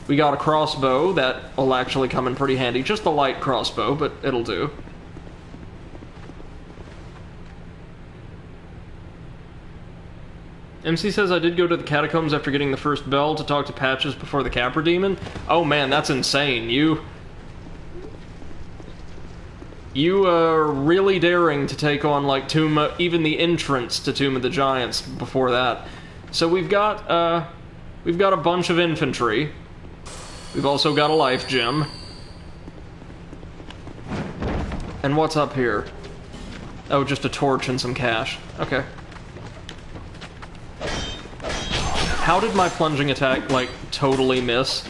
We got a crossbow that will actually come in pretty handy. Just a light crossbow, but it'll do. MC says I did go to the catacombs after getting the first bell to talk to Patches before the Capra Demon. Oh man, that's insane. You are really daring to take on, like, even the entrance to Tomb of the Giants before that. So we've got a bunch of infantry. We've also got a life gem. And what's up here? Oh, just a torch and some cash. Okay. How did my plunging attack, like, totally miss?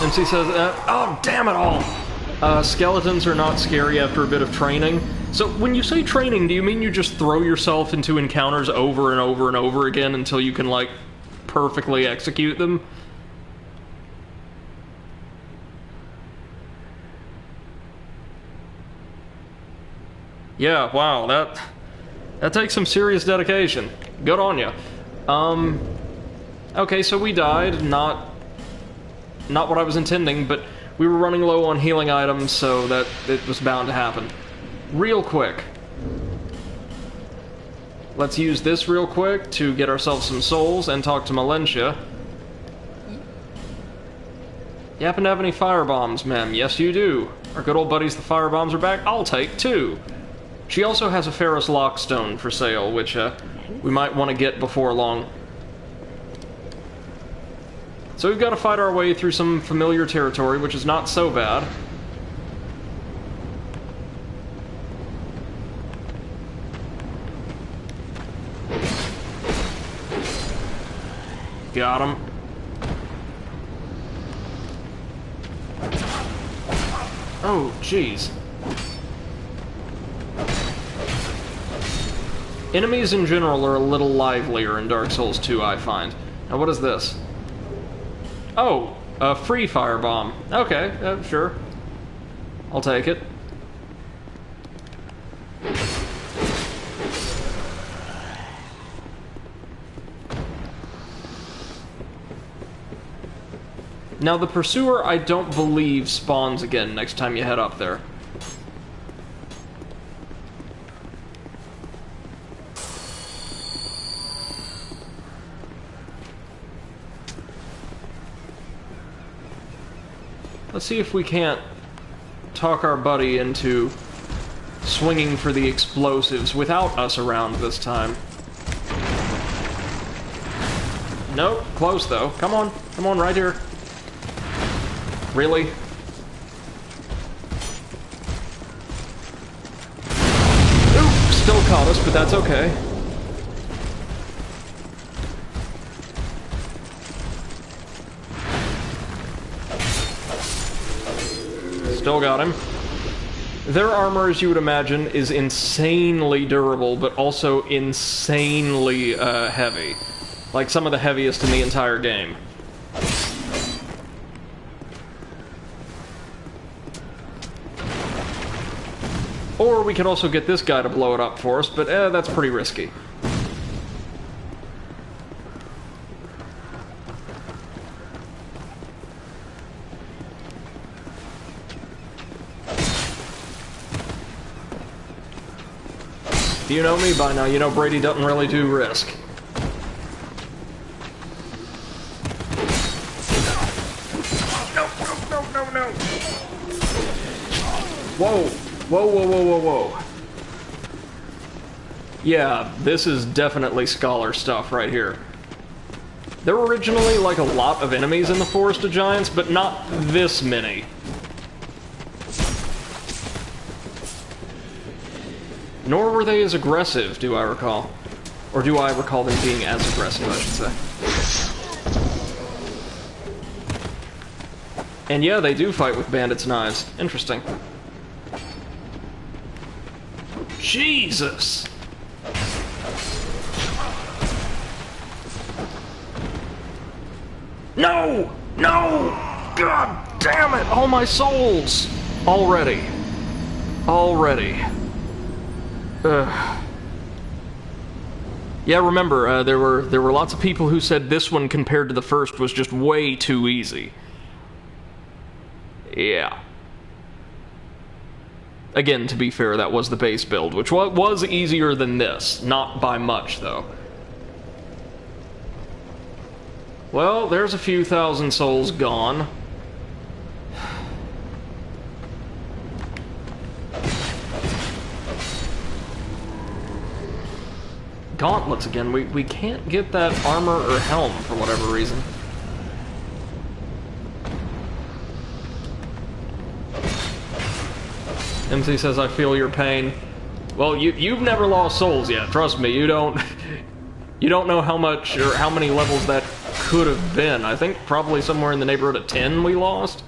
MC says, oh, damn it all! Skeletons are not scary after a bit of training. So, when you say training, do you mean you just throw yourself into encounters over and over and over again until you can, like, perfectly execute them? Yeah, wow, that takes some serious dedication. Good on ya. Okay, so we died, not what I was intending, but we were running low on healing items, so that it was bound to happen. Real quick. Let's use this real quick to get ourselves some souls and talk to Malencia. You happen to have any firebombs, ma'am? Yes, you do. Our good old buddies, the firebombs, are back. I'll take two. She also has a Ferrous Lockstone for sale, which we might want to get before long. So we've got to fight our way through some familiar territory, which is not so bad. Got him. Oh, jeez. Enemies in general are a little livelier in Dark Souls 2, I find. Now, what is this? Oh, a free firebomb. Okay, sure. I'll take it. Now, the Pursuer, I don't believe, spawns again next time you head up there. Let's see if we can't talk our buddy into swinging for the explosives without us around this time. Nope, close though. Come on, right here. Really? Oop, still caught us, but that's okay. Still got him. Their armor, as you would imagine, is insanely durable, but also insanely heavy. Like some of the heaviest in the entire game. Or we could also get this guy to blow it up for us, but that's pretty risky. If you know me by now, you know Brady doesn't really do risk. No. Whoa. Whoa. Yeah, this is definitely scholar stuff right here. There were originally, like, a lot of enemies in the Forest of Giants, but not this many. Nor were they as aggressive, do I recall. Or do I recall them being as aggressive, I should say. And yeah, they do fight with bandits' knives. Interesting. Jesus! No! God damn it! All my souls! Already. Ugh. Yeah, remember, there were lots of people who said this one compared to the first was just way too easy. Yeah. Again, to be fair, that was the base build, which was easier than this. Not by much, though. Well, there's a few thousand souls gone. Gauntlets again. We can't get that armor or helm for whatever reason. MC says, I feel your pain. Well, you've never lost souls yet. Trust me, you don't know how much or how many levels that could have been. I think probably somewhere in the neighborhood of 10 we lost.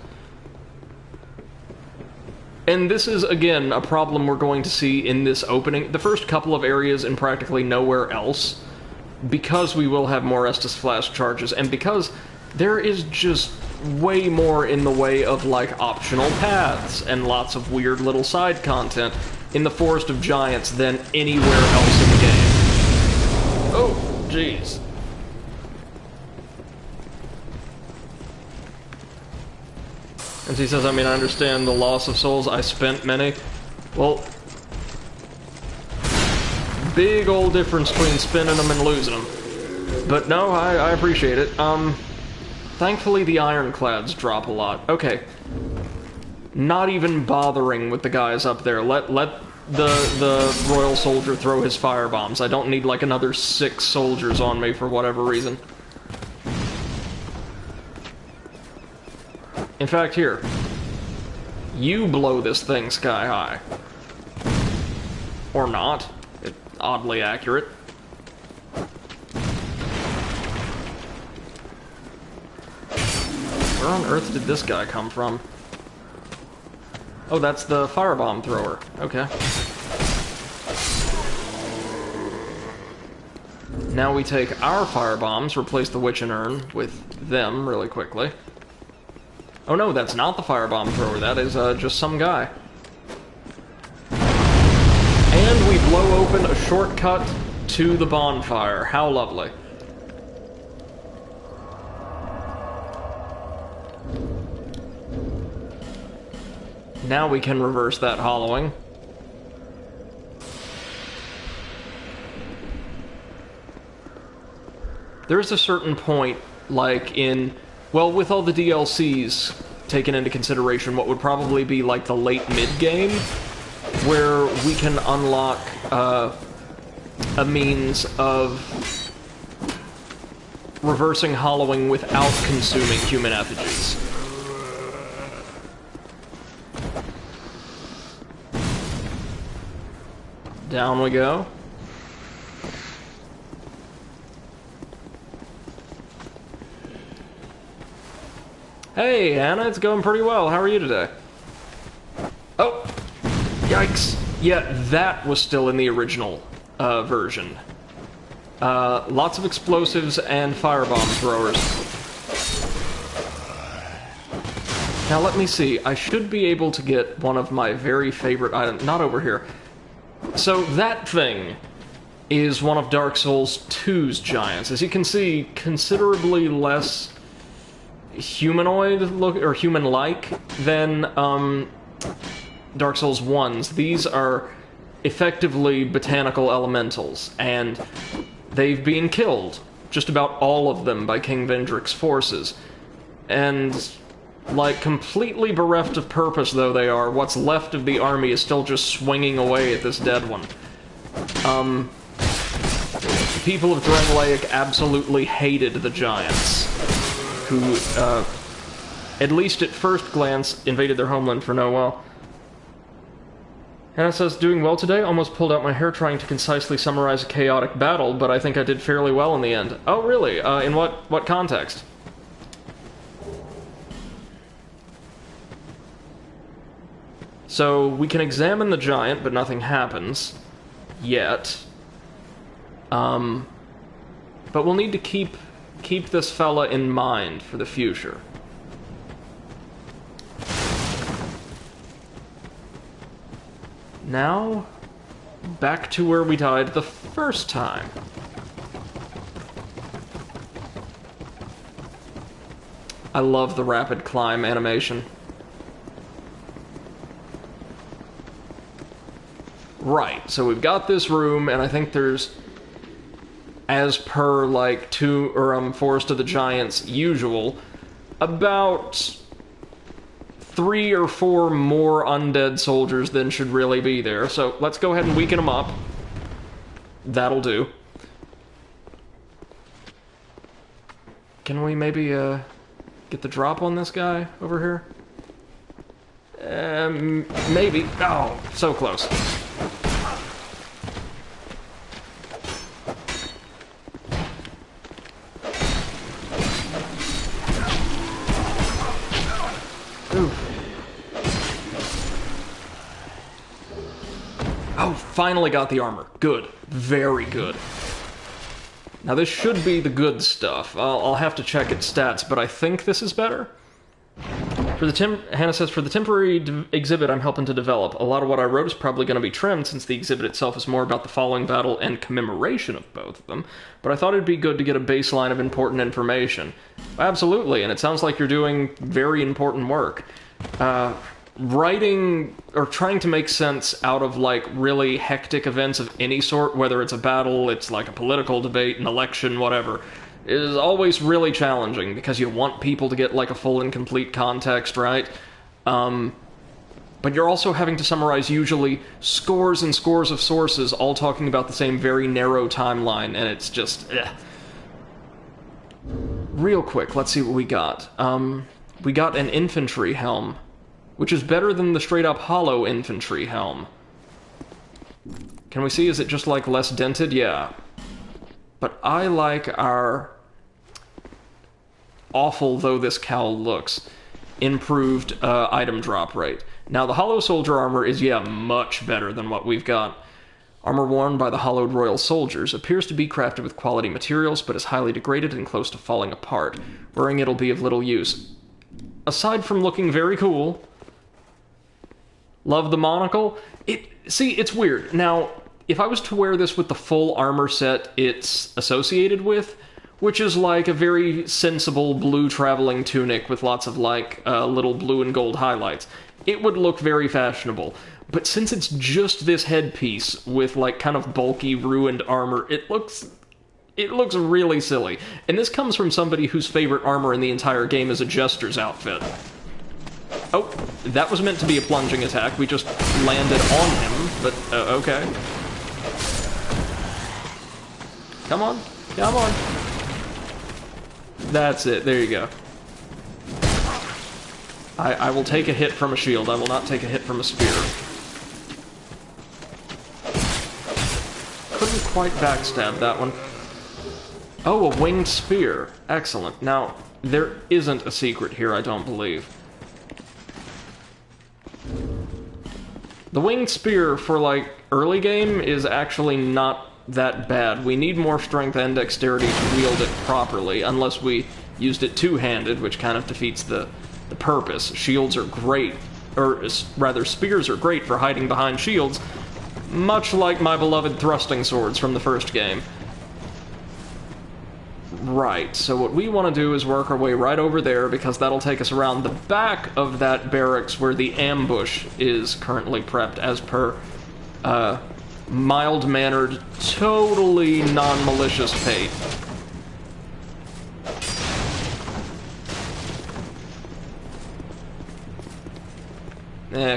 And this is, again, a problem we're going to see in this opening. The first couple of areas and practically nowhere else. Because we will have more Estus Flash charges, and because there is just way more in the way of, like, optional paths and lots of weird little side content in the Forest of Giants than anywhere else in the game. Oh, jeez. And he says, I mean, I understand the loss of souls. I spent many. Well, big old difference between spending them and losing them. But no, I appreciate it. Thankfully the ironclads drop a lot. Okay. Not even bothering with the guys up there. Let the royal soldier throw his firebombs. I don't need like another 6 soldiers on me for whatever reason. In fact, here. You blow this thing sky high. Or not. It's oddly accurate. Where on earth did this guy come from? Oh, that's the firebomb thrower. Okay. Now we take our firebombs, replace the witch and urn with them really quickly. Oh no, that's not the firebomb thrower, that is just some guy. And we blow open a shortcut to the bonfire. How lovely. Now we can reverse that hollowing. There's a certain point, like in, well, with all the DLCs taken into consideration, what would probably be like the late mid-game, where we can unlock a means of reversing hollowing without consuming human effigies. Down we go. Hey, Anna, it's going pretty well. How are you today? Oh, yikes. Yeah, that was still in the original version. Lots of explosives and firebomb throwers. Now let me see. I should be able to get one of my very favorite items. Not over here. So that thing is one of Dark Souls 2's giants. As you can see, considerably less humanoid look or human-like than Dark Souls 1's. These are effectively botanical elementals, and they've been killed, just about all of them, by King Vendrick's forces. And, like, completely bereft of purpose though they are, what's left of the army is still just swinging away at this dead one. People of Drangleic absolutely hated the giants, who, at least at first glance, invaded their homeland for no well. Hannah says, doing well today? Almost pulled out my hair trying to concisely summarize a chaotic battle, but I think I did fairly well in the end. Oh, really? In what context? So, we can examine the giant, but nothing happens. Yet. But we'll need to keep this fella in mind for the future. Now, back to where we died the first time. I love the rapid climb animation. Right, so we've got this room, and I think there's, as per, like, Forest of the Giants usual, about 3 or 4 more undead soldiers than should really be there. So let's go ahead and weaken them up. That'll do. Can we maybe get the drop on this guy over here? Maybe. Oh, so close. Oh, finally got the armor. Good. Very good. Now this should be the good stuff. I'll have to check its stats, but I think this is better. Hannah says, for the temporary exhibit I'm helping to develop, a lot of what I wrote is probably going to be trimmed since the exhibit itself is more about the following battle and commemoration of both of them, but I thought it'd be good to get a baseline of important information. Absolutely, and it sounds like you're doing very important work. Writing, or trying to make sense out of, like, really hectic events of any sort, whether it's a battle, it's like a political debate, an election, whatever, is always really challenging, because you want people to get, like, a full and complete context, right? But you're also having to summarize usually scores and scores of sources all talking about the same very narrow timeline, and it's just, Real quick, let's see what we got. we got an infantry helm, which is better than the straight-up hollow infantry helm. Can we see, is it just, like, less dented? Yeah. But I like our, awful though this cowl looks, improved item drop rate. Now, the hollow soldier armor is, yeah, much better than what we've got. Armor worn by the hollowed royal soldiers appears to be crafted with quality materials, but is highly degraded and close to falling apart. Wearing it'll be of little use. Aside from looking very cool, love the monocle. See, it's weird. Now, if I was to wear this with the full armor set it's associated with, which is like a very sensible blue traveling tunic with lots of, like, little blue and gold highlights, it would look very fashionable. But since it's just this headpiece with, like, kind of bulky, ruined armor, it looks really silly. And this comes from somebody whose favorite armor in the entire game is a jester's outfit. Oh, that was meant to be a plunging attack. We just landed on him, but, okay. Come on, come on. That's it, there you go. I will take a hit from a shield. I will not take a hit from a spear. Couldn't quite backstab that one. Oh, a winged spear. Excellent. Now, there isn't a secret here, I don't believe. The winged spear for, like, early game is actually not that bad. We need more strength and dexterity to wield it properly, unless we used it two-handed, which kind of defeats the purpose. Shields are great, or rather, spears are great for hiding behind shields, much like my beloved thrusting swords from the first game. Right, so what we want to do is work our way right over there, because that'll take us around the back of that barracks where the ambush is currently prepped, as per, mild-mannered, totally non-malicious Pate.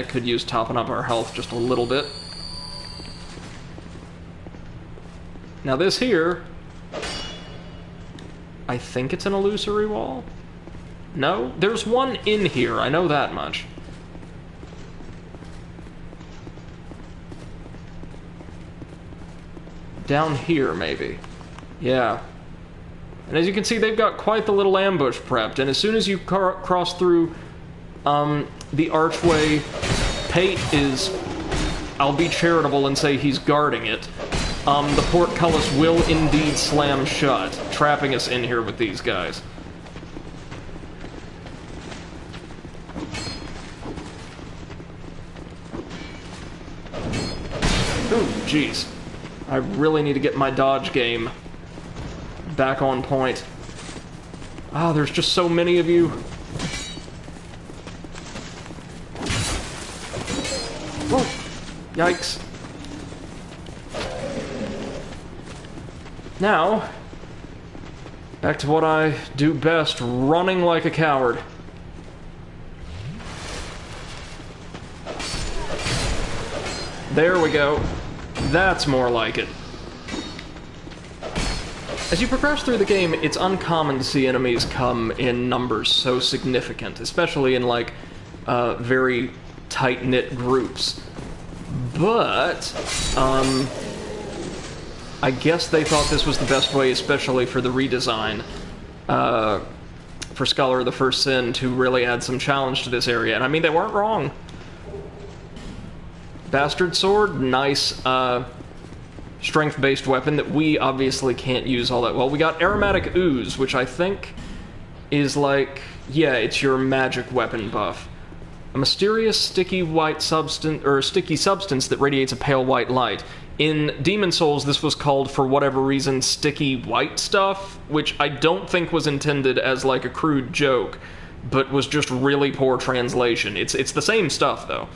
Could use topping up our health just a little bit. Now this here, I think it's an illusory wall? No? There's one in here, I know that much. Down here, maybe. Yeah. And as you can see, they've got quite the little ambush prepped, and as soon as you cross through the archway, Pate is, I'll be charitable and say he's guarding it. The portcullis will indeed slam shut, trapping us in here with these guys. Ooh, jeez. I really need to get my dodge game back on point. Ah, there's just so many of you. Whoa! Yikes. Now, back to what I do best, running like a coward. There we go. That's more like it. As you progress through the game, it's uncommon to see enemies come in numbers so significant, especially in, like, very tight-knit groups. But, I guess they thought this was the best way, especially for the redesign, for Scholar of the First Sin, to really add some challenge to this area. And I mean, they weren't wrong. Bastard Sword, nice, strength-based weapon that we obviously can't use all that well. We got Aromatic Ooze, which I think is like, yeah, it's your magic weapon buff. A mysterious sticky white substance, or sticky substance that radiates a pale white light. In Demon Souls, this was called, for whatever reason, sticky white stuff, which I don't think was intended as, like, a crude joke, but was just really poor translation. It's the same stuff, though.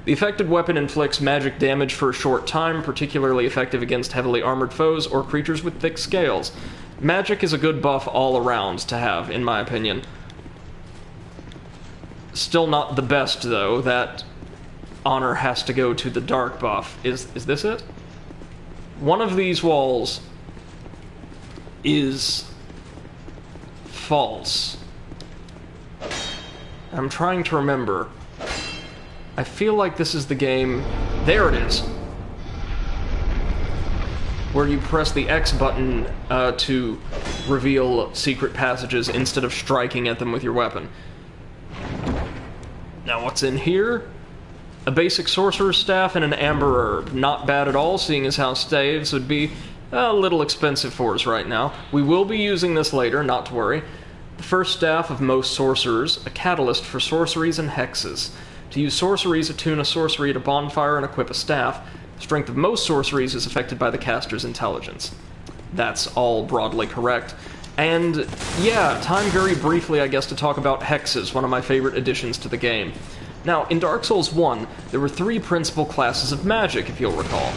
The affected weapon inflicts magic damage for a short time, particularly effective against heavily armored foes or creatures with thick scales. Magic is a good buff all around to have, in my opinion. Still not the best, though. That honor has to go to the dark buff. Is this it? One of these walls is false. I'm trying to remember. I feel like this is the game... There it is! Where you press the X button to reveal secret passages instead of striking at them with your weapon. Now what's in here? A basic sorcerer's staff and an amber herb. Not bad at all, seeing as how staves would be a little expensive for us right now. We will be using this later, not to worry. The first staff of most sorcerers, a catalyst for sorceries and hexes. To use sorceries, attune a sorcery at a bonfire and equip a staff. The strength of most sorceries is affected by the caster's intelligence. That's all broadly correct. And yeah, time very briefly, I guess, to talk about hexes, one of my favorite additions to the game. Now, in Dark Souls 1, there were 3 principal classes of magic, if you'll recall.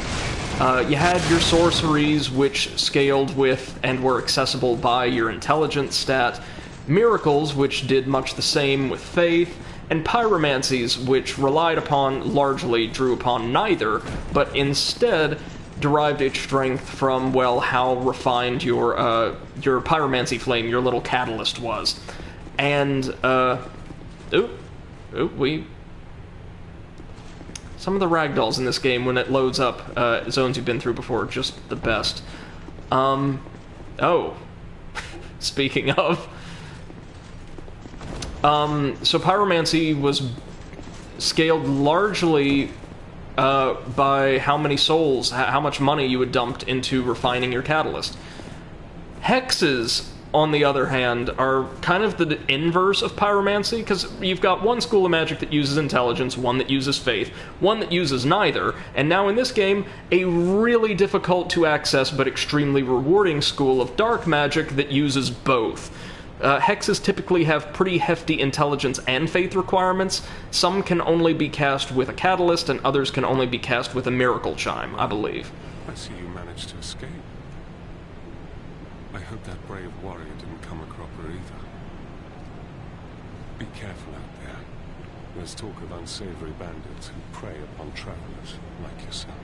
You had your sorceries, which scaled with and were accessible by your intelligence stat, miracles, which did much the same with faith, and pyromancies, which relied upon, largely drew upon neither, but instead derived its strength from, well, how refined your pyromancy flame, your little catalyst was. And, some of the ragdolls in this game, when it loads up zones you've been through before, are just the best. Speaking of... so pyromancy was scaled largely by how many souls, how much money you had dumped into refining your catalyst. Hexes, on the other hand, are kind of the inverse of pyromancy, because you've got one school of magic that uses intelligence, one that uses faith, one that uses neither, and now in this game, a really difficult to access but extremely rewarding school of dark magic that uses both. Hexes typically have pretty hefty intelligence and faith requirements. Some can only be cast with a catalyst, and others can only be cast with a miracle chime, I believe. I see you managed to escape. I hope that brave warrior didn't come a cropper either. Be careful out there. There's talk of unsavory bandits who prey upon travelers like yourself.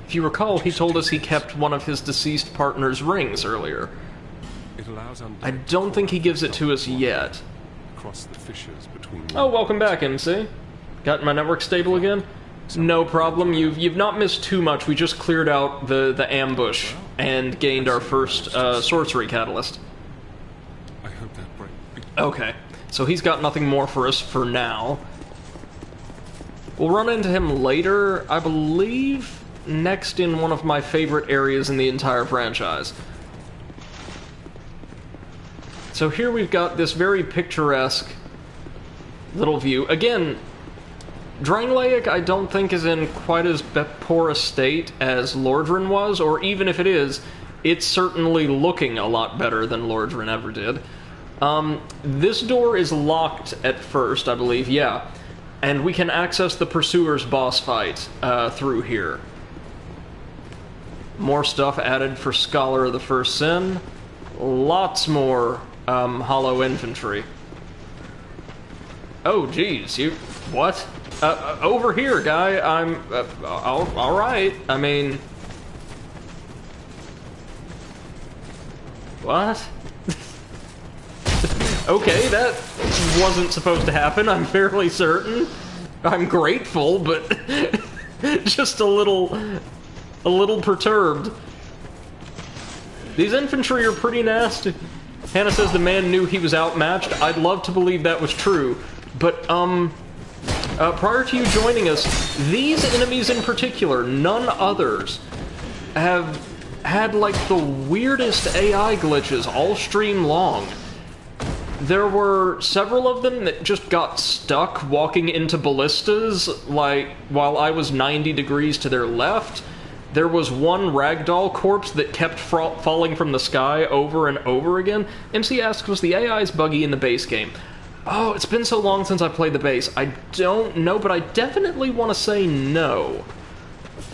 If you recall, he told us he kept one of his deceased partner's rings earlier. I don't think he gives it to us yet. Oh, welcome back, MC. Got my network stable again? No problem. You've not missed too much. We just cleared out the ambush and gained our first sorcery catalyst. Okay, so he's got nothing more for us for now. We'll run into him later, I believe, next in one of my favorite areas in the entire franchise. So here we've got this very picturesque little view. Again, Drangleic I don't think is in quite as poor a state as Lordran was, or even if it is, it's certainly looking a lot better than Lordran ever did. This door is locked at first, I believe, yeah. And we can access the Pursuer's boss fight through here. More stuff added for Scholar of the First Sin. Lots more hollow infantry. Oh, geez, you... what? Over here, guy, I'm... alright, I mean... What? Okay, that wasn't supposed to happen, I'm fairly certain. I'm grateful, but... just a little perturbed. These infantry are pretty nasty. Hannah says the man knew he was outmatched. I'd love to believe that was true. But, prior to you joining us, these enemies in particular, none others, have had, like, the weirdest AI glitches all stream long. There were several of them that just got stuck walking into ballistas, like, while I was 90 degrees to their left. There was one ragdoll corpse that kept falling from the sky over and over again. MC asks, was the AI's buggy in the base game? Oh, it's been so long since I played the base. I don't know, but I definitely want to say no.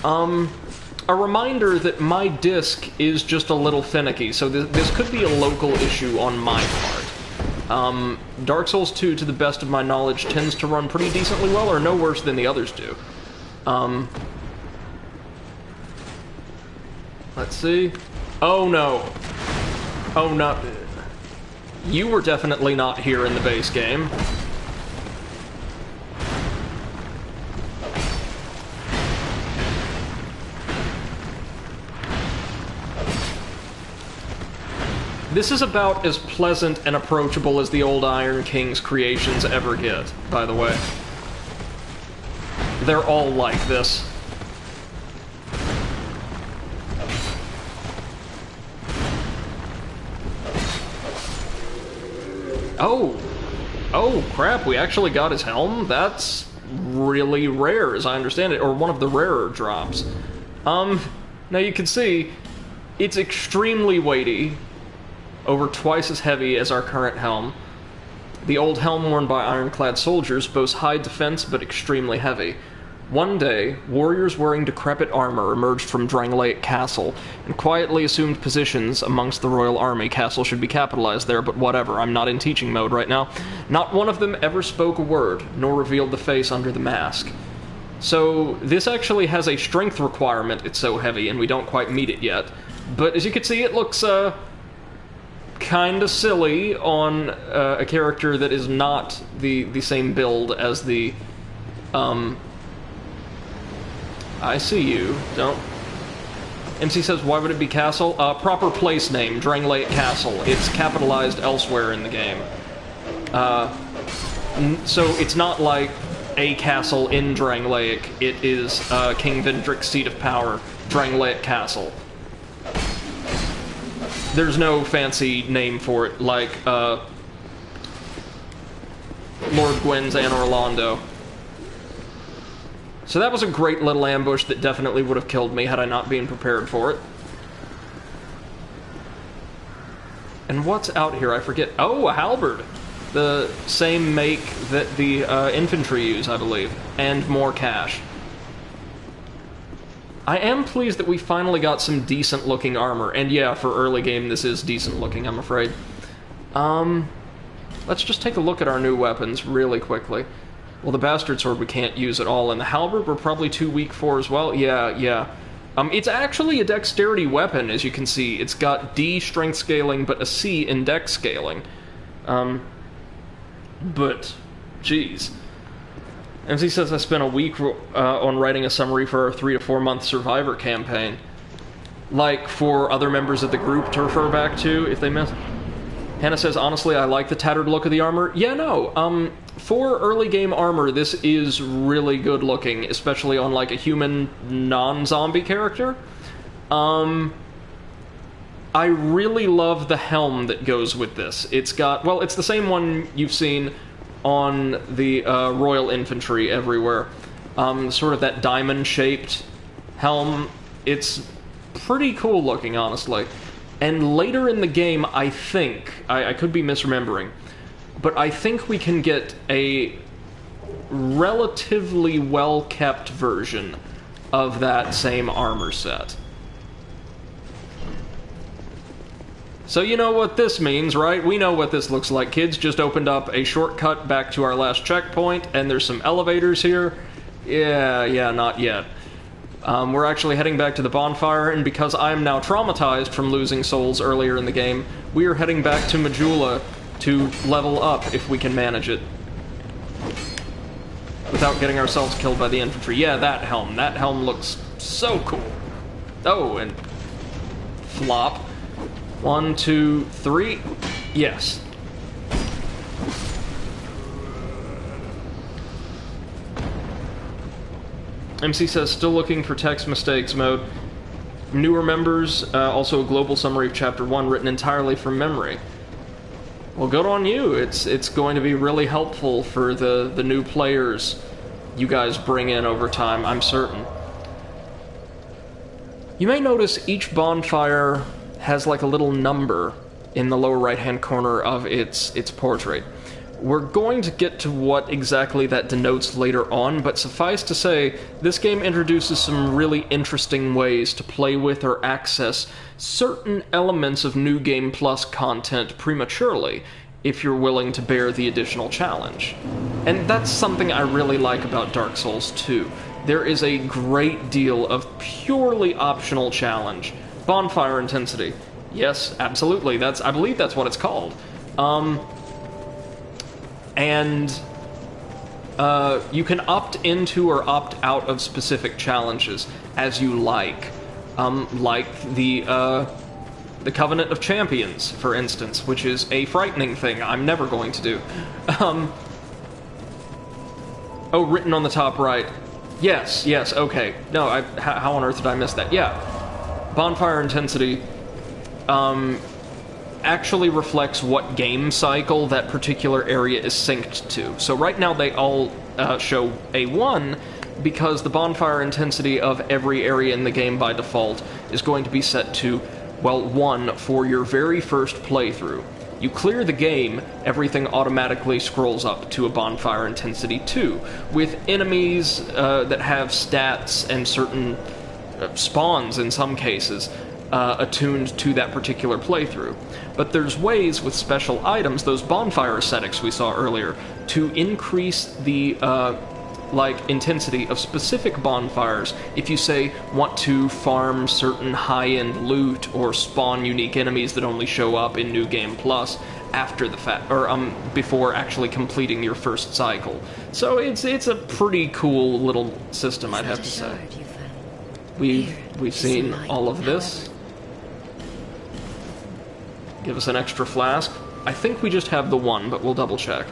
A reminder that my disc is just a little finicky, so this could be a local issue on my part. Dark Souls 2, to the best of my knowledge, tends to run pretty decently well, or no worse than the others do. Let's see. Oh no. Oh no. You were definitely not here in the base game. This is about as pleasant and approachable as the old Iron King's creations ever get, by the way. They're all like this. Oh! Oh, crap, we actually got his helm? That's really rare, as I understand it, or one of the rarer drops. Now you can see, it's extremely weighty. Over twice as heavy as our current helm. The old helm worn by ironclad soldiers boasts high defense but extremely heavy. One day, warriors wearing decrepit armor emerged from Drangleic Castle and quietly assumed positions amongst the royal army. Castle should be capitalized there, but whatever, I'm not in teaching mode right now. Not one of them ever spoke a word, nor revealed the face under the mask. So, this actually has a strength requirement, it's so heavy, and we don't quite meet it yet. But as you can see, it looks, kinda silly on a character that is not the same build as the I see you. Don't. MC says, why would it be Castle? Proper place name, Drangleic Castle. It's capitalized elsewhere in the game. So it's not like a castle in Drangleic. It is King Vendrick's seat of power, Drangleic Castle. There's no fancy name for it, like Lord Gwyn's Anne Orlando. So that was a great little ambush that definitely would have killed me had I not been prepared for it. And what's out here? I forget. Oh, a halberd! The same make that the infantry use, I believe. And more cash. I am pleased that we finally got some decent-looking armor. And yeah, for early game, this is decent-looking, I'm afraid. Let's just take a look at our new weapons really quickly. Well, the bastard sword we can't use at all, and the halberd we're probably too weak for as well. Yeah. It's actually a dexterity weapon, as you can see. It's got D strength scaling, but a C in dex scaling. But, geez. MC says I spent a week on writing a summary for our 3 to 4 month Survivor campaign. Like, for other members of the group to refer back to, if they miss. Hannah says, honestly, I like the tattered look of the armor. Yeah, no, for early game armor, this is really good looking, especially on, like, a human non-zombie character. I really love the helm that goes with this. It's got, well, it's the same one you've seen on the Royal Infantry everywhere. Sort of that diamond-shaped helm. It's pretty cool looking, honestly. And later in the game, I think, I could be misremembering, but I think we can get a relatively well-kept version of that same armor set. So you know what this means, right? We know what this looks like, kids. Just opened up a shortcut back to our last checkpoint, and there's some elevators here. Yeah, not yet. We're actually heading back to the bonfire, and because I'm now traumatized from losing souls earlier in the game, we are heading back to Majula to level up if we can manage it. Without getting ourselves killed by the infantry. Yeah, that helm. That helm looks so cool. Oh, and flop. 1, 2, 3. Yes. MC says, still looking for text mistakes mode. Newer members, also a global summary of Chapter 1 written entirely from memory. Well, good on you. It's going to be really helpful for the new players you guys bring in over time, I'm certain. You may notice each bonfire has like a little number in the lower right-hand corner of its portrait. We're going to get to what exactly that denotes later on, but suffice to say, this game introduces some really interesting ways to play with or access certain elements of New Game Plus content prematurely, if you're willing to bear the additional challenge. And that's something I really like about Dark Souls 2. There is a great deal of purely optional challenge. Bonfire intensity. Yes, absolutely. I believe that's what it's called. And you can opt into or opt out of specific challenges as you like. Like the Covenant of Champions, for instance, which is a frightening thing I'm never going to do. Oh, written on the top right. Yes, okay. No, how on earth did I miss that? Yeah. Bonfire intensity actually reflects what game cycle that particular area is synced to. So right now they all show a 1, because the bonfire intensity of every area in the game by default is going to be set to, well, 1 for your very first playthrough. You clear the game, everything automatically scrolls up to a bonfire intensity 2, with enemies that have stats and certain spawns, in some cases, attuned to that particular playthrough. But there's ways with special items, those bonfire ascetics we saw earlier, to increase the intensity of specific bonfires if you, say, want to farm certain high-end loot or spawn unique enemies that only show up in New Game Plus after the fact, or before actually completing your first cycle. So it's a pretty cool little system, I'd have to say. We've seen all of this. Give us an extra flask. I think we just have the 1, but we'll double check.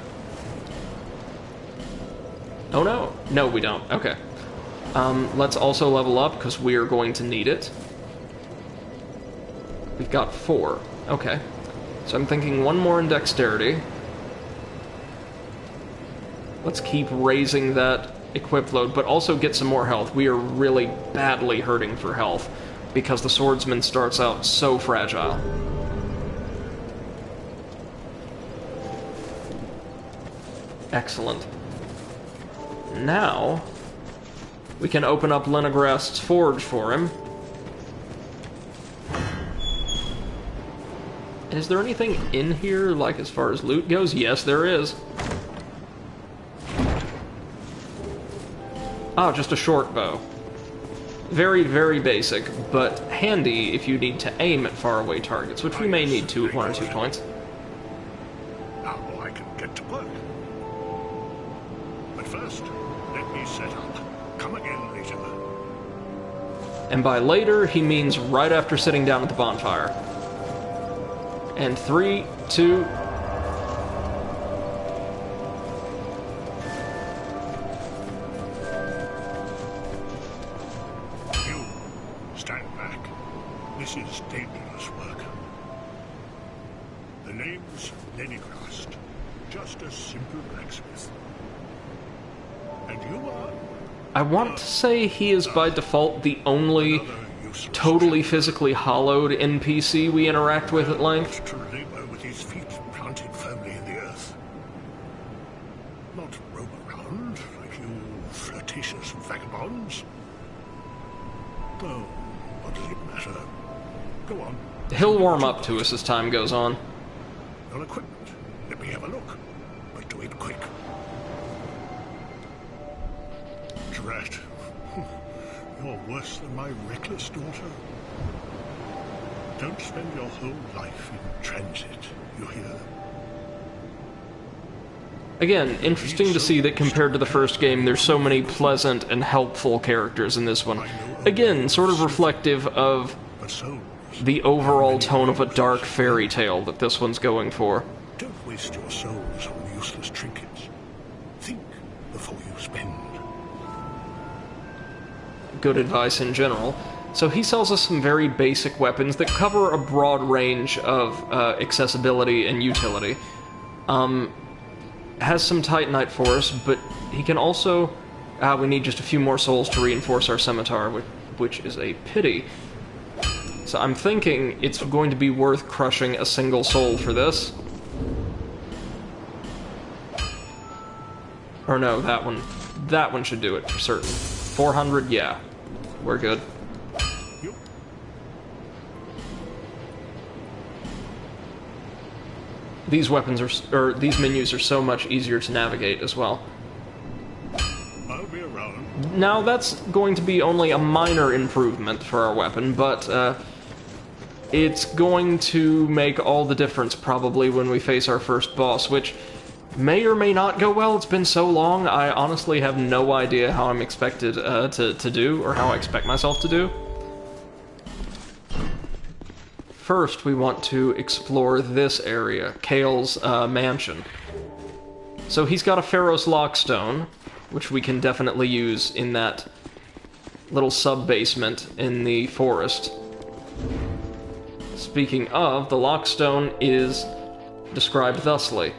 Oh no. No, we don't. Okay. Let's also level up, because we are going to need it. We've got 4. Okay. So I'm thinking 1 more in dexterity. Let's keep raising that equip load, but also get some more health. We are really badly hurting for health, because the swordsman starts out so fragile. Excellent. Now, we can open up Leningrast's forge for him. Is there anything in here, like, as far as loot goes? Yes, there is. Oh, just a short bow. Very, very basic, but handy if you need to aim at faraway targets, which we may need to at 1 or 2 points. Now I can get to work. But first, let me set up. Come again later. And by later, he means right after sitting down at the bonfire. And 3, 2... You, stand back. This is dangerous work. The name's Lenigrast. Just a simple blacksmith. And you are? I want to say he is by default the only totally physically hollowed NPC we interact with at length. To labor with his feet planted firmly in the earth. Not roam around like you flirtatious vagabonds. Oh, what does it matter? Go on. He'll warm up to us as time goes on. Your equipment. Let me have a look. But do it quick. Drat. You're worse than my reckless daughter. Don't spend your whole life in transit, you hear? Again, interesting to see that compared to the first game, there's so many pleasant and helpful characters in this one. Again, sort of reflective of the overall tone of a dark fairy tale that this one's going for. Don't waste your souls on useless trinkets. Think before you spend. Good advice in general. So he sells us some very basic weapons that cover a broad range of accessibility and utility. Has some Titanite for us, but he can also... we need just a few more souls to reinforce our scimitar, which is a pity. So I'm thinking it's going to be worth crushing a single soul for this. Or no, that one. That one should do it for certain. 400, yeah. We're good. These weapons are, these menus are so much easier to navigate as well. I'll be around. Now that's going to be only a minor improvement for our weapon, but it's going to make all the difference probably when we face our first boss, which may or may not go well. It's been so long, I honestly have no idea how I'm expected to do, or how I expect myself to do. First, we want to explore this area, Kale's mansion. So he's got a Pharaoh's Lockstone, which we can definitely use in that little sub-basement in the forest. Speaking of, the Lockstone is described thusly.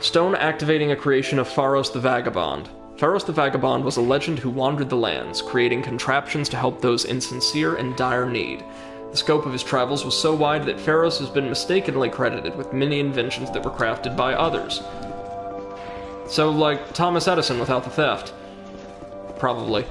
Stone activating a creation of Pharos the Vagabond. Pharos the Vagabond was a legend who wandered the lands, creating contraptions to help those in sincere and dire need. The scope of his travels was so wide that Pharos has been mistakenly credited with many inventions that were crafted by others. So, like Thomas Edison without the theft. Probably.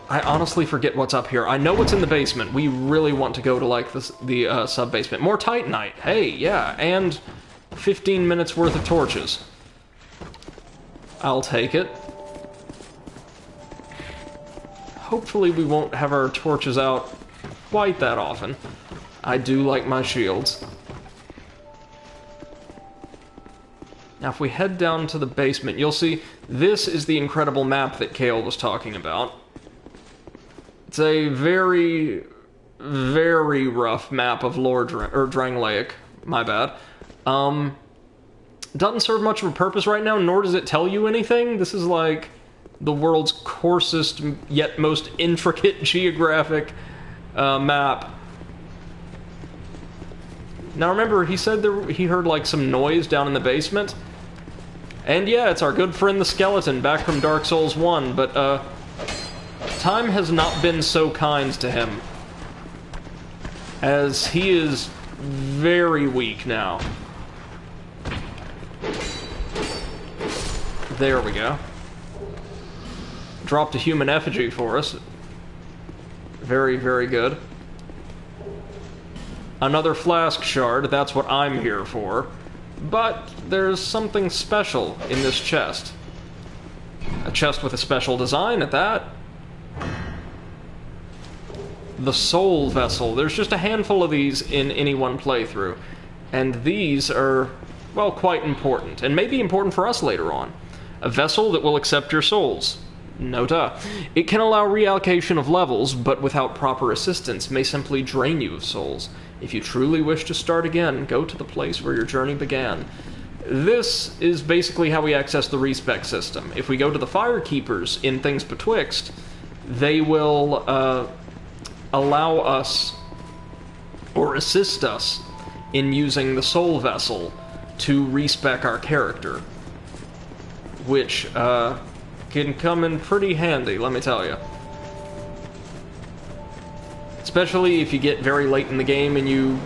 I honestly forget what's up here. I know what's in the basement. We really want to go to, like, the sub-basement. More Titanite. Hey, yeah, and 15 minutes worth of torches. I'll take it. Hopefully we won't have our torches out quite that often. I do like my shields. Now, if we head down to the basement, you'll see this is the incredible map that Kale was talking about. It's a very, very rough map of Drangleic. My bad. Doesn't serve much of a purpose right now, nor does it tell you anything. This is like the world's coarsest, yet most intricate geographic map. Now remember, he said he heard like some noise down in the basement. And yeah, it's our good friend the skeleton, back from Dark Souls 1, but time has not been so kind to him, as he is very weak now. There we go. Dropped a human effigy for us. Very, very good. Another flask shard, that's what I'm here for. But there's something special in this chest. A chest with a special design at that. The Soul Vessel. There's just a handful of these in any one playthrough. And these are, well, quite important. And maybe important for us later on. A vessel that will accept your souls. No duh. It can allow reallocation of levels, but without proper assistance may simply drain you of souls. If you truly wish to start again, go to the place where your journey began. This is basically how we access the respec system. If we go to the Firekeepers in Things Betwixt, they will allow us, or assist us, in using the Soul Vessel to respec our character. Which can come in pretty handy, let me tell you. Especially if you get very late in the game and you,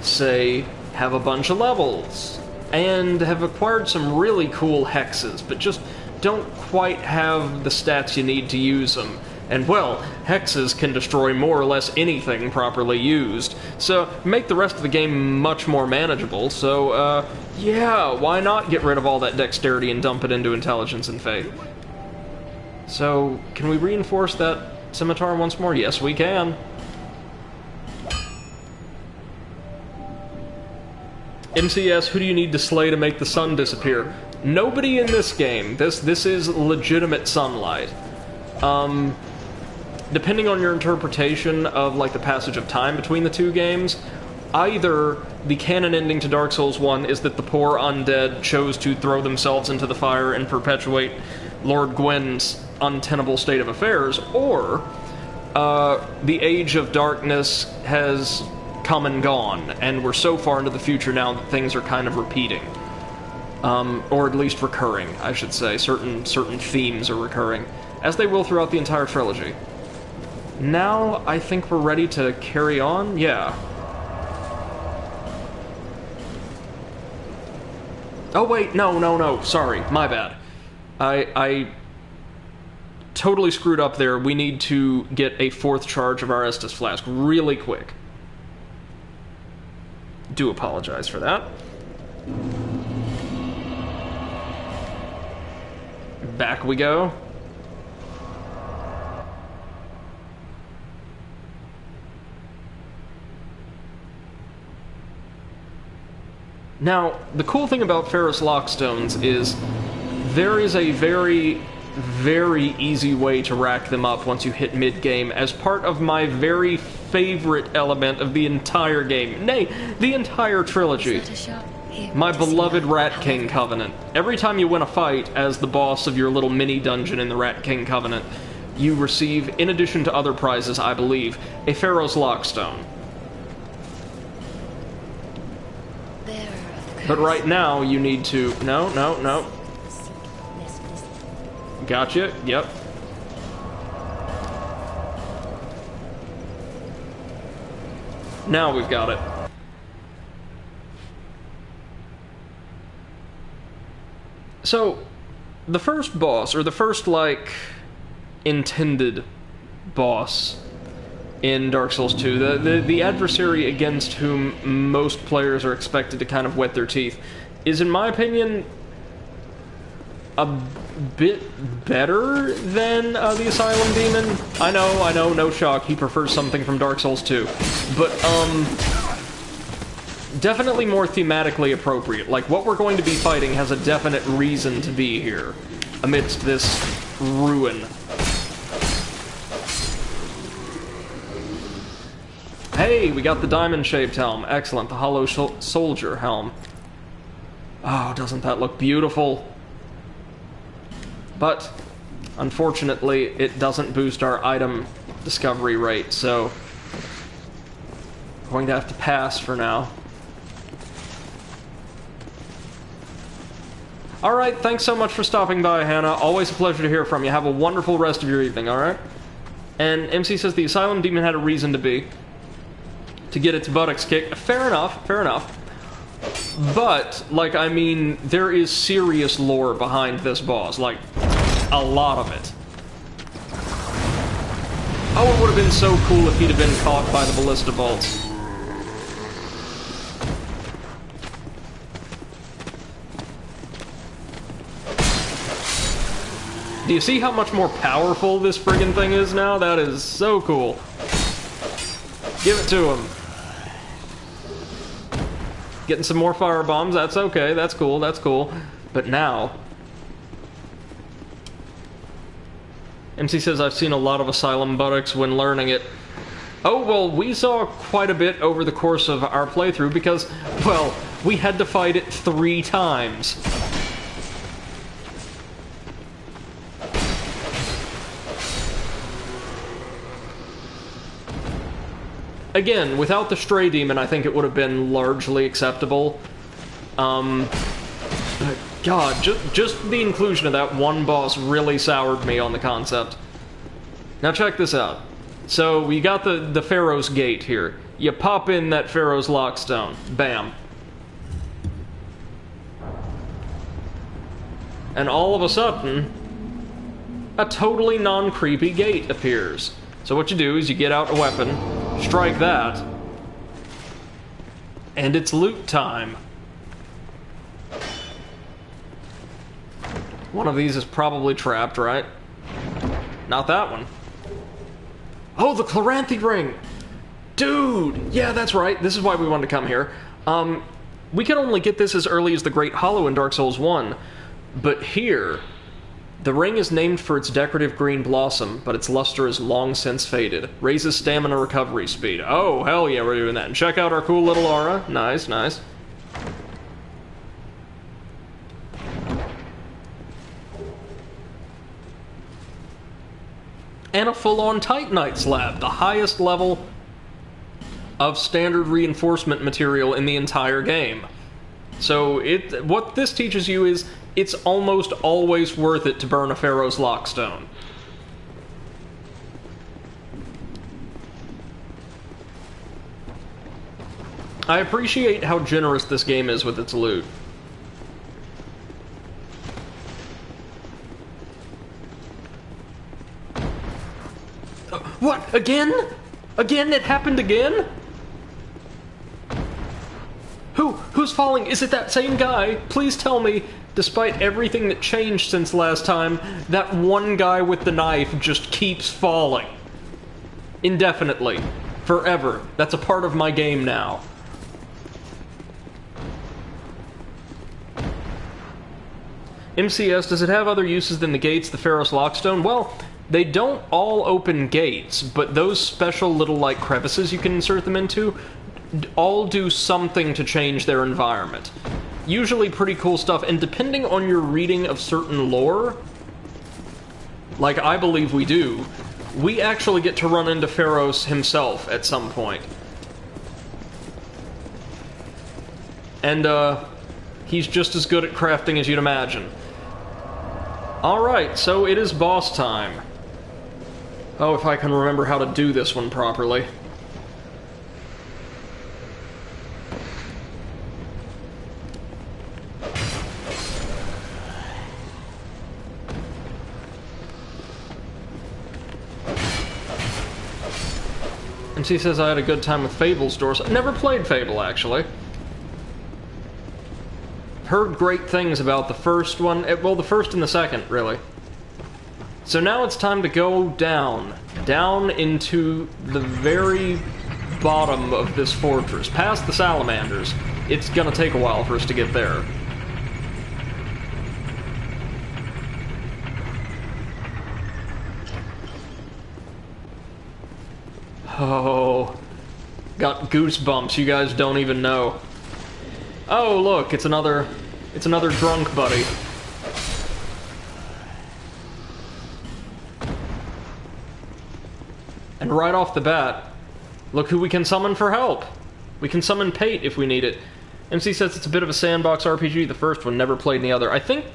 say, have a bunch of levels, and have acquired some really cool hexes, but just don't quite have the stats you need to use them. And, well, hexes can destroy more or less anything properly used, so make the rest of the game much more manageable, so, yeah, why not get rid of all that dexterity and dump it into intelligence and faith? So, can we reinforce that scimitar once more? Yes, we can. MCS, who do you need to slay to make the sun disappear? Nobody in this game. This is legitimate sunlight. Depending on your interpretation of, like, the passage of time between the two games, either the canon ending to Dark Souls 1 is that the poor undead chose to throw themselves into the fire and perpetuate Lord Gwyn's untenable state of affairs, or the Age of Darkness has come and gone, and we're so far into the future now that things are kind of repeating. Or at least recurring, I should say. Certain themes are recurring, as they will throughout the entire trilogy. Now, I think we're ready to carry on? Yeah. Oh wait, no, sorry, my bad. I totally screwed up there. We need to get a 4th charge of our Estus Flask really quick. Do apologize for that. Back we go. Now, the cool thing about Ferrous Lockstones is there is a very, very easy way to rack them up once you hit mid-game as part of my very favorite element of the entire game. Nay, the entire trilogy. My beloved Rat King Covenant. Every time you win a fight as the boss of your little mini-dungeon in the Rat King Covenant, you receive, in addition to other prizes, I believe, a Pharaoh's Lockstone. But right now, you need to... No. Gotcha, yep. Now we've got it. So, the first boss, or the first, like, intended boss in Dark Souls 2, the adversary against whom most players are expected to kind of wet their teeth, is, in my opinion, a bit better than the Asylum Demon. I know, no shock, he prefers something from Dark Souls 2. But, definitely more thematically appropriate. Like, what we're going to be fighting has a definite reason to be here, amidst this ruin. Hey, we got the diamond-shaped helm. Excellent, the hollow soldier helm. Oh, doesn't that look beautiful? But, unfortunately, it doesn't boost our item discovery rate, so... I'm going to have to pass for now. Alright, thanks so much for stopping by, Hannah. Always a pleasure to hear from you. Have a wonderful rest of your evening, alright? And MC says the Asylum Demon had a reason to be. To get its buttocks kicked. Fair enough, fair enough. But, like, I mean, there is serious lore behind this boss. Like, a lot of it. Oh, it would have been so cool if he'd have been caught by the ballista bolts. Do you see how much more powerful this friggin' thing is now? That is so cool. Give it to him. Getting some more fire bombs, that's okay, that's cool, that's cool. But now... MC says, I've seen a lot of Asylum buttocks when learning it. Oh, well, we saw quite a bit over the course of our playthrough because, well, we had to fight it 3 times. Again, without the Stray Demon, I think it would have been largely acceptable. God, just the inclusion of that one boss really soured me on the concept. Now check this out. So, we got the Pharaoh's Gate here. You pop in that Pharaoh's Lockstone. Bam. And all of a sudden, a totally non-creepy gate appears. So what you do is you get out a weapon, strike that, and it's loot time. One of these is probably trapped, right? Not that one. Oh, the Chloranthy Ring! Dude! Yeah, that's right. This is why we wanted to come here. We can only get this as early as the Great Hollow in Dark Souls 1, but here... The ring is named for its decorative green blossom, but its luster is long since faded. Raises stamina recovery speed. Oh, hell yeah, we're doing that. And check out our cool little aura. Nice, nice. And a full-on Titanite slab, the highest level of standard reinforcement material in the entire game. So what this teaches you is it's almost always worth it to burn a Pharaoh's Lockstone. I appreciate how generous this game is with its loot. What? Again? Again? It happened again? Who's falling? Is it that same guy? Please tell me, despite everything that changed since last time, that one guy with the knife just keeps falling. Indefinitely. Forever. That's a part of my game now. MCS, does it have other uses than the gates, the Pharos Lockstone? Well, they don't all open gates, but those special little, like, crevices you can insert them into all do something to change their environment. Usually pretty cool stuff, and depending on your reading of certain lore, like I believe we do, we actually get to run into Pharos himself at some point. And, he's just as good at crafting as you'd imagine. Alright, so it is boss time. Oh, if I can remember how to do this one properly. And she says I had a good time with Fable's Doors. Never played Fable, actually. Heard great things about the first one. Well, the first and the second, really. So now it's time to go down. Down into the very bottom of this fortress. Past the salamanders. It's gonna take a while for us to get there. Oh, got goosebumps, you guys don't even know. Oh, look, it's another drunk buddy. And right off the bat, look who we can summon for help. We can summon Pate if we need it. MC says it's a bit of a sandbox RPG, the first one, never played any other. I think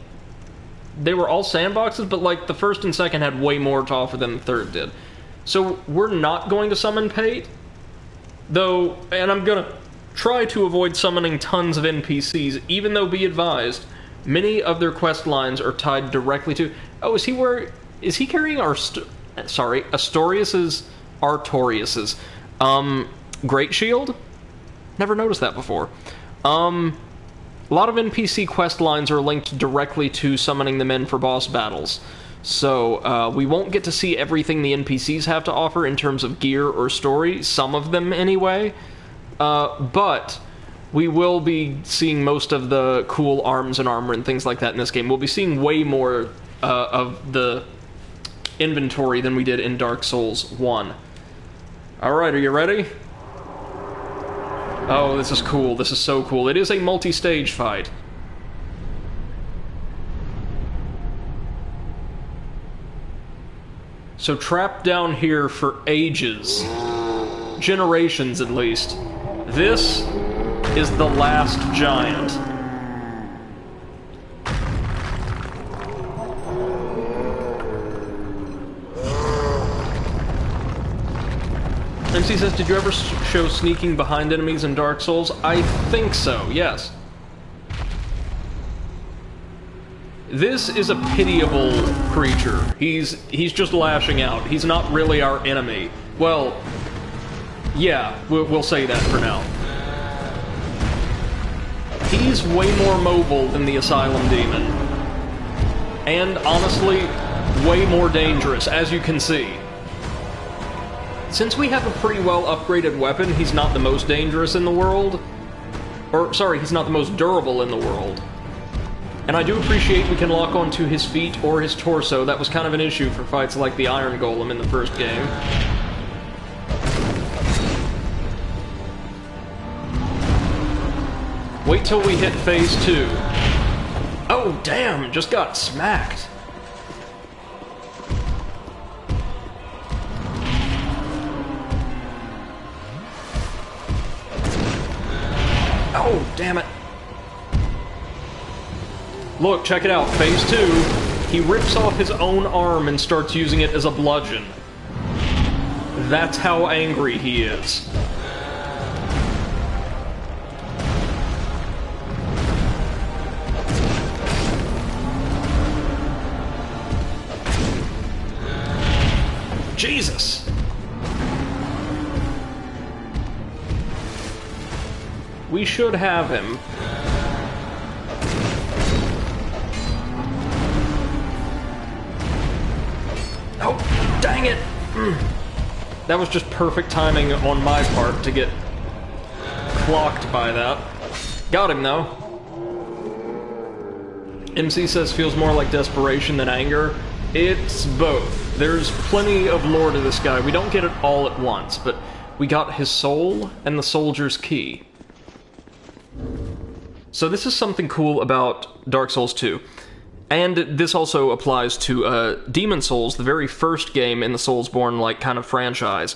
they were all sandboxes, but like the first and second had way more to offer than the third did. So we're not going to summon Pate, though, and I'm gonna try to avoid summoning tons of NPCs, even though, be advised, many of their quest lines are tied directly to... Oh, is he carrying Artorius's Great Shield? Never noticed that before. A lot of NPC quest lines are linked directly to summoning them in for boss battles. So, we won't get to see everything the NPCs have to offer in terms of gear or story, some of them anyway, but we will be seeing most of the cool arms and armor and things like that in this game. We'll be seeing way more of the inventory than we did in Dark Souls 1. Alright, are you ready? Oh, this is cool. This is so cool. It is a multi-stage fight. So trapped down here for ages. Generations, at least. This is the last giant. MC says, did you ever show sneaking behind enemies in Dark Souls? I think so, yes. This is a pitiable creature. He's just lashing out. He's not really our enemy. Well, yeah, we'll say that for now. He's way more mobile than the Asylum Demon. And, honestly, way more dangerous, as you can see. Since we have a pretty well upgraded weapon, he's not the most dangerous in the world. Or, sorry, he's not the most durable in the world. And I do appreciate we can lock onto his feet or his torso. That was kind of an issue for fights like the Iron Golem in the first game. Wait till we hit phase 2. Oh, damn! Just got smacked. Oh, damn it. Look, check it out. Phase 2, he rips off his own arm and starts using it as a bludgeon. That's how angry he is. Jesus! We should have him. Oh, dang it! That was just perfect timing on my part to get clocked by that. Got him, though. MC says feels more like desperation than anger. It's both. There's plenty of lore to this guy. We don't get it all at once, but we got his soul and the soldier's key. So this is something cool about Dark Souls 2. And this also applies to Demon Souls, the very first game in the Soulsbourne like kind of franchise,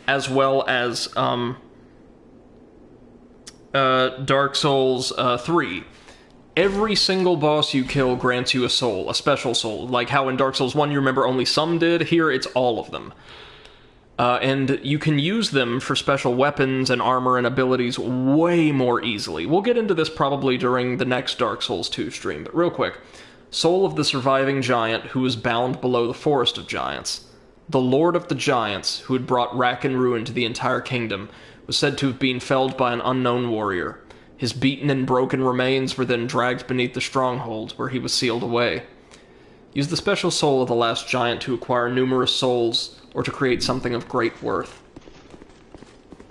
as well as Dark Souls 3. Every single boss you kill grants you a soul, a special soul. Like how in Dark Souls 1 you remember only some did, here it's all of them. And you can use them for special weapons and armor and abilities way more easily. We'll get into this probably during the next Dark Souls 2 stream, but real quick. Soul of the surviving giant who was bound below the Forest of Giants. The Lord of the Giants, who had brought wrack and ruin to the entire kingdom, was said to have been felled by an unknown warrior. His beaten and broken remains were then dragged beneath the stronghold, where he was sealed away. Use the special soul of the last giant to acquire numerous souls, or to create something of great worth.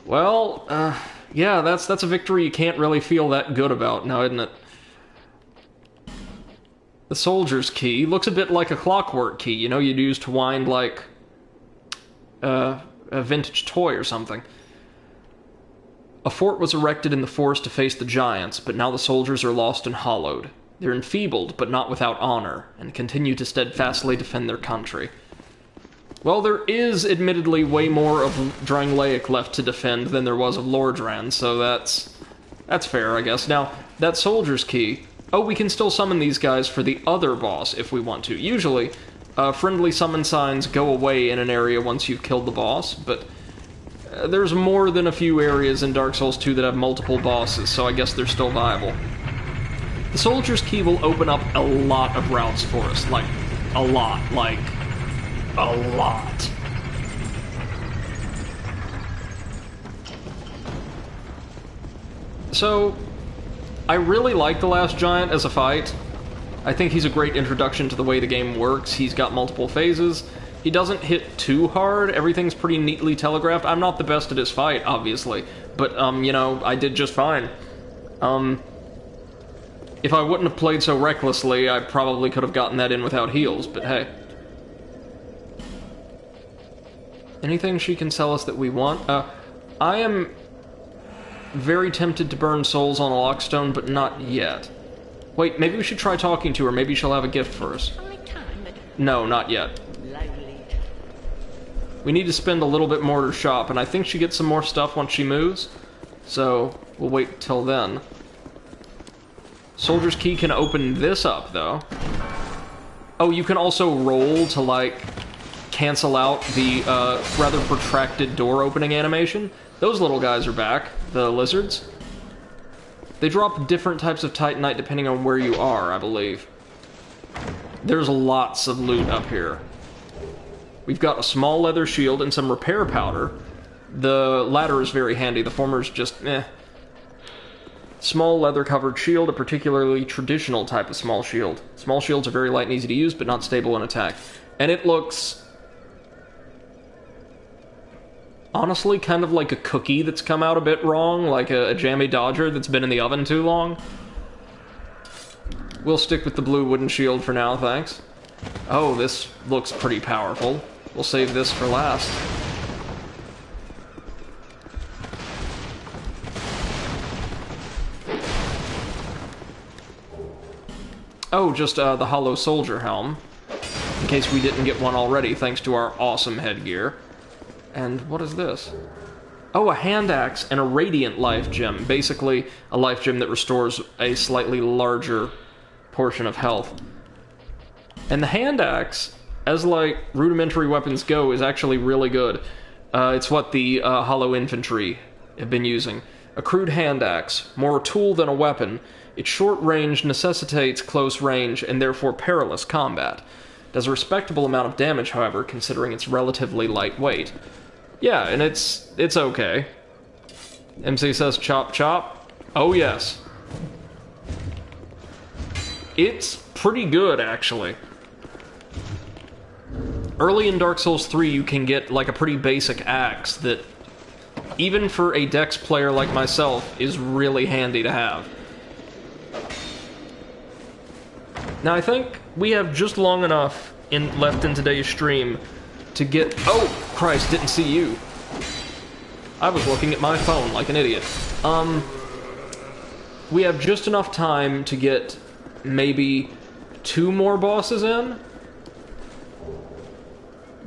Well, yeah, that's a victory you can't really feel that good about now, isn't it? The soldier's key looks a bit like a clockwork key, you know, you'd use to wind, like, a vintage toy or something. A fort was erected in the forest to face the giants, but now the soldiers are lost and hollowed. They're enfeebled, but not without honor, and continue to steadfastly defend their country. Well, there is admittedly way more of Drangleic left to defend than there was of Lordran, so that's fair, I guess. Now, that soldier's key... Oh, we can still summon these guys for the other boss if we want to. Usually, friendly summon signs go away in an area once you've killed the boss, but there's more than a few areas in Dark Souls 2 that have multiple bosses, so I guess they're still viable. The soldier's key will open up a lot of routes for us, like, a lot. So, I really like the last giant as a fight. I think he's a great introduction to the way the game works. He's got multiple phases. He doesn't hit too hard. Everything's pretty neatly telegraphed. I'm not the best at his fight, obviously, but, you know, I did just fine. If I wouldn't have played so recklessly, I probably could have gotten that in without heals, but hey. Anything she can sell us that we want? I am very tempted to burn souls on a lockstone, but not yet. Wait, maybe we should try talking to her. Maybe she'll have a gift for us. No, not yet. We need to spend a little bit more to shop, and I think she gets some more stuff once she moves. So, we'll wait till then. Soldier's key can open this up, though. Oh, you can also roll to, like, cancel out the rather protracted door opening animation. Those little guys are back, the lizards. They drop different types of Titanite depending on where you are, I believe. There's lots of loot up here. We've got a small leather shield and some repair powder. The latter is very handy, the former is just eh. Small leather-covered shield, a particularly traditional type of small shield. Small shields are very light and easy to use, but not stable in attack. And it looks... honestly, kind of like a cookie that's come out a bit wrong, like a jammy dodger that's been in the oven too long. We'll stick with the blue wooden shield for now, thanks. Oh, this looks pretty powerful. We'll save this for last. Oh, just the hollow soldier helm. In case we didn't get one already, thanks to our awesome headgear. And what is this? Oh, a hand axe and a radiant life gem. Basically, a life gem that restores a slightly larger portion of health. And the hand axe, as like rudimentary weapons go, is actually really good. It's what the hollow infantry have been using. A crude hand axe, more a tool than a weapon. Its short range necessitates close range and therefore perilous combat. Does a respectable amount of damage, however, considering its relatively light weight. Yeah, and it's okay. MC says chop chop. Oh yes. It's pretty good, actually. Early in Dark Souls 3, you can get like a pretty basic axe that, even for a Dex player like myself, is really handy to have. Now, I think we have just long enough left in today's stream to get... Oh, Christ, didn't see you. I was looking at my phone like an idiot. We have just enough time to get maybe 2 more bosses in.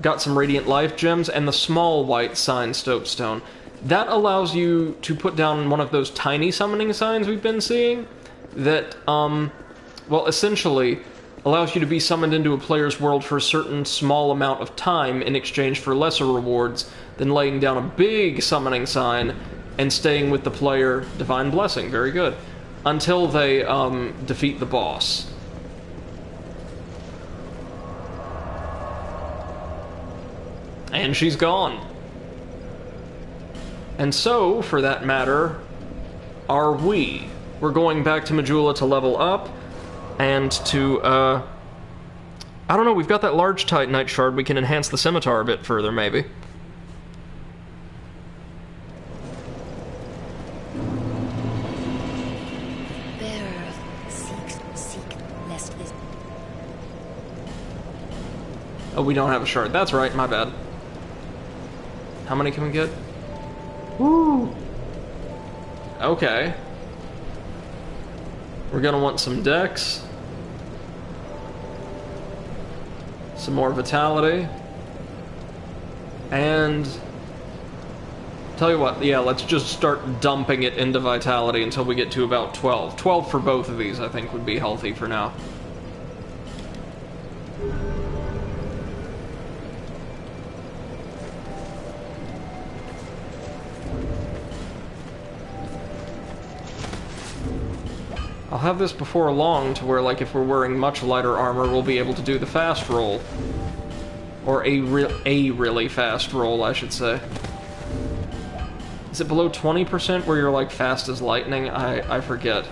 Got some Radiant Life Gems and the small white sign Stopestone. That allows you to put down one of those tiny summoning signs we've been seeing that, well, essentially allows you to be summoned into a player's world for a certain small amount of time in exchange for lesser rewards than laying down a big summoning sign and staying with the player, Divine Blessing, very good, until they defeat the boss. And she's gone. And so, for that matter, are we. We're going back to Majula to level up, and to, I don't know, we've got that large Titanite shard, we can enhance the scimitar a bit further, maybe. Oh, we don't have a shard. That's right, my bad. How many can we get? Woo! Okay. We're gonna want some dex. Some more vitality. And... tell you what, yeah, let's just start dumping it into vitality until we get to about 12. 12 for both of these, I think, would be healthy for now. I'll have this before long to where, like, if we're wearing much lighter armor, we'll be able to do the fast roll. Or a really fast roll, I should say. Is it below 20% where you're, like, fast as lightning? I forget.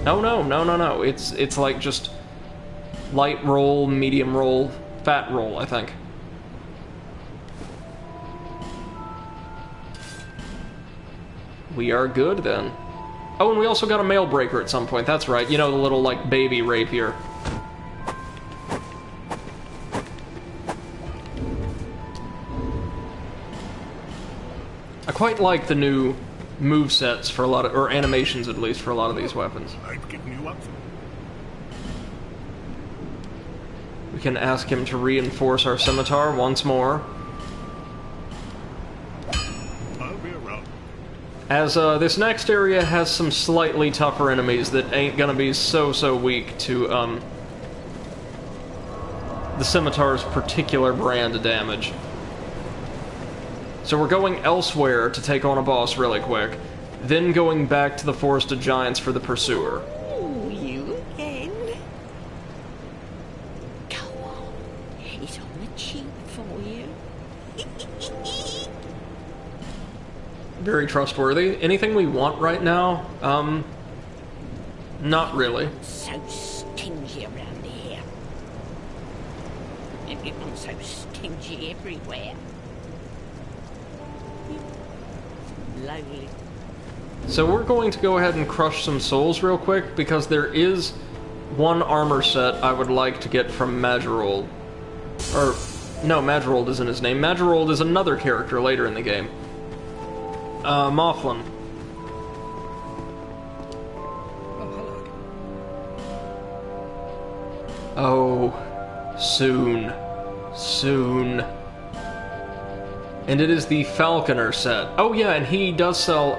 No. It's like just light roll, medium roll, fat roll, I think. We are good, then. Oh, and we also got a mail breaker at some point, that's right. You know, the little, like, baby rapier. I quite like the new movesets for a lot of, or animations at least, for a lot of these weapons. I've given you up. We can ask him to reinforce our scimitar once more. As this next area has some slightly tougher enemies that ain't gonna be so weak to the scimitar's particular brand of damage. So we're going elsewhere to take on a boss really quick, then going back to the Forest of Giants for the Pursuer. Oh, you again? Go on, it's on the cheap for you. Very trustworthy. Anything we want right now? Not really. So stingy around here. Everyone's so stingy everywhere. Lonely. So we're going to go ahead and crush some souls real quick, because there is one armor set I would like to get from Majorald. Or, no, Majorald isn't his name. Majorald is another character later in the game. Mothlan. Oh, soon. Soon. And it is the Falconer set. Oh yeah, and he does sell,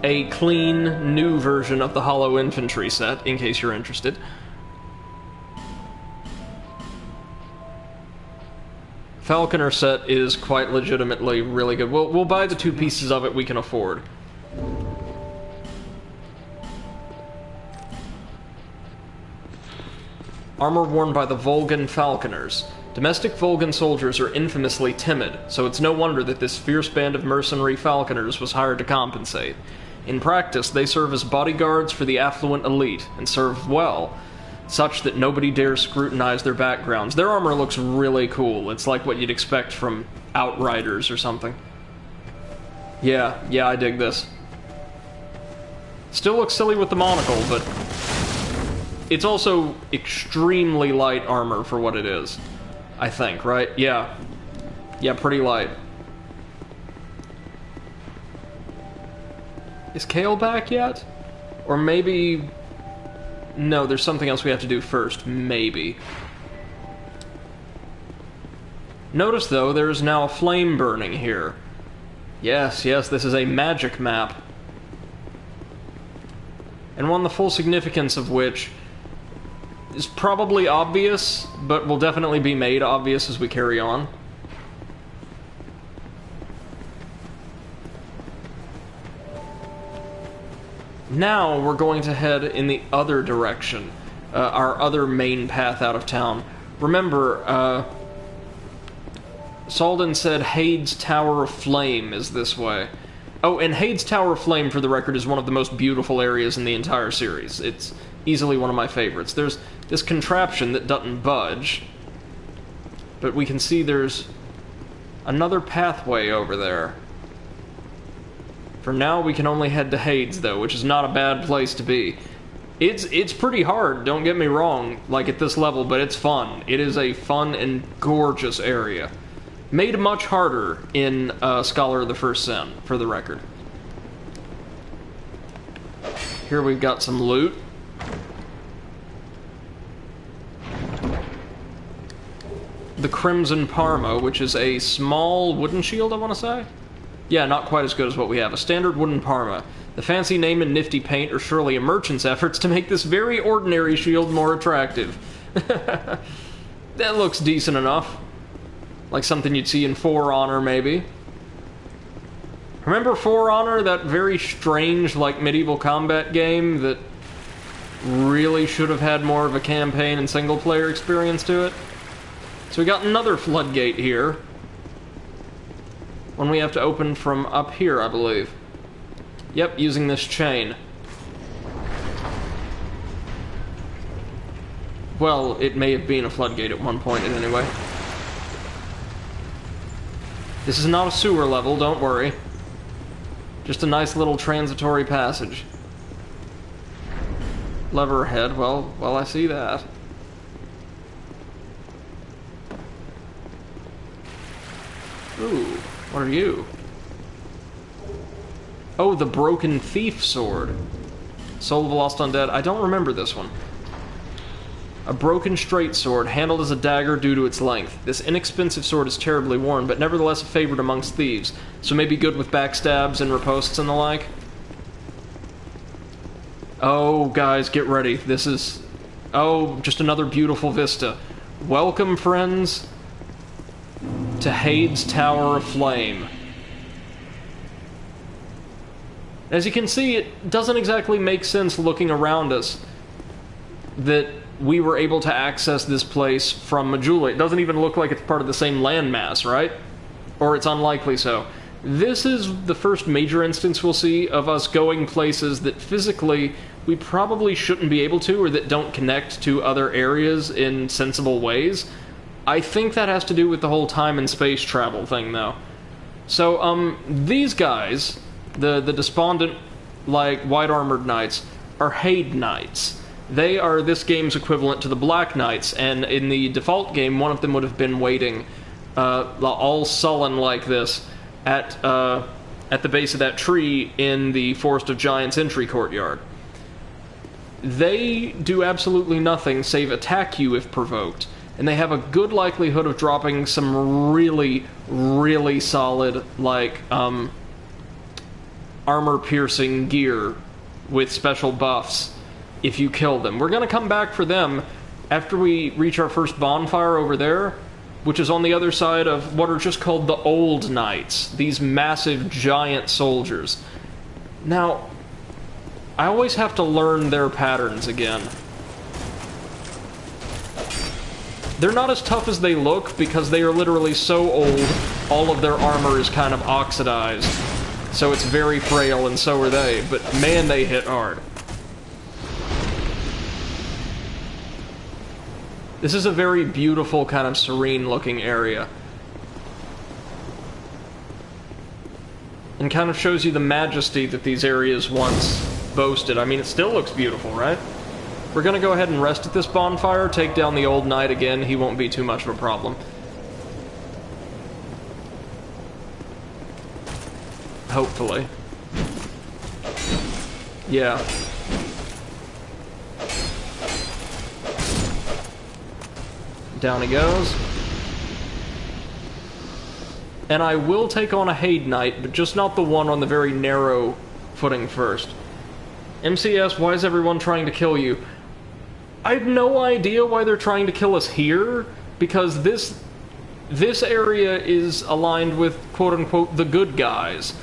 a clean, new version of the Hollow Infantry set, in case you're interested. Falconer set is quite legitimately really good. We'll buy the 2 pieces of it we can afford. Armor worn by the Volgan Falconers. Domestic Volgan soldiers are infamously timid, so it's no wonder that this fierce band of mercenary falconers was hired to compensate. In practice, they serve as bodyguards for the affluent elite, and serve well, such that nobody dares scrutinize their backgrounds. Their armor looks really cool. It's like what you'd expect from Outriders or something. Yeah, I dig this. Still looks silly with the monocle, but It's also extremely light armor for what it is. I think, right? Yeah. Yeah, pretty light. Is Kale back yet? Or maybe... No, there's something else we have to do first. Maybe. Notice, though, there is now a flame burning here. Yes, yes, this is a magic map. And one the full significance of which is probably obvious, but will definitely be made obvious as we carry on. Now we're going to head in the other direction, our other main path out of town. Remember, Salden said Hade's Tower of Flame is this way. Oh, and Hade's Tower of Flame, for the record, is one of the most beautiful areas in the entire series. It's easily one of my favorites. There's this contraption that doesn't budge, but we can see there's another pathway over there. For now, we can only head to Hade's, though, which is not a bad place to be. It's pretty hard, don't get me wrong, like at this level, but it's fun. It is a fun and gorgeous area. Made much harder in Scholar of the First Sin, for the record. Here we've got some loot. The Crimson Parma, which is a small wooden shield, I want to say? Yeah, not quite as good as what we have. A standard wooden Parma. The fancy name and nifty paint are surely a merchant's efforts to make this very ordinary shield more attractive. That looks decent enough. Like something you'd see in For Honor, maybe. Remember For Honor, that very strange, like, medieval combat game that really should have had more of a campaign and single-player experience to it? So we got another floodgate here. One we have to open from up here, I believe. Yep, using this chain. Well, it may have been a floodgate at one point, anyway. This is not a sewer level, don't worry. Just a nice little transitory passage. Lever ahead, well, I see that. Ooh, what are you? Oh, the Broken Thief Sword. Soul of a Lost Undead. I don't remember this one. A broken straight sword, handled as a dagger due to its length. This inexpensive sword is terribly worn, but nevertheless a favorite amongst thieves, so may be good with backstabs and ripostes and the like. Oh, guys, get ready. This is... Oh, just another beautiful vista. Welcome, friends, to Hade's Tower of Flame. As you can see, it doesn't exactly make sense looking around us that we were able to access this place from Majula. It doesn't even look like it's part of the same landmass, right? Or it's unlikely so. This is the first major instance we'll see of us going places that physically we probably shouldn't be able to, or that don't connect to other areas in sensible ways. I think that has to do with the whole time and space travel thing, though. So, these guys, the despondent, like, white-armored knights, are Hade Knights. They are this game's equivalent to the Black Knights, and in the default game, one of them would have been waiting, all sullen like this, at the base of that tree in the Forest of Giants entry courtyard. They do absolutely nothing save attack you if provoked, and they have a good likelihood of dropping some really, really solid, like, armor-piercing gear with special buffs if you kill them. We're going to come back for them after we reach our first bonfire over there, which is on the other side of what are just called the Old Knights, these massive giant soldiers. Now, I always have to learn their patterns again. They're not as tough as they look because they are literally so old, all of their armor is kind of oxidized. So it's very frail, and so are they, but man, they hit hard. This is a very beautiful, kind of serene-looking area. And kind of shows you the majesty that these areas once boasted. I mean, it still looks beautiful, right? We're gonna go ahead and rest at this bonfire, take down the old knight again. He won't be too much of a problem. Hopefully. Yeah. Down he goes. And I will take on a Haid Knight, but just not the one on the very narrow footing first. MCS, why is everyone trying to kill you? I have no idea why they're trying to kill us here, because this area is aligned with quote-unquote the good guys.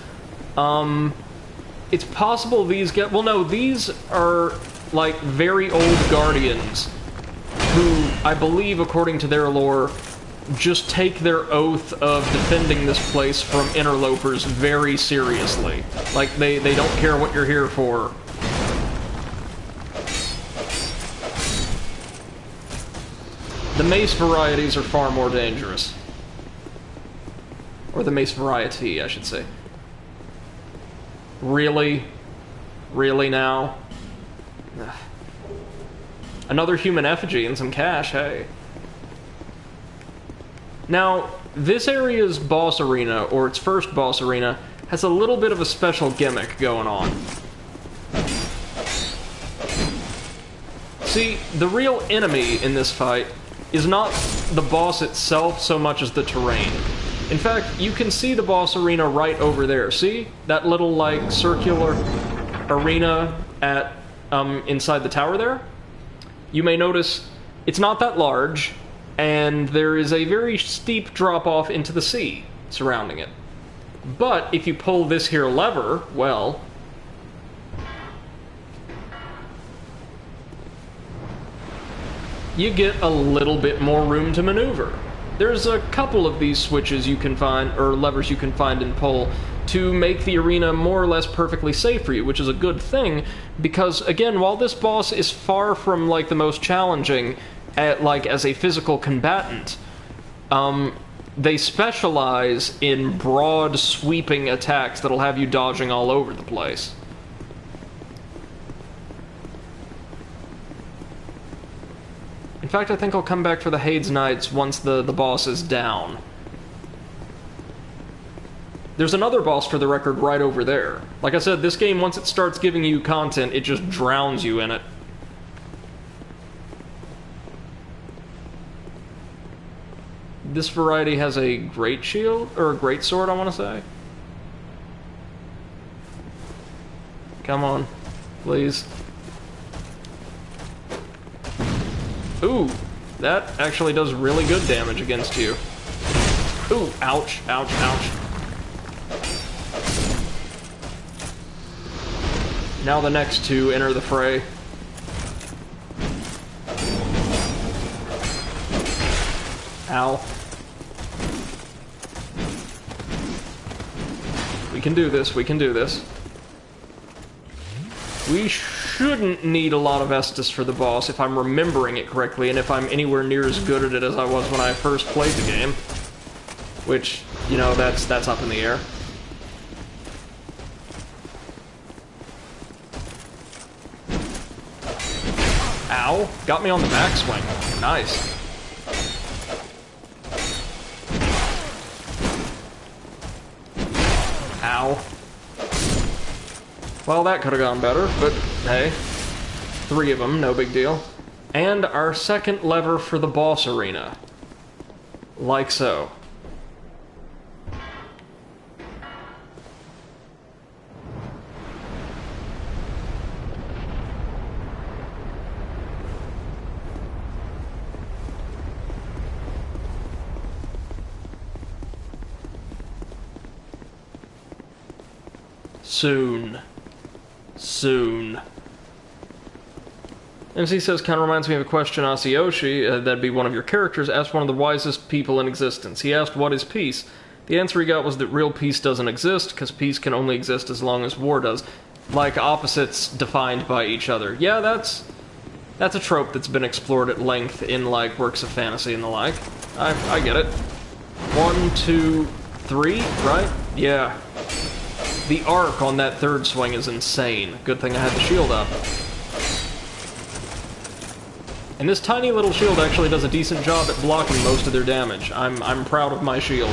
It's possible these get... Well, no, these are, like, very old guardians who, I believe, according to their lore, just take their oath of defending this place from interlopers very seriously. Like, they don't care what you're here for. The mace varieties are far more dangerous. Or the mace variety, I should say. Really? Really now? Ugh. Another human effigy and some cash, hey. Now, this area's boss arena, or its first boss arena, has a little bit of a special gimmick going on. See, the real enemy in this fight is not the boss itself so much as the terrain. In fact, you can see the boss arena right over there. See? That little, like, circular arena at, inside the tower there? You may notice it's not that large, and there is a very steep drop-off into the sea surrounding it. But if you pull this here lever, well... you get a little bit more room to maneuver. There's a couple of these switches you can find, or levers you can find and pull, to make the arena more or less perfectly safe for you, which is a good thing, because, again, while this boss is far from, like, the most challenging, as a physical combatant, they specialize in broad, sweeping attacks that'll have you dodging all over the place. In fact, I think I'll come back for the Haid's Knights once the boss is down. There's another boss, for the record, right over there. Like I said, this game, once it starts giving you content, it just drowns you in it. This variety has a great shield, or a great sword, I want to say. Come on, please. Ooh, that actually does really good damage against you. Ooh, ouch, ouch, ouch. Now the next two enter the fray. Ow. We can do this, we can do this. We shouldn't need a lot of Estus for the boss, if I'm remembering it correctly, and if I'm anywhere near as good at it as I was when I first played the game. Which, you know, that's up in the air. Ow! Got me on the backswing. Nice. Ow. Well, that could have gone better, but hey. 3 of them, no big deal. And our second lever for the boss arena. Like so. Soon. Soon. MC says, kind of reminds me of a question Asiyoshi, that'd be one of your characters, asked one of the wisest people in existence. He asked, what is peace? The answer he got was that real peace doesn't exist, because peace can only exist as long as war does. Like opposites defined by each other. Yeah, that's a trope that's been explored at length in, like, works of fantasy and the like. I get it. 1, 2, 3, right? Yeah. The arc on that third swing is insane. Good thing I had the shield up. And this tiny little shield actually does a decent job at blocking most of their damage. I'm proud of my shield.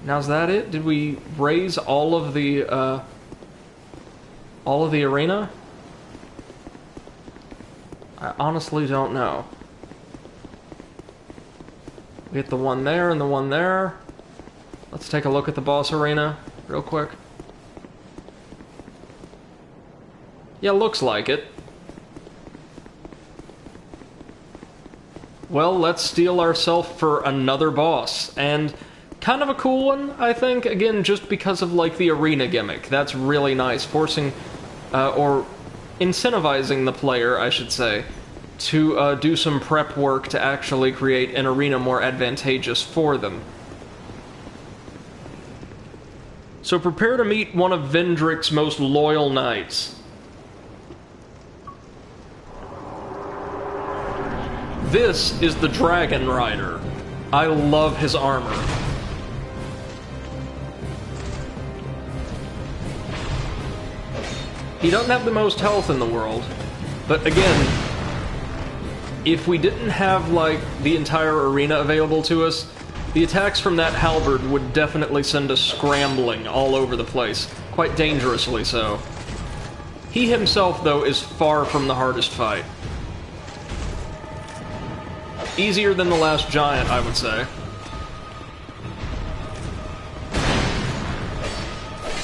Now, is that it? Did we raise all of the arena? I honestly don't know. We hit the one there and the one there. Let's take a look at the boss arena real quick. Yeah, looks like it. Well, let's steel ourselves for another boss, and kind of a cool one, I think, again, just because of, like, the arena gimmick. That's really nice, forcing, or incentivizing the player, I should say, to do some prep work to actually create an arena more advantageous for them. So prepare to meet one of Vendrick's most loyal knights. This is the Dragon Rider. I love his armor. He doesn't have the most health in the world, but again, if we didn't have, like, the entire arena available to us, the attacks from that halberd would definitely send us scrambling all over the place, quite dangerously so. He himself, though, is far from the hardest fight. Easier than the last giant, I would say.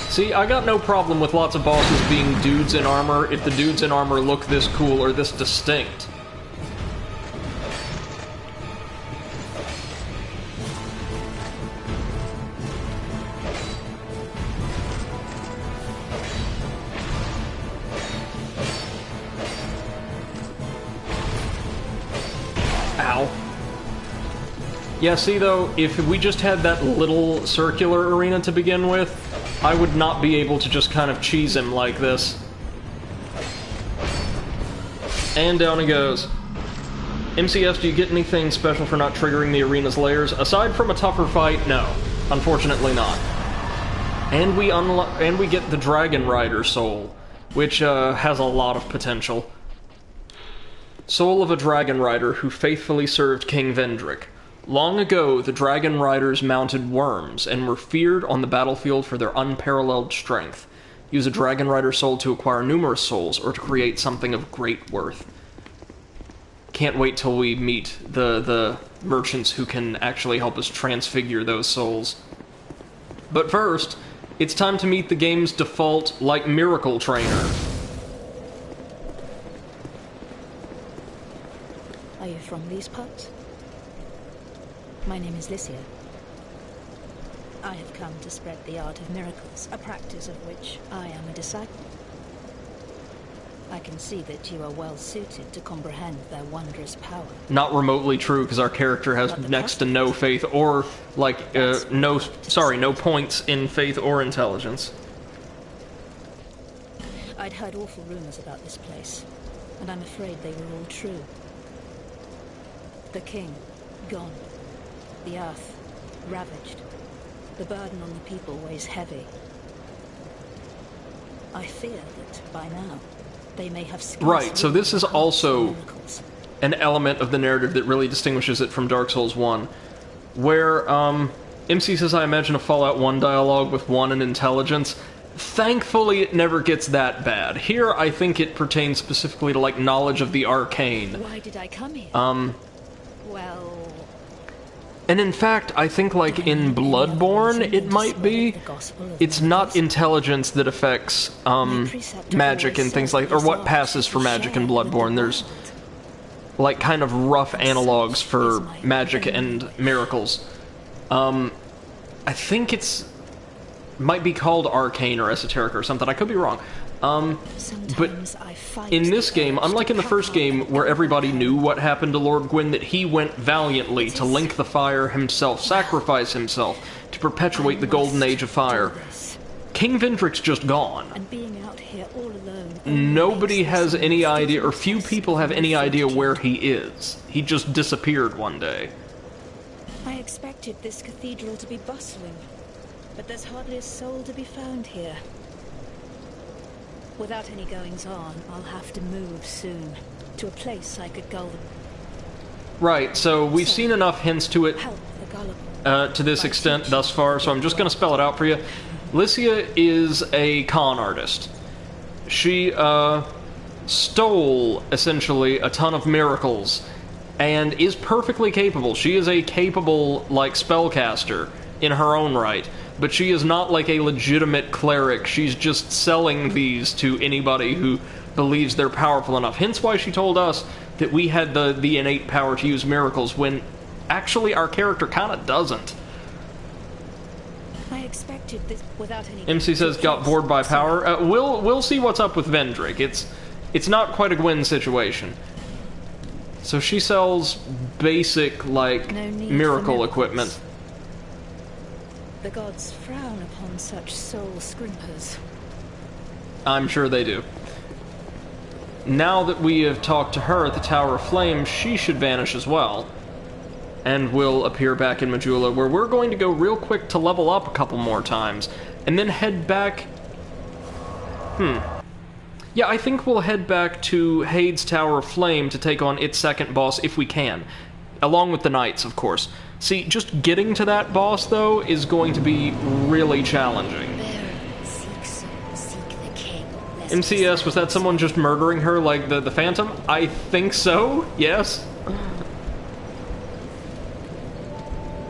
See, I got no problem with lots of bosses being dudes in armor if the dudes in armor look this cool or this distinct. Ow. Yeah, see though, if we just had that little circular arena to begin with, I would not be able to just kind of cheese him like this. And down he goes. MCS, do you get anything special for not triggering the arena's layers? Aside from a tougher fight, no. Unfortunately not. And we get the Dragon Rider soul, which has a lot of potential. Soul of a Dragon Rider who faithfully served King Vendrick. Long ago, the Dragon Riders mounted worms and were feared on the battlefield for their unparalleled strength. Use a Dragon Rider soul to acquire numerous souls or to create something of great worth. Can't wait till we meet the merchants who can actually help us transfigure those souls. But first, it's time to meet the game's default, like, miracle trainer. Are you from these parts? My name is Lycia. I have come to spread the art of miracles, a practice of which I am a disciple. I can see that you are well suited to comprehend their wondrous power. Not remotely true, because our character has next to no faith or, like, no points in faith or intelligence. I'd heard awful rumors about this place, and I'm afraid they were all true. The king, gone. The earth, ravaged. The burden on the people weighs heavy. I fear that, by now, they may have... Right, so this is also an element of the narrative that really distinguishes it from Dark Souls 1, where, MC says, I imagine a Fallout 1 dialogue with 1 in intelligence. Thankfully, it never gets that bad. Here, I think it pertains specifically to, like, knowledge of the arcane. Why did I come here? Well... And in fact, I think, like, in Bloodborne, it might be. It's not intelligence that affects, magic and things like... or what passes for magic in Bloodborne. There's, like, kind of rough analogs for magic and miracles. I think it's... might be called arcane or esoteric or something. I could be wrong. But in this game, unlike in the first game where everybody knew what happened to Lord Gwyn, that he went valiantly to link the fire himself, sacrifice himself, to perpetuate the golden age of fire. King Vendrick's just gone. Nobody has any idea, or few people have any idea where he is. He just disappeared one day. I expected this cathedral to be bustling. but there's hardly a soul to be found here. Without any goings-on, I'll have to move soon, to a place I could gull them. Right, so we've seen enough hints to it to this extent thus far, so I'm just going to spell it out for you. Lycia is a con artist. She stole, essentially, a ton of miracles, and is perfectly capable. She is a capable, like, spellcaster in her own right, but she is not like a legitimate cleric. She's just selling these to anybody who believes they're powerful enough. Hence why she told us that we had the innate power to use miracles, when actually our character kind of doesn't. I expected this without any... MC says, got bored by power. We'll see what's up with Vendrick. It's not quite a Gwen situation. So she sells basic, like, miracle equipment. The gods frown upon such soul scrimpers. I'm sure they do. Now that we have talked to her at the Tower of Flame, she should vanish as well. And will appear back in Majula, where we're going to go real quick to level up a couple more times, and then head back... Yeah, I think we'll head back to Hade's Tower of Flame to take on its second boss if we can. Along with the Knights, of course. See, just getting to that boss, though, is going to be really challenging. MCS, was that someone just murdering her like the Phantom? I think so, yes.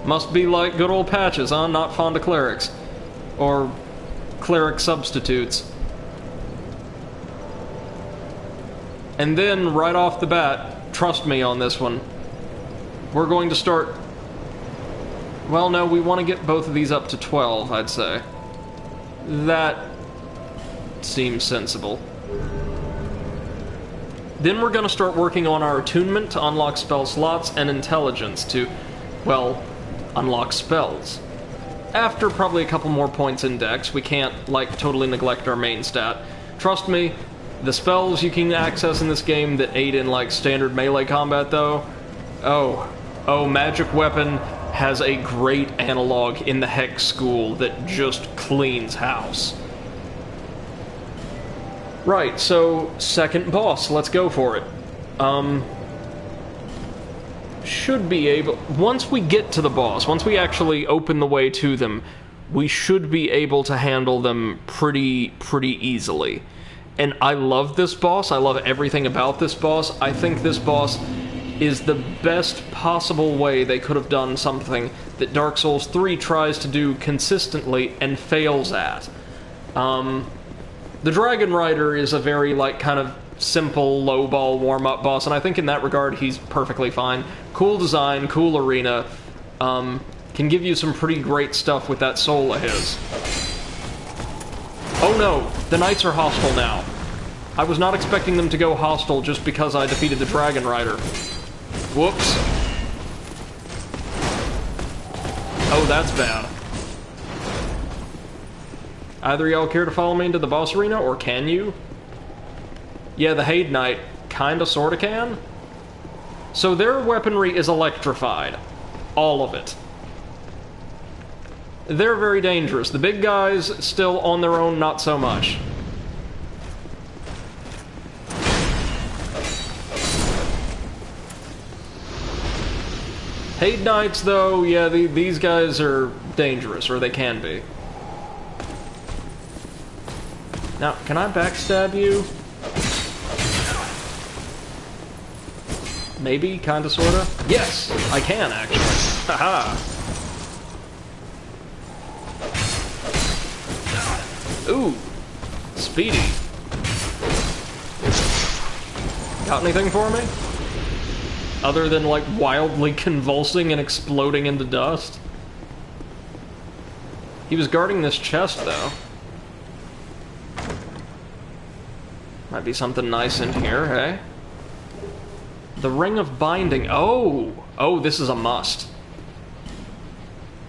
Must be like good old Patches, huh? Not fond of clerics. Or cleric substitutes. And then, right off the bat, trust me on this one, we're going to start... Well, no, we want to get both of these up to 12, I'd say. That seems sensible. Then we're going to start working on our attunement to unlock spell slots and intelligence to, well, unlock spells. After probably a couple more points in dex, we can't, like, totally neglect our main stat. Trust me, the spells you can access in this game that aid in, like, standard melee combat, though, oh, Magic Weapon has a great analog in the Hex School that just cleans house. Right, so, second boss, let's go for it. Should be able... Once we get to the boss, once we actually open the way to them, we should be able to handle them pretty easily. And I love this boss, I love everything about this boss. I think this boss is the best possible way they could have done something that Dark Souls 3 tries to do consistently and fails at. The Dragon Rider is a very, like, kind of simple, low-ball warm-up boss, and I think in that regard he's perfectly fine. Cool design, cool arena, can give you some pretty great stuff with that soul of his. Oh no, the Knights are hostile now. I was not expecting them to go hostile just because I defeated the Dragon Rider. Whoops. Oh, that's bad. Either y'all care to follow me into the boss arena, or can you? Yeah, the Hade Knight kinda sorta can. So their weaponry is electrified. All of it. They're very dangerous. The big guys, still on their own, not so much. Hade Knights, though, yeah, these guys are dangerous, or they can be. Now, can I backstab you? Maybe, kinda, sorta? Yes, I can, actually. Haha. Ooh, speedy. Got anything for me? Other than, like, wildly convulsing and exploding into dust? He was guarding this chest, though. Might be something nice in here, hey? The Ring of Binding. Oh! Oh, this is a must.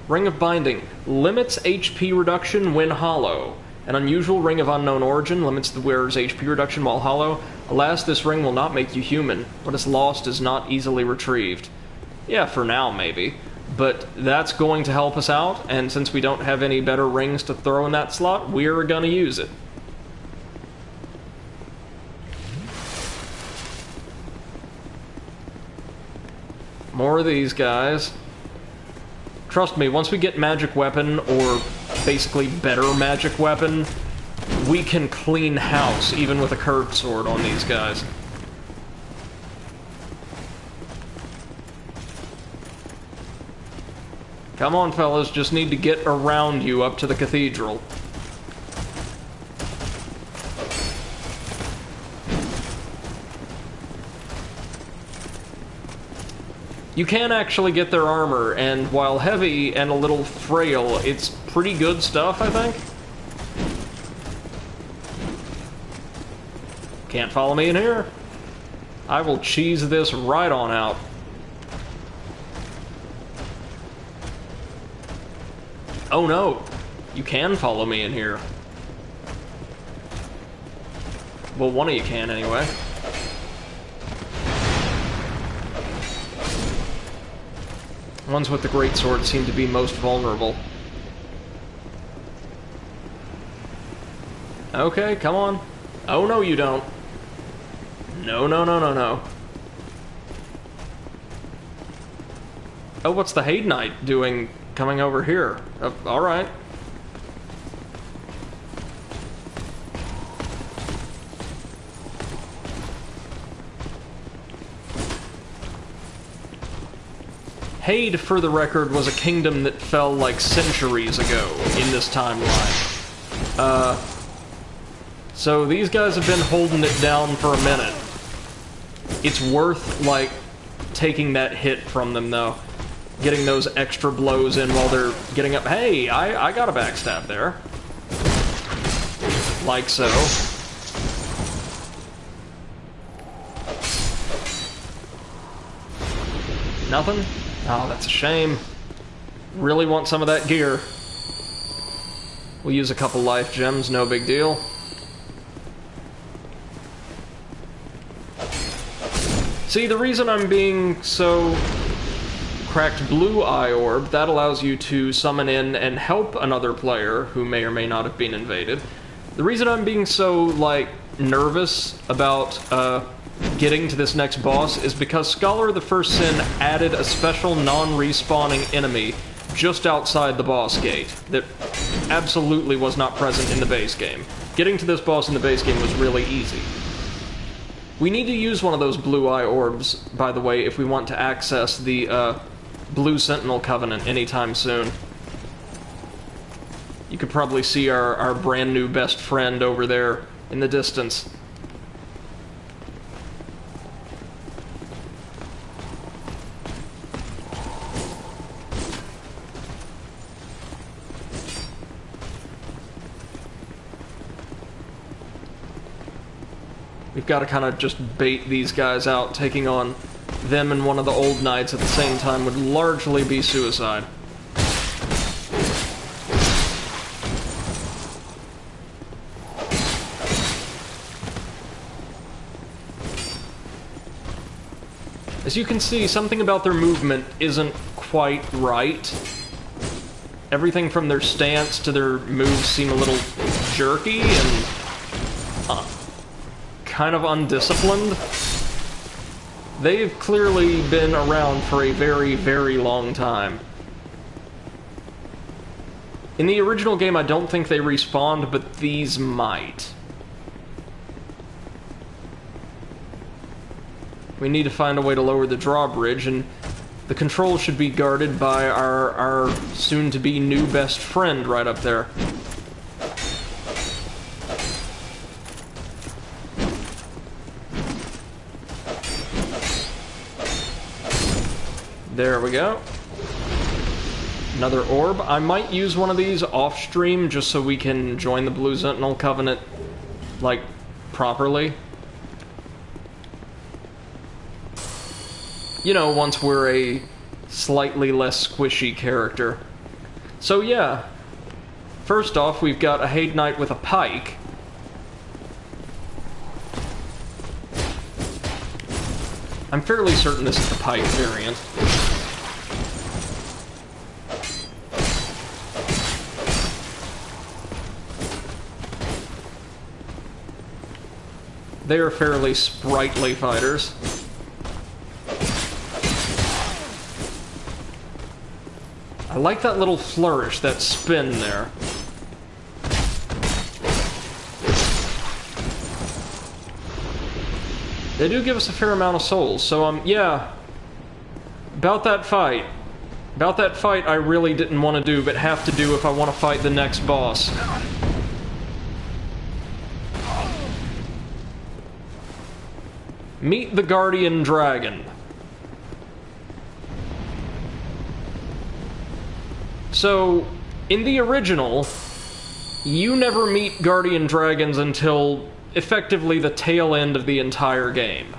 Ring of Binding. Limits HP reduction when hollow. An unusual ring of unknown origin limits the wearer's HP reduction while hollow. Alas, this ring will not make you human. What is lost is not easily retrieved. Yeah, for now, maybe. but that's going to help us out, and since we don't have any better rings to throw in that slot, we're gonna use it. More of these guys. Trust me, once we get magic weapon, or basically better magic weapon, we can clean house, even with a curved sword on these guys. Come on, fellas, just need to get around you up to the cathedral. You can actually get their armor, and while heavy and a little frail, it's pretty good stuff, I think. Can't follow me in here? I will cheese this right on out. Oh no, you can follow me in here. Well, one of you can anyway. Ones with the greatsword seem to be most vulnerable. Okay, come on. Oh no, you don't. No, no, no, no, no. Oh, what's the Haid Knight doing coming over here? Alright. Haid, for the record, was a kingdom that fell like centuries ago in this timeline. So these guys have been holding it down for a minute. It's worth, like, taking that hit from them, though. Getting those extra blows in while they're getting up. Hey, I got a backstab there. Like so. Nothing? Oh, that's a shame. Really want some of that gear. We'll use a couple life gems, no big deal. See, the reason I'm being so cracked blue eye orb, that allows you to summon in and help another player who may or may not have been invaded. The reason I'm being so, like, nervous about getting to this next boss is because Scholar of the First Sin added a special non-respawning enemy just outside the boss gate that absolutely was not present in the base game. Getting to this boss in the base game was really easy. We need to use one of those blue eye orbs, by the way, if we want to access the Blue Sentinel Covenant anytime soon. You could probably see our brand new best friend over there in the distance. We've got to kind of just bait these guys out. Taking on them and one of the old knights at the same time would largely be suicide. As you can see, something about their movement isn't quite right. Everything from their stance to their moves seem a little jerky and kind of undisciplined. They've clearly been around for a very, very long time. In the original game, I don't think they respawned, but these might. We need to find a way to lower the drawbridge, and the controls should be guarded by our soon-to-be new best friend right up there. There we go. Another orb. I might use one of these off-stream just so we can join the Blue Sentinel Covenant, like, properly. You know, once we're a slightly less squishy character. So yeah, first off, we've got a Haid Knight with a pike. I'm fairly certain this is the pike variant. They are fairly sprightly fighters. I like that little flourish, that spin there. They do give us a fair amount of souls, so, yeah. About that fight. About that fight I really didn't want to do, but have to do if I want to fight the next boss. Meet the Guardian Dragon. So, in the original, you never meet Guardian Dragons until effectively the tail end of the entire game.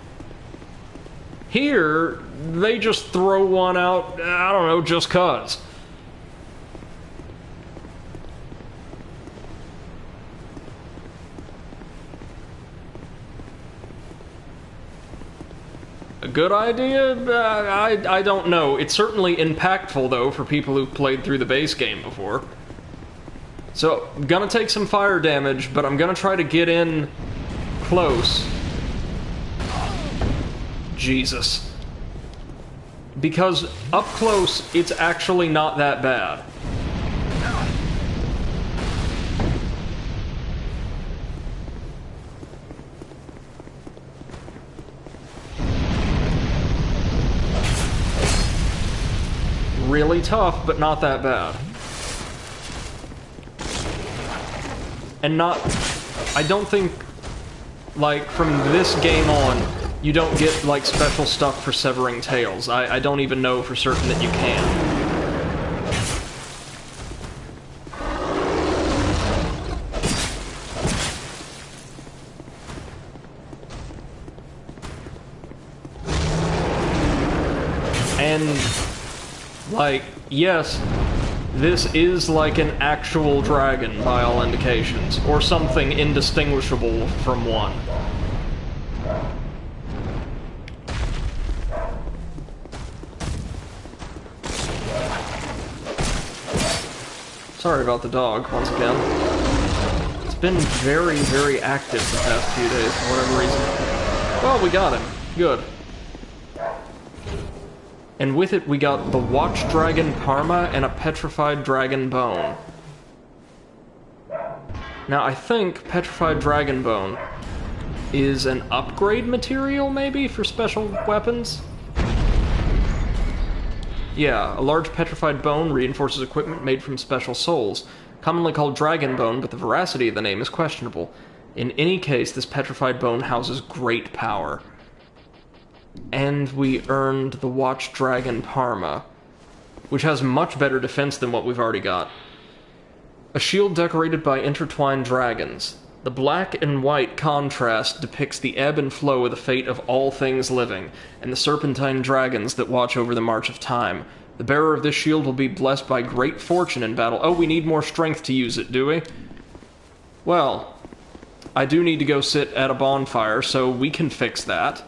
Here, they just throw one out, I don't know, just 'cause. A good idea? I don't know. It's certainly impactful, though, for people who've played through the base game before. So, I'm gonna take some fire damage, but I'm gonna try to get in close. Jesus. Because up close, it's actually not that bad. Really tough, but not that bad. And not... I don't think, like, from this game on, you don't get, like, special stuff for severing tails. I don't even know for certain that you can. And, like, yes, this is like an actual dragon by all indications, or something indistinguishable from one. Sorry about the dog, once again. It's been very, very active the past few days, for whatever reason. Well, we got him. Good. And with it, we got the Watch Dragon Parma and a Petrified Dragon Bone. Now, I think Petrified Dragon Bone is an upgrade material, maybe, for special weapons? Yeah, a large petrified bone reinforces equipment made from special souls, commonly called dragon bone, but the veracity of the name is questionable. In any case, this petrified bone houses great power. And we earned the Watch Dragon Parma, which has much better defense than what we've already got. A shield decorated by intertwined dragons. The black and white contrast depicts the ebb and flow of the fate of all things living, and the serpentine dragons that watch over the march of time. The bearer of this shield will be blessed by great fortune in battle. Oh, we need more strength to use it, do we? Well, I do need to go sit at a bonfire, so we can fix that.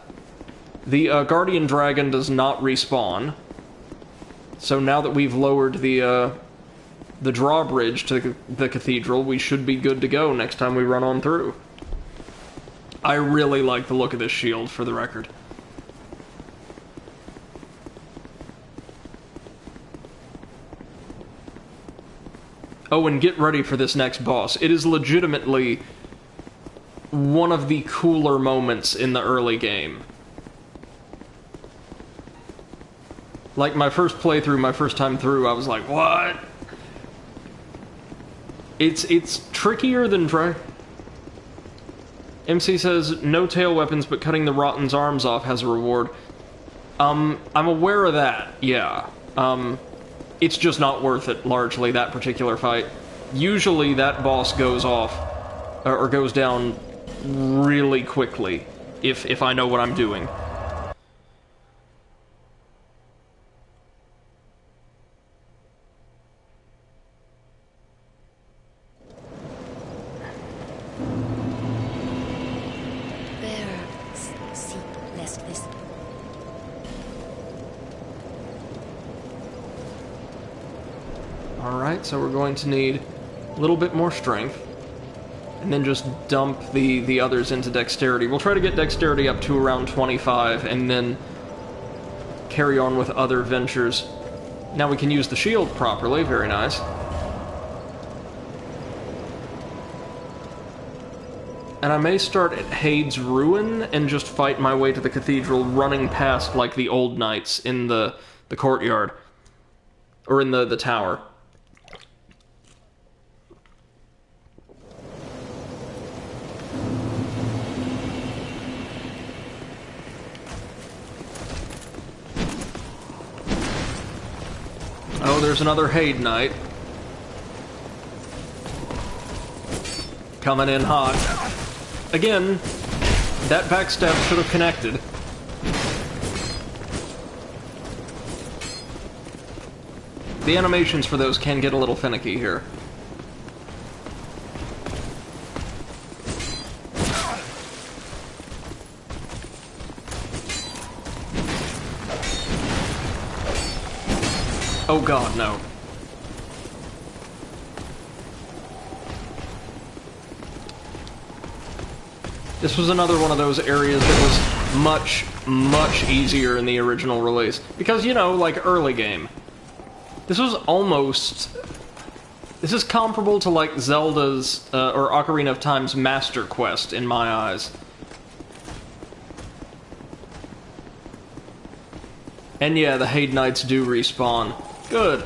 The Guardian Dragon does not respawn. So now that we've lowered the drawbridge to the cathedral, we should be good to go next time we run on through. I really like the look of this shield, for the record. Oh, and get ready for this next boss. It is legitimately one of the cooler moments in the early game. Like, my first playthrough, my first time through, I was like, what? It's trickier than MC says, no tail weapons, but cutting the Rotten's arms off has a reward. I'm aware of that, yeah. It's just not worth it, largely, that particular fight. Usually that boss goes off, or goes down really quickly, if I know what I'm doing. Alright, so we're going to need a little bit more strength. and then just dump the others into dexterity. We'll try to get dexterity up to around 25, and then carry on with other ventures. Now we can use the shield properly, very nice. And I may start at Hade's Ruin and just fight my way to the cathedral, running past, like, the old knights in the courtyard. Or in the tower. Oh, there's another Hade Knight. Coming in hot. Again, that backstab should have connected. The animations for those can get a little finicky here. Oh god, no. This was another one of those areas that was much, much easier in the original release. Because, you know, like, early game. This was almost... This is comparable to, like, Zelda's, or Ocarina of Time's Master Quest, in my eyes. And yeah, the Hade Knights do respawn. Good.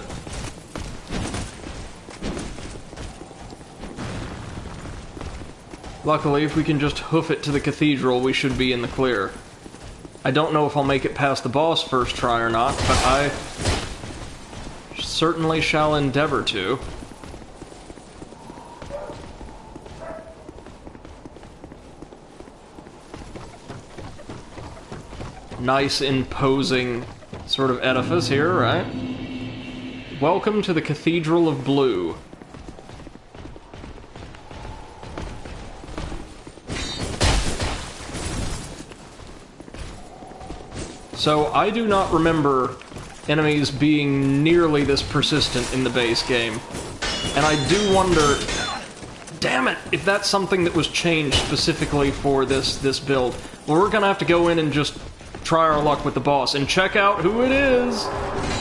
Luckily, if we can just hoof it to the cathedral, we should be in the clear. I don't know if I'll make it past the boss first try or not, but I certainly shall endeavor to. Nice, imposing sort of edifice here, right? Welcome to the Cathedral of Blue. So, I do not remember enemies being nearly this persistent in the base game. And I do wonder, damn it, if that's something that was changed specifically for this build. Well, we're gonna have to go in and just try our luck with the boss and check out who it is.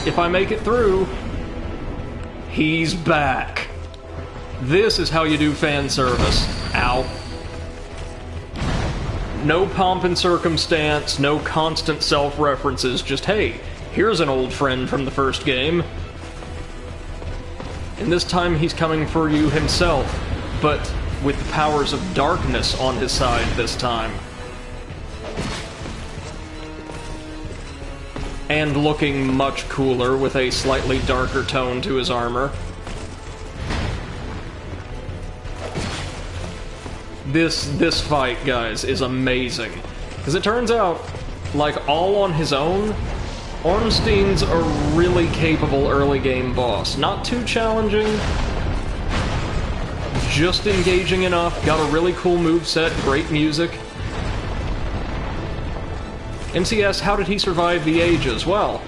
If I make it through, he's back. This is how you do fan service. Ow. No pomp and circumstance, no constant self-references, just, hey, here's an old friend from the first game. And this time he's coming for you himself, but with the powers of darkness on his side this time. And looking much cooler with a slightly darker tone to his armor. This fight, guys, is amazing. Because it turns out, like, all on his own, Ornstein's a really capable early game boss. Not too challenging, just engaging enough, got a really cool moveset, great music. MCS, how did he survive the ages? Well,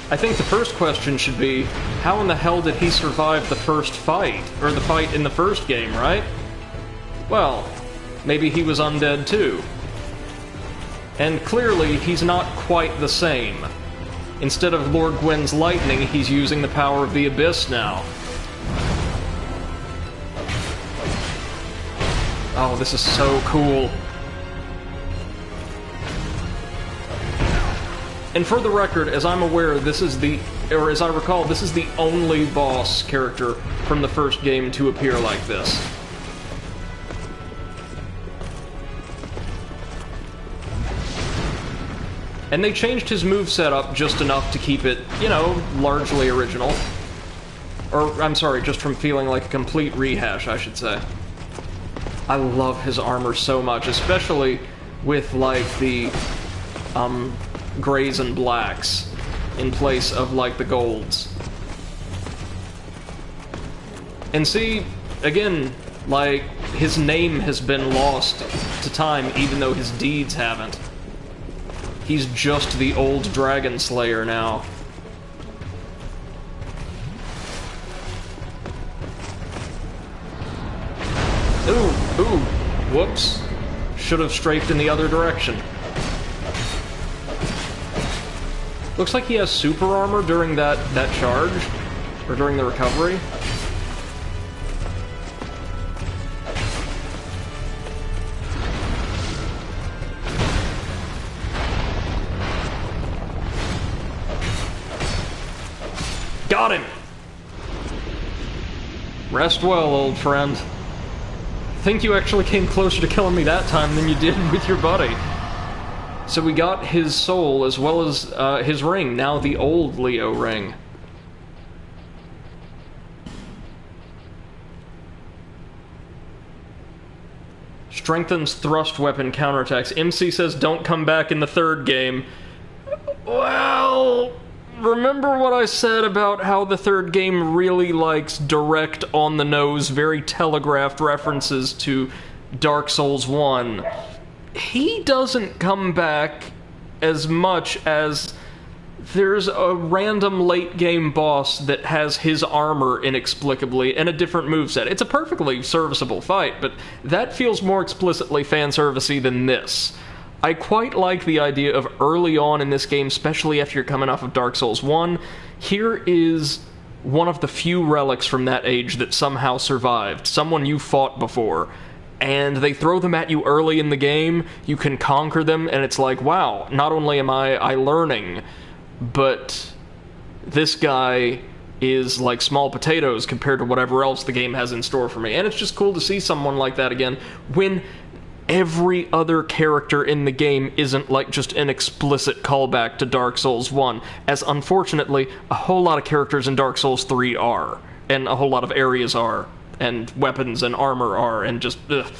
I think the first question should be, how in the hell did he survive the first fight? Or the fight in the first game, right? Well, maybe he was undead too. And clearly, he's not quite the same. Instead of Lord Gwyn's lightning, he's using the power of the Abyss now. Oh, this is so cool. And for the record, as I'm aware, this is or as I recall, this is the only boss character from the first game to appear like this. And they changed his moveset up just enough to keep it, you know, largely original. Or, I'm sorry, just from feeling like a complete rehash, I should say. I love his armor so much, especially with, like, the, grays and blacks in place of, like, the golds. And see, again, like, his name has been lost to time, even though his deeds haven't. He's just the old Dragon Slayer now. Ooh! Ooh, whoops. Should have strafed in the other direction. Looks like he has super armor during that charge, or during the recovery. Got him! Rest well, old friend. I think you actually came closer to killing me that time than you did with your buddy. So we got his soul as well as his ring, now the old Leo ring. Strengthens thrust weapon counterattacks. MC says don't come back in the third game. Well, remember what I said about how the third game really likes direct, on-the-nose, very telegraphed references to Dark Souls 1? He doesn't come back as much as there's a random late-game boss that has his armor inexplicably and a different moveset. It's a perfectly serviceable fight, but that feels more explicitly fan-servicey than this. I quite like the idea of early on in this game, especially after you're coming off of Dark Souls 1, here is one of the few relics from that age that somehow survived, someone you fought before, and they throw them at you early in the game, you can conquer them, and it's like, wow, not only am I learning, but this guy is like small potatoes compared to whatever else the game has in store for me. And it's just cool to see someone like that again when every other character in the game isn't like just an explicit callback to Dark Souls 1, as unfortunately a whole lot of characters in Dark Souls 3 are, and a whole lot of areas are, and weapons and armor are, and just ugh.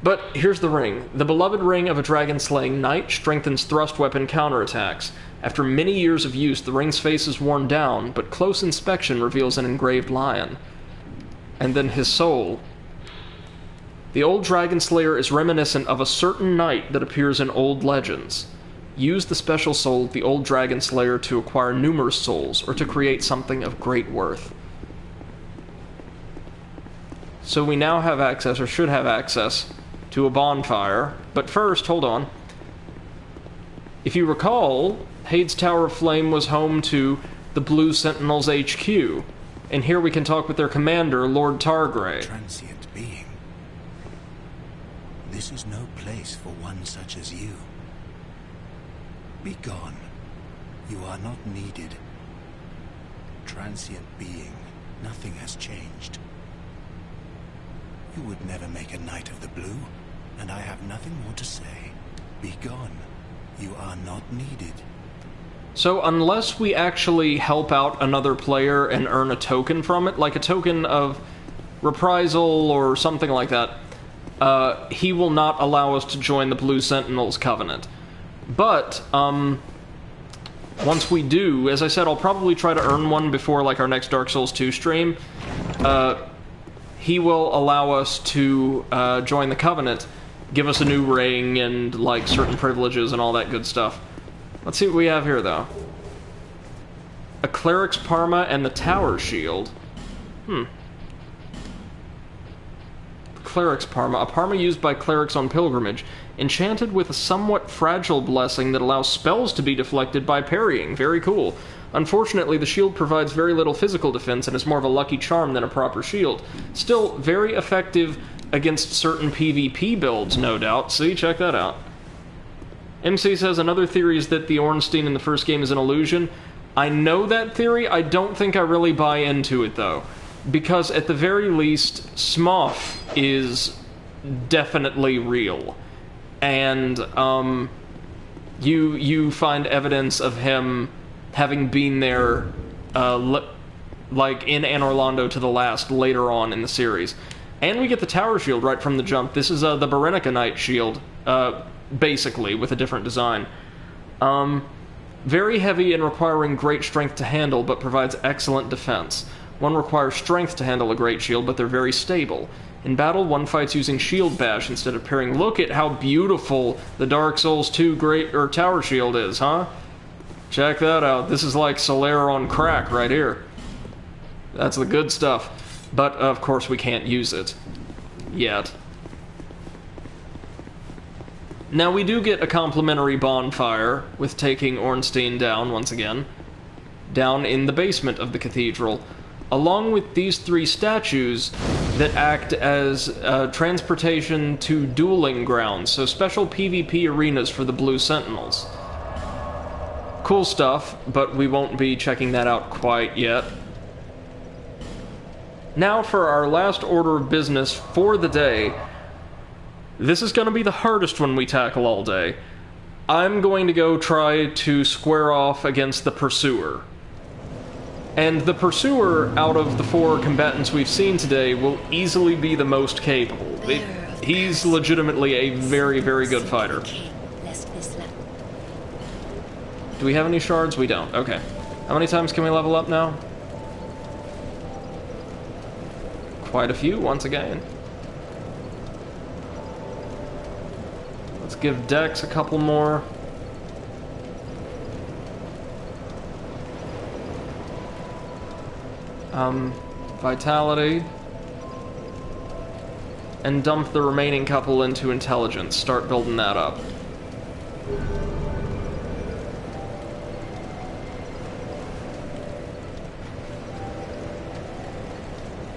But here's the ring. The beloved ring of a dragon-slaying knight strengthens thrust weapon counterattacks. After many years of use, the ring's face is worn down, but close inspection reveals an engraved lion. And then his soul. The old dragon slayer is reminiscent of a certain knight that appears in old legends. Use the special soul of the old dragon slayer to acquire numerous souls, or to create something of great worth. So we now have access, or should have access, to a bonfire. But first, hold on. If you recall, Hade's Tower of Flame was home to the Blue Sentinels HQ, and here we can talk with their commander, Lord Targray. Transient being. This is no place for one such as you. Be gone. You are not needed. Transient being, nothing has changed. You would never make a Knight of the Blue, and I have nothing more to say. Be gone. You are not needed. So unless we actually help out another player and earn a token from it, like a token of reprisal or something like that, he will not allow us to join the Blue Sentinels Covenant. But, once we do, as I said, I'll probably try to earn one before, like, our next Dark Souls 2 stream. He will allow us to join the Covenant, give us a new ring and, like, certain privileges and all that good stuff. Let's see what we have here, though. A Cleric's Parma and the Tower Shield. Cleric's Parma, a Parma used by clerics on pilgrimage, enchanted with a somewhat fragile blessing that allows spells to be deflected by parrying. Very cool. Unfortunately, the shield provides very little physical defense and is more of a lucky charm than a proper shield. Still, very effective against certain PvP builds, no doubt. See, check that out. MC says another theory is that the Ornstein in the first game is an illusion. I know that theory, I don't think I really buy into it, though. Because at the very least, Smough is definitely real. And, you find evidence of him having been there, like, in Anor Londo to the last, later on in the series. And we get the Tower Shield right from the jump. This is, the Berenica Knight shield, basically, with a different design. Very heavy and requiring great strength to handle, but provides excellent defense. One requires strength to handle a great shield, but they're very stable. In battle, one fights using shield bash instead of parrying. Look at how beautiful the Dark Souls 2 Tower Shield is, huh? Check that out. This is like Solaire on crack right here. That's the good stuff. But, of course, we can't use it. Yet. Now, we do get a complimentary bonfire with taking Ornstein down once again, down in the basement of the cathedral, along with these 3 statues that act as transportation to dueling grounds, so special PvP arenas for the Blue Sentinels. Cool stuff, but we won't be checking that out quite yet. Now for our last order of business for the day. This is going to be the hardest one we tackle all day. I'm going to go try to square off against the Pursuer. And the Pursuer, out of the 4 combatants we've seen today, will easily be the most capable. He's legitimately a very, very good fighter. Do we have any shards? We don't. Okay. How many times can we level up now? Quite a few, once again. Let's give Dex a couple more. Vitality. And dump the remaining couple into intelligence. Start building that up.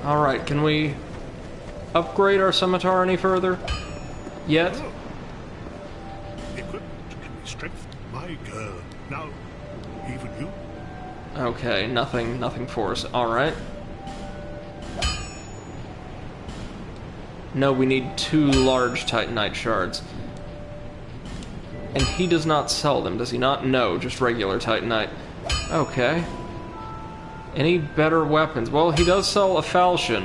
Alright, can we upgrade our scimitar any further? Yet? Equipped, can we strengthen my girl? Now, even you? Okay, nothing force. Alright. No, we need 2 large Titanite shards. And he does not sell them, does he not? No, just regular Titanite. Okay. Any better weapons? Well, he does sell a falchion,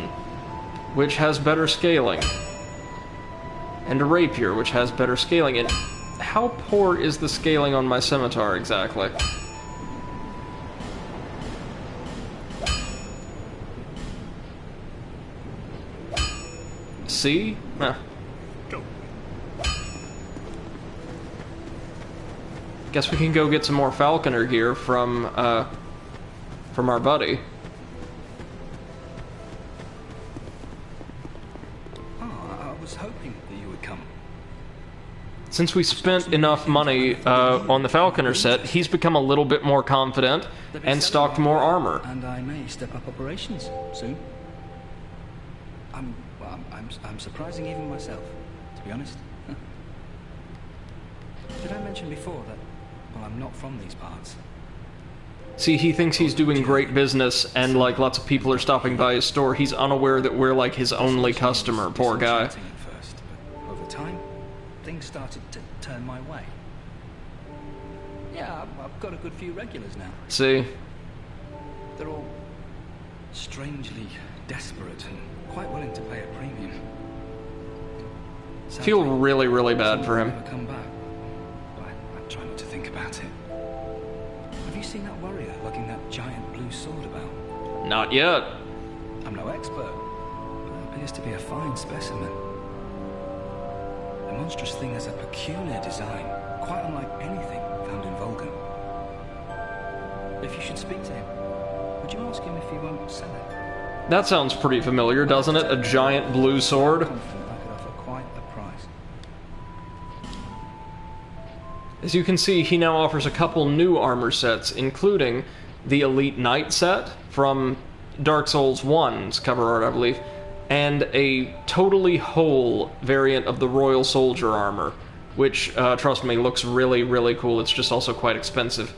which has better scaling. And a rapier, which has better scaling. And how poor is the scaling on my scimitar, exactly? C? Huh. Guess we can go get some more falconer gear from our buddy. Oh, I was hoping that you would come. Since we spent enough money on the falconer set, he's become a little bit more confident and stocked more armor. And I may step up operations soon. I'm surprising even myself, to be honest. Did I mention before that, well, I'm not from these parts? See, he thinks he's doing great business, and, like, lots of people are stopping by his store. He's unaware that we're, like, his only customer, poor guy. At first, but over time, things started to turn my way. Yeah, I've got a good few regulars now. See? They're all strangely desperate and quite willing to pay a premium. I feel really, really bad for him. Come back. I try not to think about it. Have you seen that warrior lugging that giant blue sword about? Not yet. I'm no expert, but it appears to be a fine specimen. The monstrous thing has a peculiar design, quite unlike anything found in Vulcan. If you should speak to him, would you ask him if he won't sell it? That sounds pretty familiar, doesn't it? A giant blue sword. I could offer quite a price. As you can see, he now offers a couple new armor sets, including the Elite Knight set from Dark Souls 1's cover art, I believe, and a totally whole variant of the Royal Soldier armor, which, trust me, looks really, really cool. It's just also quite expensive.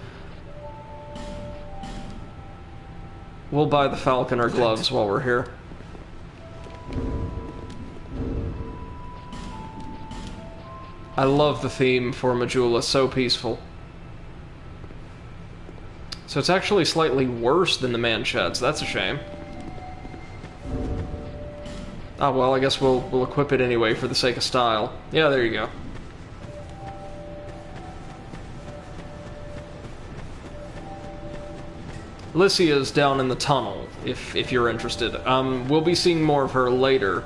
We'll buy the falconer gloves while we're here. I love the theme for Majula, so peaceful. So it's actually slightly worse than the manchets, that's a shame. Ah, well, I guess we'll equip it anyway for the sake of style. Yeah, there you go. Lycia's down in the tunnel, if you're interested. We'll be seeing more of her later,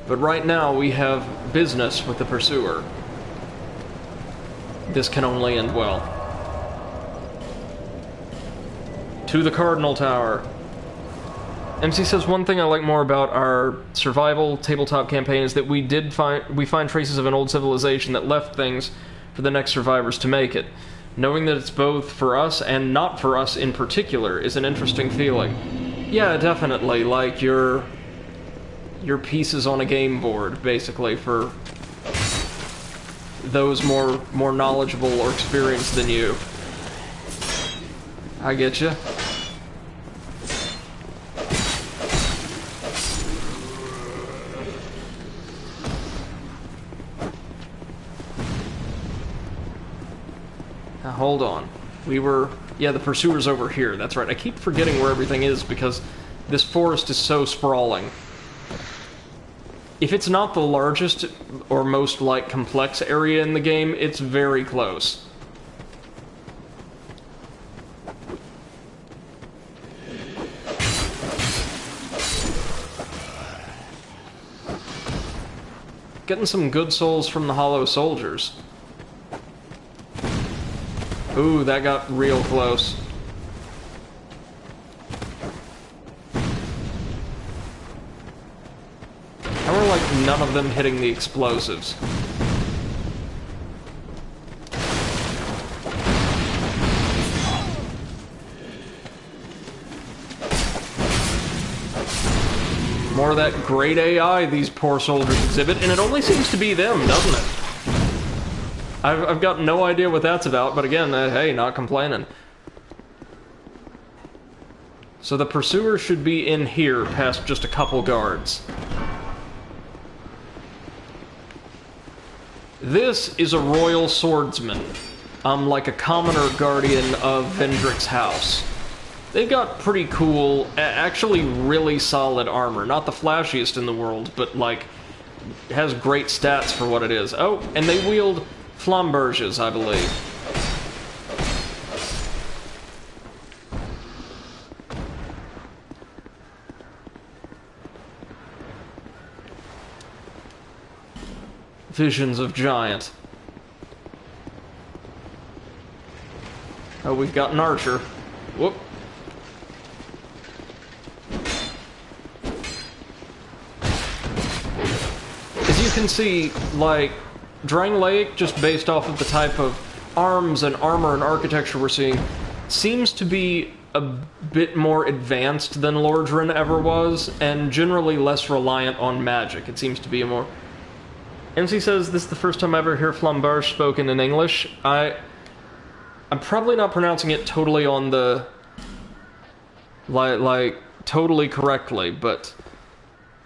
but right now we have business with the Pursuer. This can only end well. To the Cardinal Tower. MC says one thing I like more about our survival tabletop campaign is that we find traces of an old civilization that left things for the next survivors to make it. Knowing that it's both for us and not for us in particular is an interesting feeling. Yeah, definitely. Like your pieces on a game board, basically, for those more knowledgeable or experienced than you. I get you. Now, hold on. Yeah, the pursuer's over here. That's right. I keep forgetting where everything is because this forest is so sprawling. If it's not the largest or most, like, complex area in the game, it's very close. Getting some good souls from the Hollow Soldiers. Ooh, that got real close. How are, like, none of them hitting the explosives? More of that great AI these poor soldiers exhibit, and it only seems to be them, doesn't it? I've got no idea what that's about, but again, hey, not complaining. So the pursuer should be in here, past just a couple guards. This is a royal swordsman, like a commoner guardian of Vendrick's house. They've got pretty cool, actually really solid armor. Not the flashiest in the world, but, like, has great stats for what it is. Oh, and they wield flamberges, I believe. Visions of Giant. Oh, we've got an archer. Whoop. As you can see, like, Drangleic, just based off of the type of arms and armor and architecture we're seeing, seems to be a bit more advanced than Lordran ever was, and generally less reliant on magic. It seems to be a more... MC says, this is the first time I ever hear Flamberge spoken in English. I'm probably not pronouncing it totally on the... like totally correctly, but...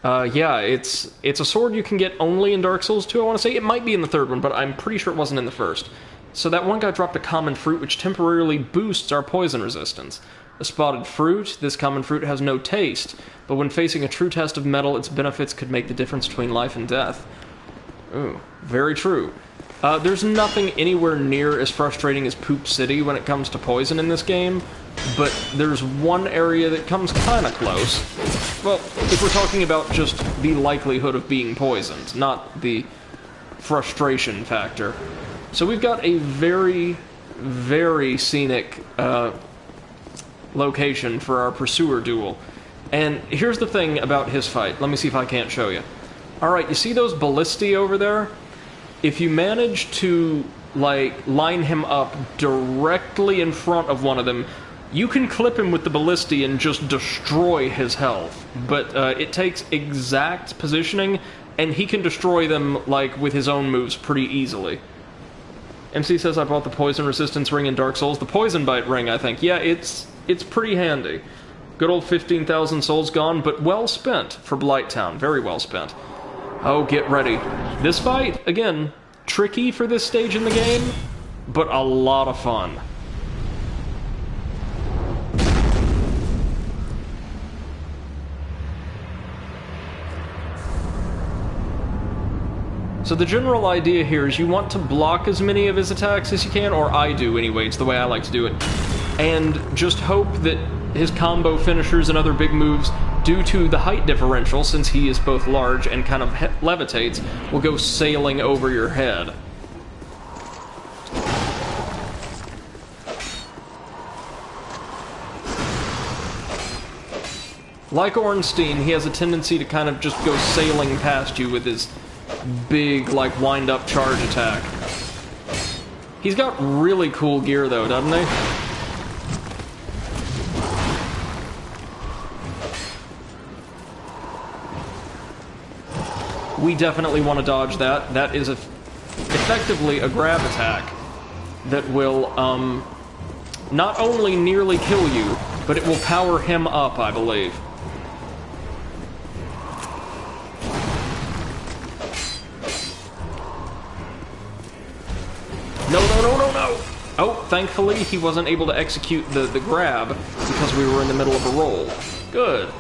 yeah, it's a sword you can get only in Dark Souls 2, I want to say. It might be in the third one, but I'm pretty sure it wasn't in the first. So that one guy dropped a common fruit, which temporarily boosts our poison resistance. A spotted fruit, this common fruit has no taste, but when facing a true test of metal, its benefits could make the difference between life and death. Ooh, very true. There's nothing anywhere near as frustrating as Poop City when it comes to poison in this game, but there's one area that comes kinda close. Well, if we're talking about just the likelihood of being poisoned, not the frustration factor. So we've got a very, very scenic location for our pursuer duel. And here's the thing about his fight. Let me see if I can't show you. Alright, you see those ballistae over there? If you manage to, like, line him up directly in front of one of them, you can clip him with the ballistae and just destroy his health. But it takes exact positioning, and he can destroy them, like, with his own moves pretty easily. MC says I bought the poison resistance ring in Dark Souls. The poison bite ring, I think. Yeah, it's pretty handy. Good old 15,000 souls gone, but well spent for Blighttown. Very well spent. Oh, get ready. This fight, again, tricky for this stage in the game, but a lot of fun. So the general idea here is you want to block as many of his attacks as you can, or I do anyway, it's the way I like to do it, and just hope that his combo finishers and other big moves, due to the height differential, since he is both large and kind of levitates, will go sailing over your head. Like Ornstein, he has a tendency to kind of just go sailing past you with his big, like, wind-up charge attack. He's got really cool gear, though, doesn't he? We definitely want to dodge that. That is effectively a grab attack that will, not only nearly kill you, but it will power him up, I believe. No, no, no, no, no! Oh, thankfully he wasn't able to execute the grab because we were in the middle of a roll. Good.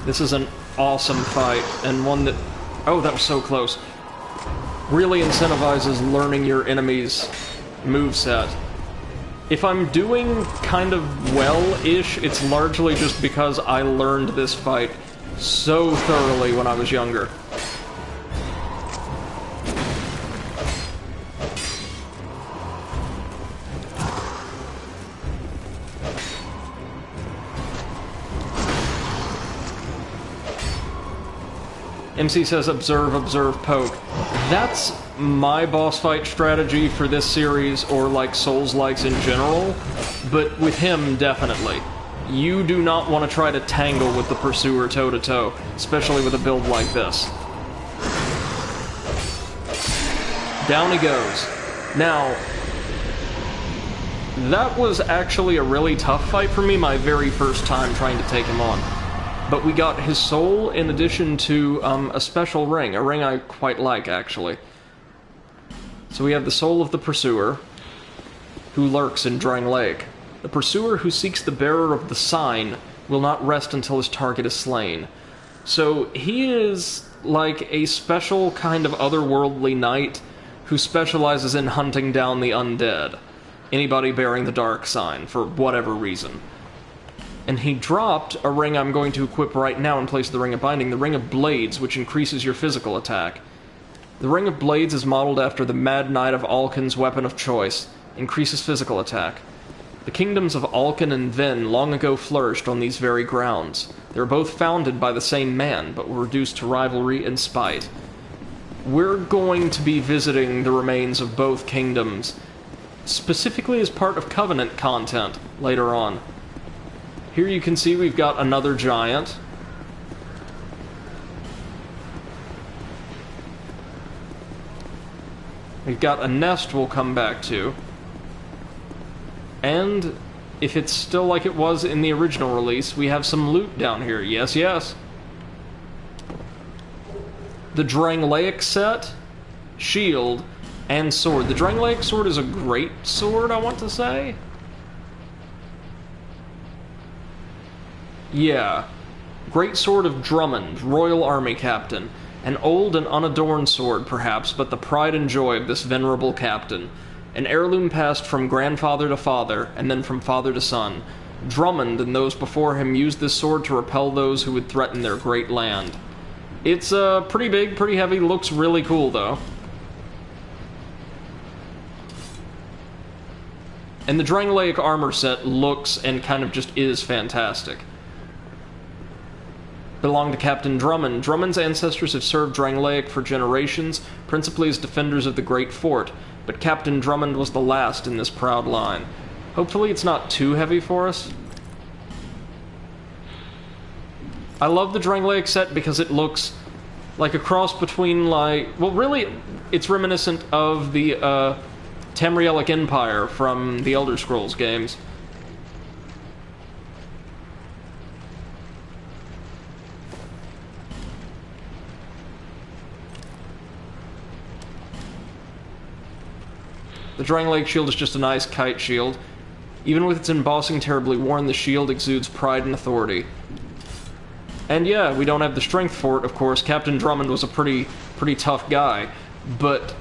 This is an awesome fight, and one that... Oh, that was so close. Really incentivizes learning your enemy's moveset. If I'm doing kind of well-ish, it's largely just because I learned this fight so thoroughly when I was younger. MC says, observe, observe, poke. That's my boss fight strategy for this series, or like Souls-likes in general, but with him, definitely. You do not want to try to tangle with the Pursuer toe-to-toe, especially with a build like this. Down he goes. Now, that was actually a really tough fight for me, my very first time trying to take him on. But we got his soul in addition to a special ring, a ring I quite like, actually. So we have the soul of the Pursuer, who lurks in Drangleic. The Pursuer who seeks the bearer of the sign will not rest until his target is slain. So he is like a special kind of otherworldly knight who specializes in hunting down the undead. Anybody bearing the dark sign, for whatever reason. And he dropped a ring I'm going to equip right now in place of the Ring of Binding, the Ring of Blades, which increases your physical attack. The Ring of Blades is modeled after the Mad Knight of Alken's weapon of choice, increases physical attack. The kingdoms of Alken and Ven long ago flourished on these very grounds. They were both founded by the same man, but were reduced to rivalry and spite. We're going to be visiting the remains of both kingdoms, specifically as part of Covenant content later on. Here you can see we've got another giant. We've got a nest we'll come back to. And if it's still like it was in the original release, we have some loot down here. Yes, yes. The Drangleic set, shield, and sword. The Drangleic sword is a great sword, I want to say. Yeah. Great Sword of Drummond, Royal Army Captain. An old and unadorned sword, perhaps, but the pride and joy of this venerable captain. An heirloom passed from grandfather to father, and then from father to son. Drummond and those before him used this sword to repel those who would threaten their great land. It's pretty big, pretty heavy, looks really cool, though. And the Drangleic armor set looks and kind of just is fantastic. Belonged to Captain Drummond. Drummond's ancestors have served Drangleic for generations, principally as defenders of the great fort, but Captain Drummond was the last in this proud line. Hopefully it's not too heavy for us. I love the Drangleic set because it looks like a cross between, like... Well, really, it's reminiscent of the Tamrielic Empire from the Elder Scrolls games. The Drangleic shield is just a nice kite shield. Even with its embossing terribly worn, the shield exudes pride and authority. And yeah, we don't have the strength for it, of course. Captain Drummond was a pretty tough guy. But,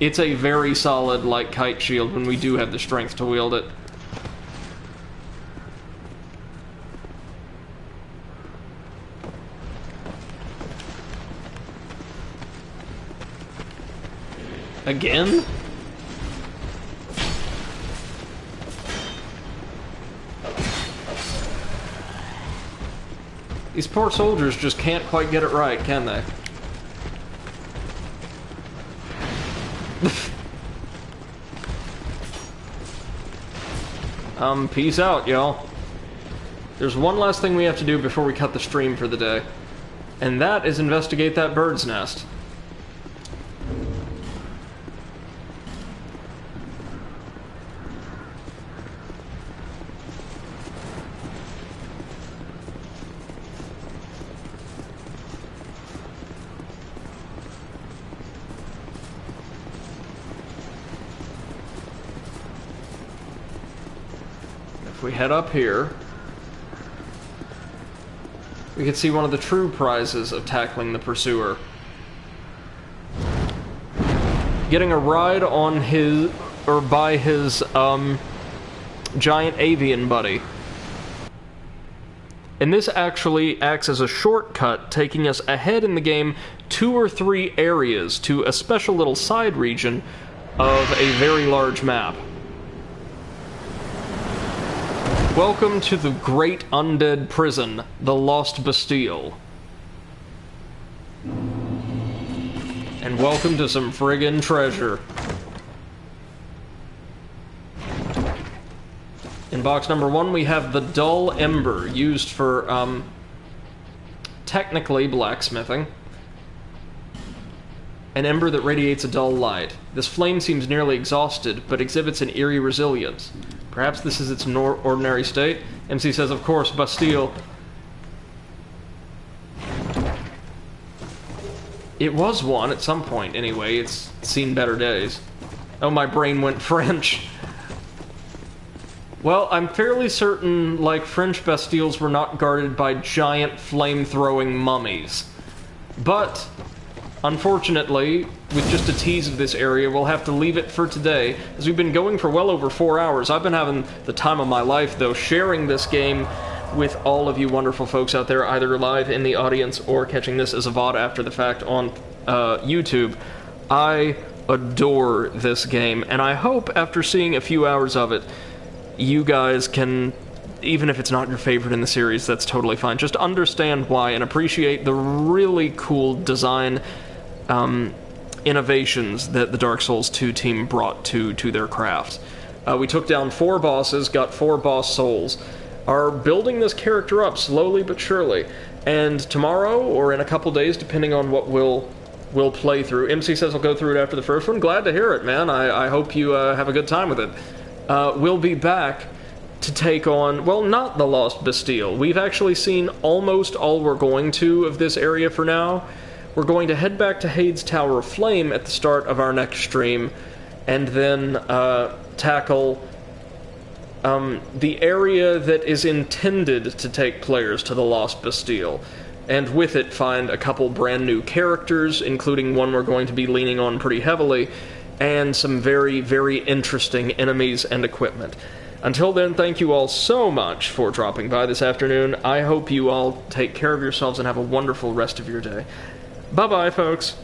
it's a very solid, like, kite shield when we do have the strength to wield it. Again? These poor soldiers just can't quite get it right, can they? Peace out, y'all. There's one last thing we have to do before we cut the stream for the day, and that is investigate that bird's nest. If we head up here, we can see one of the true prizes of tackling the pursuer. Getting a ride on his, or by his, giant avian buddy. And this actually acts as a shortcut, taking us ahead in the game 2 or 3 areas to a special little side region of a very large map. Welcome to the great undead prison, the Lost Bastille. And welcome to some friggin' treasure. In box number 1 we have the dull ember, used for, technically blacksmithing. An ember that radiates a dull light. This flame seems nearly exhausted, but exhibits an eerie resilience. Perhaps this is its ordinary state? MC says, of course, Bastille. It was one at some point, anyway. It's seen better days. Oh, my brain went French. Well, I'm fairly certain, like, French Bastilles were not guarded by giant flame-throwing mummies. But unfortunately, with just a tease of this area, we'll have to leave it for today, as we've been going for well over 4 hours. I've been having the time of my life, though, sharing this game with all of you wonderful folks out there, either live in the audience or catching this as a VOD after the fact on YouTube. I adore this game, and I hope after seeing a few hours of it, you guys can, even if it's not your favorite in the series, that's totally fine, just understand why and appreciate the really cool design innovations that the Dark Souls 2 team brought to their craft. We took down 4 bosses, got 4 boss souls, are building this character up slowly but surely, and tomorrow, or in a couple days, depending on what we'll play through. MC says I'll go through it after the first one. Glad to hear it, man. I hope you have a good time with it. We'll be back to take on, well, not the Lost Bastille. We've actually seen almost all we're going to of this area for now. We're going to head back to Hade's Tower of Flame at the start of our next stream, and then tackle the area that is intended to take players to the Lost Bastille, and with it find a couple brand new characters, including one we're going to be leaning on pretty heavily, and some very, very interesting enemies and equipment. Until then, thank you all so much for dropping by this afternoon. I hope you all take care of yourselves and have a wonderful rest of your day. Bye-bye, folks.